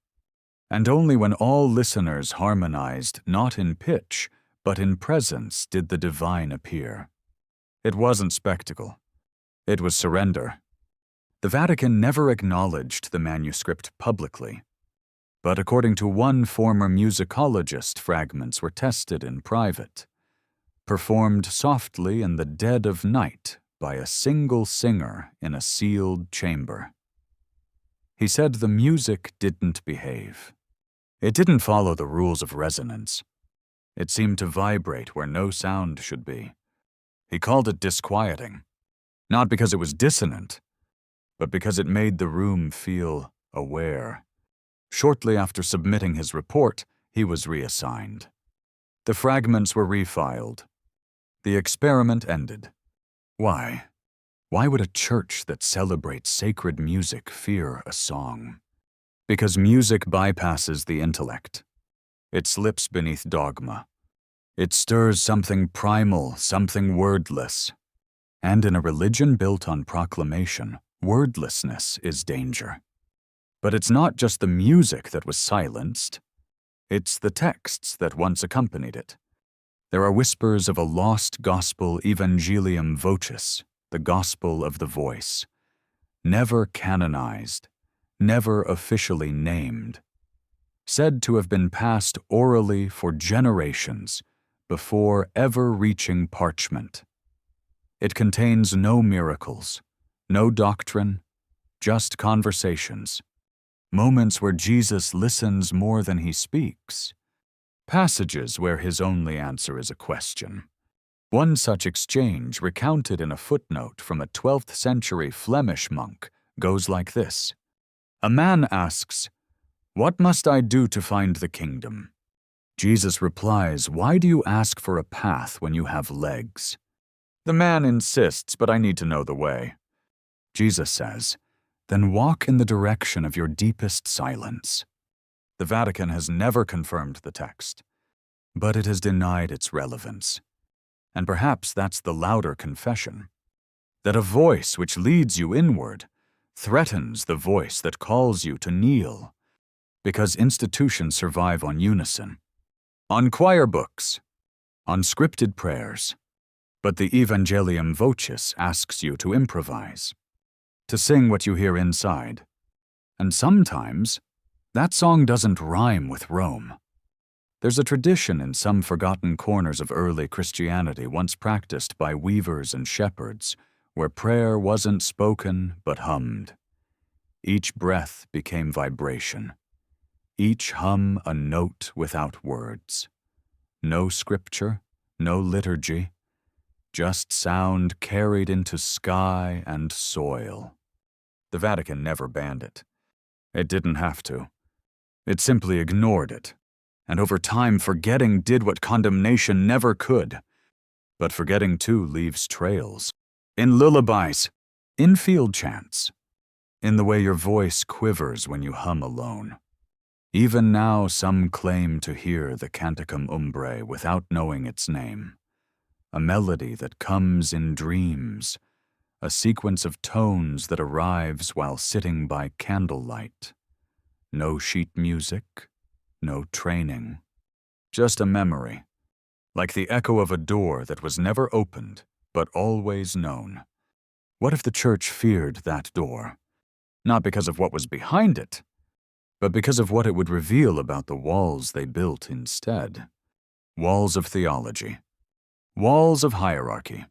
And only when all listeners harmonized not in pitch, but in presence did the divine appear. It wasn't spectacle. It was surrender. The Vatican never acknowledged the manuscript publicly. But according to one former musicologist, fragments were tested in private, performed softly in the dead of night by a single singer in a sealed chamber. He said the music didn't behave. It didn't follow the rules of resonance. It seemed to vibrate where no sound should be. He called it disquieting, not because it was dissonant, but because it made the room feel aware. Shortly after submitting his report, he was reassigned. The fragments were refiled. The experiment ended. Why? Why would a church that celebrates sacred music fear a song? Because music bypasses the intellect. It slips beneath dogma. It stirs something primal, something wordless. And in a religion built on proclamation, wordlessness is danger. But it's not just the music that was silenced. It's the texts that once accompanied it. There are whispers of a lost gospel evangelium vocis, the gospel of the voice, never canonized, never officially named, said to have been passed orally for generations before ever reaching parchment. It contains no miracles, no doctrine, just conversations, moments where Jesus listens more than he speaks, passages where his only answer is a question. One such exchange, recounted in a footnote from a 12th century Flemish monk, goes like this. A man asks, "What must I do to find the kingdom?" Jesus replies, "Why do you ask for a path when you have legs?" The man insists, "But I need to know the way." Jesus says, "Then walk in the direction of your deepest silence." The Vatican has never confirmed the text, but it has denied its relevance. And perhaps that's the louder confession, that a voice which leads you inward threatens the voice that calls you to kneel, because institutions survive on unison, on choir books, on scripted prayers, but the evangelium vocis asks you to improvise, to sing what you hear inside. And sometimes, that song doesn't rhyme with Rome. There's a tradition in some forgotten corners of early Christianity once practiced by weavers and shepherds, where prayer wasn't spoken but hummed. Each breath became vibration. Each hum a note without words. No scripture, no liturgy, just sound carried into sky and soil. The Vatican never banned it. It didn't have to. It simply ignored it. And over time, forgetting did what condemnation never could. But forgetting, too, leaves trails. In lullabies, in field chants, in the way your voice quivers when you hum alone. Even now, some claim to hear the Canticum Umbrae without knowing its name. A melody that comes in dreams, a sequence of tones that arrives while sitting by candlelight. No sheet music, no training, just a memory, like the echo of a door that was never opened, but always known. What if the church feared that door? Not because of what was behind it, but because of what it would reveal about the walls they built instead. Walls of theology, walls of hierarchy,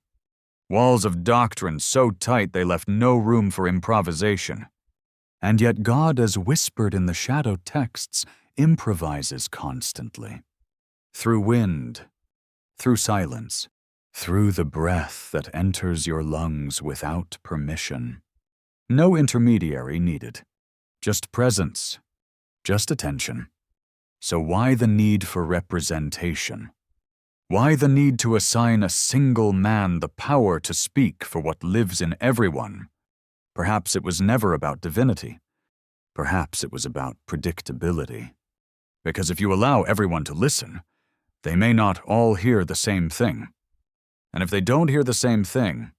walls of doctrine so tight they left no room for improvisation. And yet God, as whispered in the shadow texts, improvises constantly. Through wind, through silence, through the breath that enters your lungs without permission. No intermediary needed, just presence, just attention. So why the need for representation? Why the need to assign a single man the power to speak for what lives in everyone? Perhaps it was never about divinity. Perhaps it was about predictability. Because if you allow everyone to listen, they may not all hear the same thing. And if they don't hear the same thing,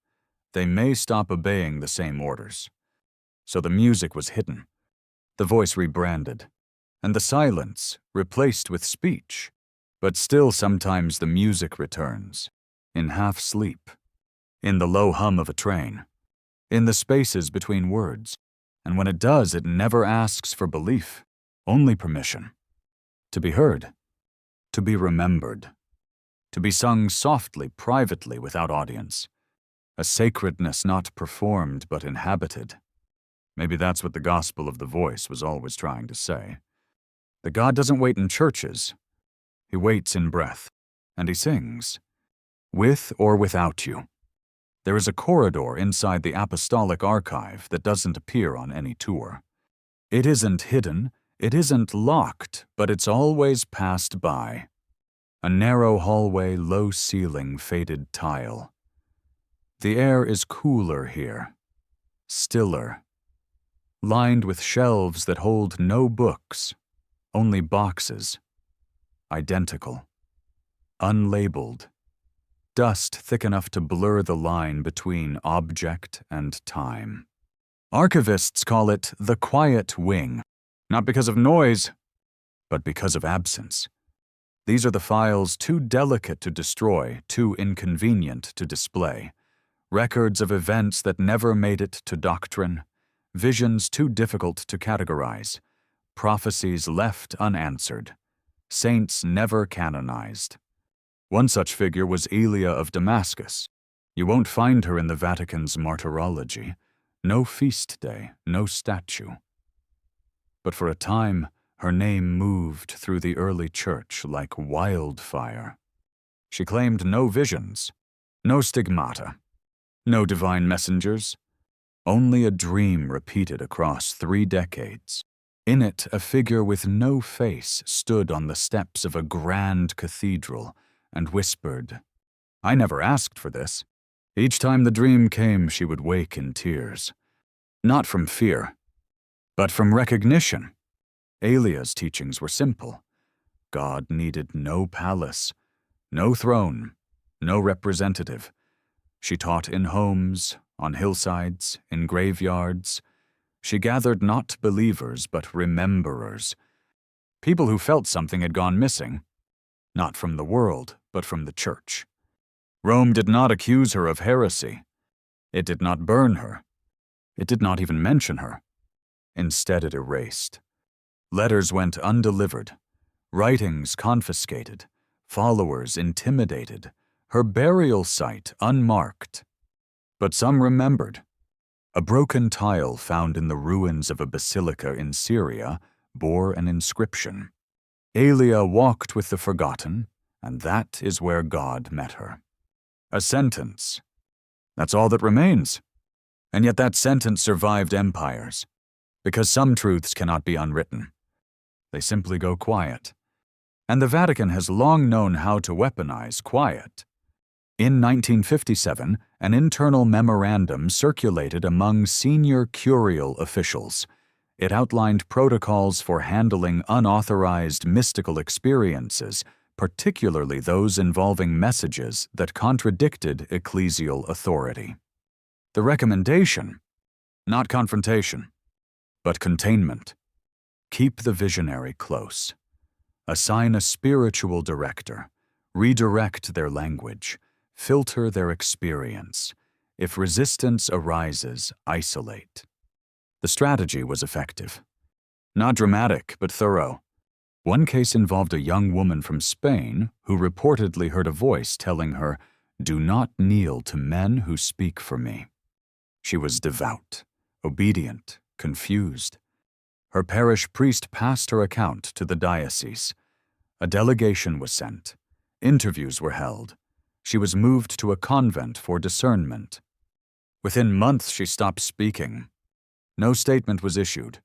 they may stop obeying the same orders. So the music was hidden, the voice rebranded, and the silence replaced with speech. But still sometimes the music returns, in half sleep, in the low hum of a train, in the spaces between words. And when it does, it never asks for belief, only permission. To be heard, to be remembered, to be sung softly, privately, without audience. A sacredness not performed but inhabited. Maybe that's what the gospel of the voice was always trying to say. That God doesn't wait in churches. He waits in breath, and he sings, with or without you. There is a corridor inside the apostolic archive that doesn't appear on any tour. It isn't hidden, it isn't locked, but it's always passed by. A narrow hallway, low ceiling, faded tile. The air is cooler here, stiller, lined with shelves that hold no books, only boxes, identical, unlabeled, dust thick enough to blur the line between object and time. Archivists call it the quiet wing, not because of noise, but because of absence. These are the files too delicate to destroy, too inconvenient to display. Records of events that never made it to doctrine, visions too difficult to categorize, prophecies left unanswered, saints never canonized. One such figure was Elia of Damascus. You won't find her in the Vatican's martyrology. No feast day, no statue. But for a time, her name moved through the early church like wildfire. She claimed no visions, no stigmata, no divine messengers, only a dream repeated across 3 decades. In it, a figure with no face stood on the steps of a grand cathedral and whispered, "I never asked for this." Each time the dream came, she would wake in tears. Not from fear, but from recognition. Elia's teachings were simple. God needed no palace, no throne, no representative. She taught in homes, on hillsides, in graveyards. She gathered not believers, but rememberers. People who felt something had gone missing, not from the world, but from the church. Rome did not accuse her of heresy. It did not burn her. It did not even mention her. Instead, it erased. Letters went undelivered, writings confiscated, followers intimidated, her burial site unmarked. But some remembered. A broken tile found in the ruins of a basilica in Syria bore an inscription. Elia walked with the forgotten, and that is where God met her. A sentence. That's all that remains. And yet that sentence survived empires, because some truths cannot be unwritten. They simply go quiet. And the Vatican has long known how to weaponize quiet. In 1957, an internal memorandum circulated among senior curial officials. It outlined protocols for handling unauthorized mystical experiences, particularly those involving messages that contradicted ecclesial authority. The recommendation, not confrontation, but containment. Keep the visionary close. Assign a spiritual director. Redirect their language. Filter their experience. If resistance arises, isolate. The strategy was effective. Not dramatic, but thorough. One case involved a young woman from Spain who reportedly heard a voice telling her, "Do not kneel to men who speak for me." She was devout, obedient, confused. Her parish priest passed her account to the diocese. A delegation was sent. Interviews were held. She was moved to a convent for discernment. Within months, she stopped speaking. No statement was issued.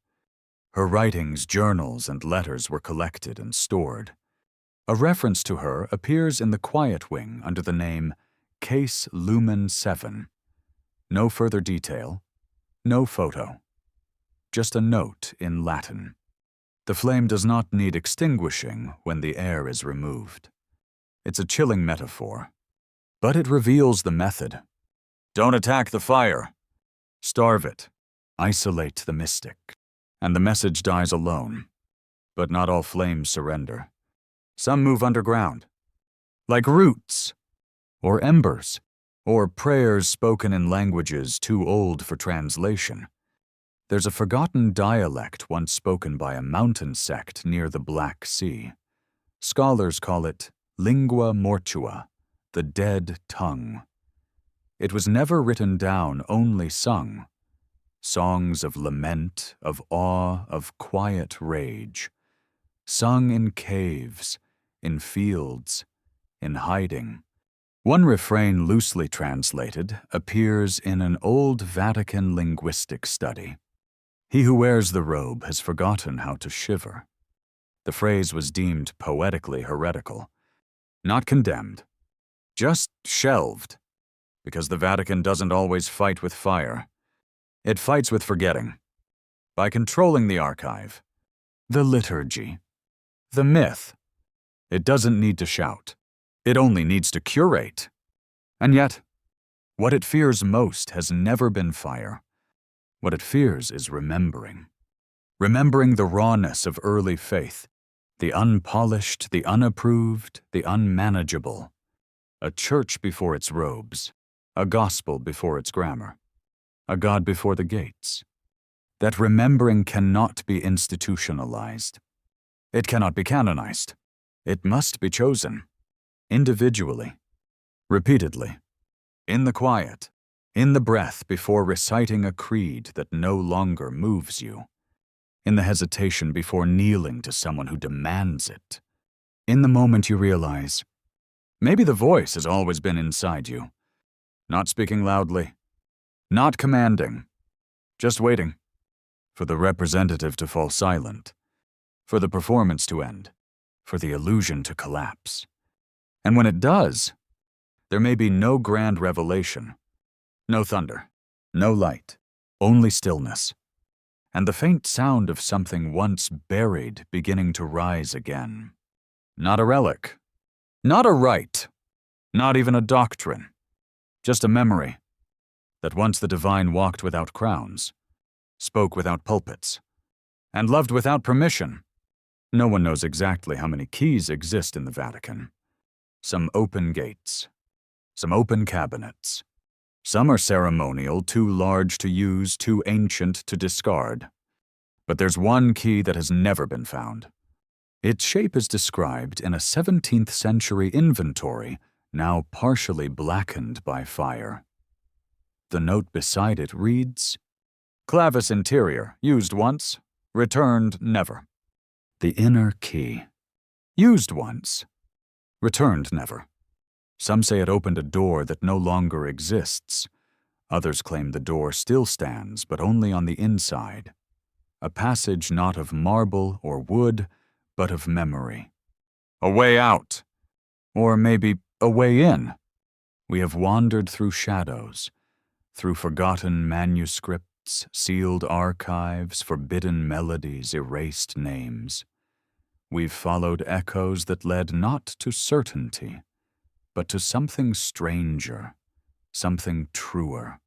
Her writings, journals, and letters were collected and stored. A reference to her appears in the quiet wing under the name Case Lumen 7. No further detail, no photo, just a note in Latin. The flame does not need extinguishing when the air is removed. It's a chilling metaphor, but it reveals the method. Don't attack the fire. Starve it. Isolate the mystic. And the message dies alone. But not all flames surrender. Some move underground, like roots, or embers, or prayers spoken in languages too old for translation. There's a forgotten dialect once spoken by a mountain sect near the Black Sea. Scholars call it lingua mortua, the dead tongue. It was never written down, only sung. Songs of lament, of awe, of quiet rage. Sung in caves, in fields, in hiding. One refrain, loosely translated, appears in an old Vatican linguistic study. He who wears the robe has forgotten how to shiver. The phrase was deemed poetically heretical. Not condemned, just shelved, because the Vatican doesn't always fight with fire. It fights with forgetting. By controlling the archive, the liturgy, the myth. It doesn't need to shout. It only needs to curate. And yet, what it fears most has never been fire. What it fears is remembering. Remembering the rawness of early faith, the unpolished, the unapproved, the unmanageable. A church before its robes, a gospel before its grammar, a God before the gates. That remembering cannot be institutionalized. It cannot be canonized. It must be chosen, individually, repeatedly, in the quiet, in the breath before reciting a creed that no longer moves you, in the hesitation before kneeling to someone who demands it, in the moment you realize, maybe the voice has always been inside you, not speaking loudly, not commanding, just waiting for the representative to fall silent, for the performance to end, for the illusion to collapse. And when it does, there may be no grand revelation, no thunder, no light, only stillness, and the faint sound of something once buried beginning to rise again. Not a relic, not a rite, not even a doctrine, just a memory that once the divine walked without crowns, spoke without pulpits, and loved without permission. No one knows exactly how many keys exist in the Vatican. Some open gates, some open cabinets. Some are ceremonial, too large to use, too ancient to discard. But there's one key that has never been found. Its shape is described in a 17th century inventory, now partially blackened by fire. The note beside it reads, "Clavis interior, used once, returned never." The inner key. Used once, returned never. Some say it opened a door that no longer exists. Others claim the door still stands, but only on the inside. A passage not of marble or wood, but of memory. A way out. Or maybe a way in. We have wandered through shadows, through forgotten manuscripts, sealed archives, forbidden melodies, erased names. We've followed echoes that led not to certainty, but to something stranger, something truer.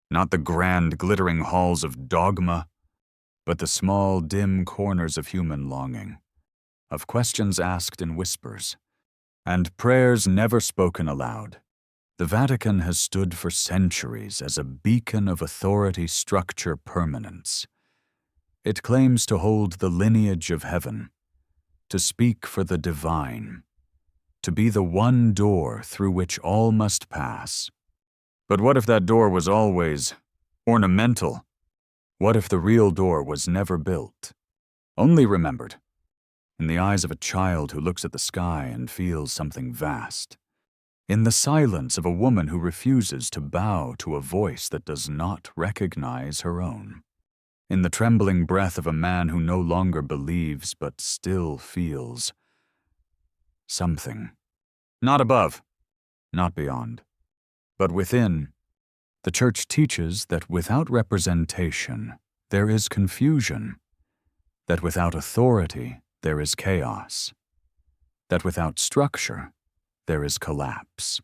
Not the grand, glittering halls of dogma, but the small, dim corners of human longing, of questions asked in whispers, and prayers never spoken aloud. The Vatican has stood for centuries as a beacon of authority, structure, permanence. It claims to hold the lineage of heaven, to speak for the divine, to be the one door through which all must pass. But what if that door was always ornamental? What if the real door was never built, only remembered, in the eyes of a child who looks at the sky and feels something vast, in the silence of a woman who refuses to bow to a voice that does not recognize her own? in the trembling breath of a man who no longer believes but still feels something. Not above, not beyond, but within. The Church teaches that without representation, there is confusion, that without authority, there is chaos, that without structure, there is collapse.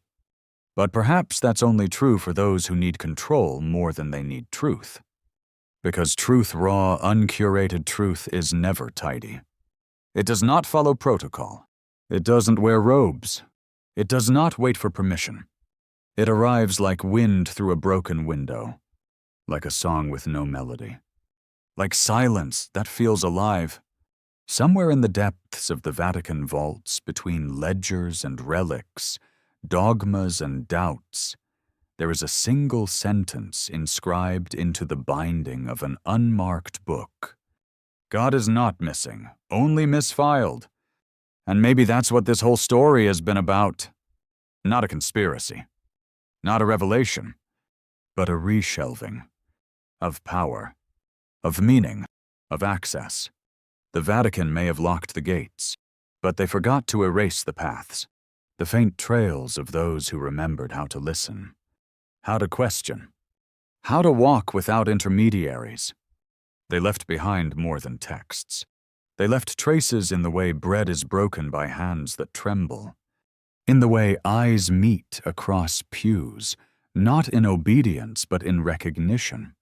But perhaps that's only true for those who need control more than they need truth. Because truth, raw, uncurated truth, is never tidy. It does not follow protocol. It doesn't wear robes. It does not wait for permission. It arrives like wind through a broken window, like a song with no melody, like silence that feels alive. Somewhere in the depths of the Vatican vaults, between ledgers and relics, dogmas and doubts, there is a single sentence inscribed into the binding of an unmarked book. God is not missing, only misfiled. And maybe that's what this whole story has been about. Not a conspiracy, not a revelation, but a reshelving of power, of meaning, of access. The Vatican may have locked the gates, but they forgot to erase the paths, the faint trails of those who remembered how to listen, how to question, how to walk without intermediaries. They left behind more than texts. They left traces in the way bread is broken by hands that tremble, in the way eyes meet across pews, not in obedience but in recognition,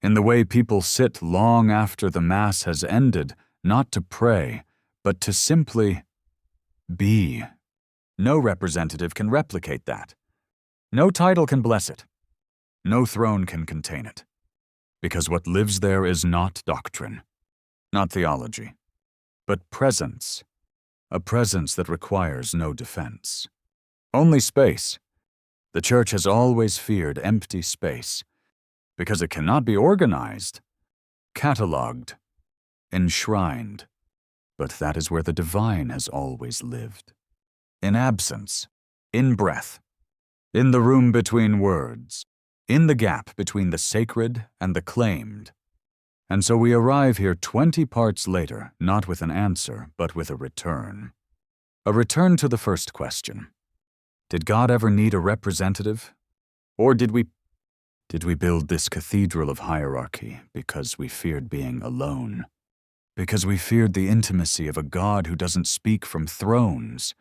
in the way people sit long after the Mass has ended, not to pray, but to simply be. No representative can replicate that. No title can bless it. No throne can contain it. Because what lives there is not doctrine, not theology, but presence, a presence that requires no defense. Only space. The Church has always feared empty space, because it cannot be organized, catalogued, enshrined. But that is where the divine has always lived. In absence, in breath, in the room between words, in the gap between the sacred and the claimed. And so we arrive here 20 parts later, not with an answer, but with a return. A return to the first question. Did God ever need a representative? Or did we build this cathedral of hierarchy because we feared being alone? Because we feared the intimacy of a God who doesn't speak from thrones,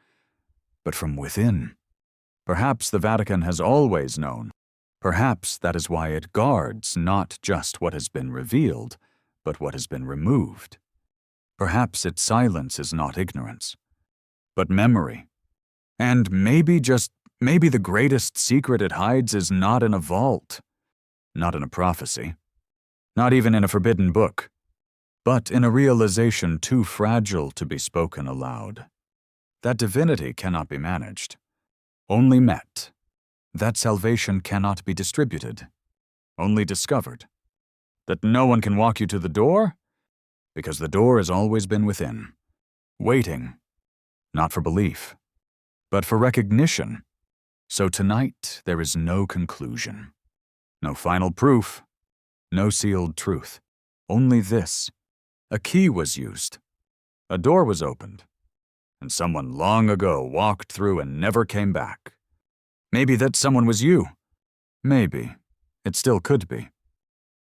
but from within? Perhaps the Vatican has always known. Perhaps that is why it guards not just what has been revealed, but what has been removed. Perhaps its silence is not ignorance, but memory. And maybe the greatest secret it hides is not in a vault, not in a prophecy, not even in a forbidden book, but in a realization too fragile to be spoken aloud. That divinity cannot be managed, only met. That salvation cannot be distributed, only discovered. That no one can walk you to the door, because the door has always been within, waiting, not for belief, but for recognition. So tonight there is no conclusion, no final proof, no sealed truth. Only this: a key was used, a door was opened, and someone long ago walked through and never came back. Maybe that someone was you. Maybe. It still could be.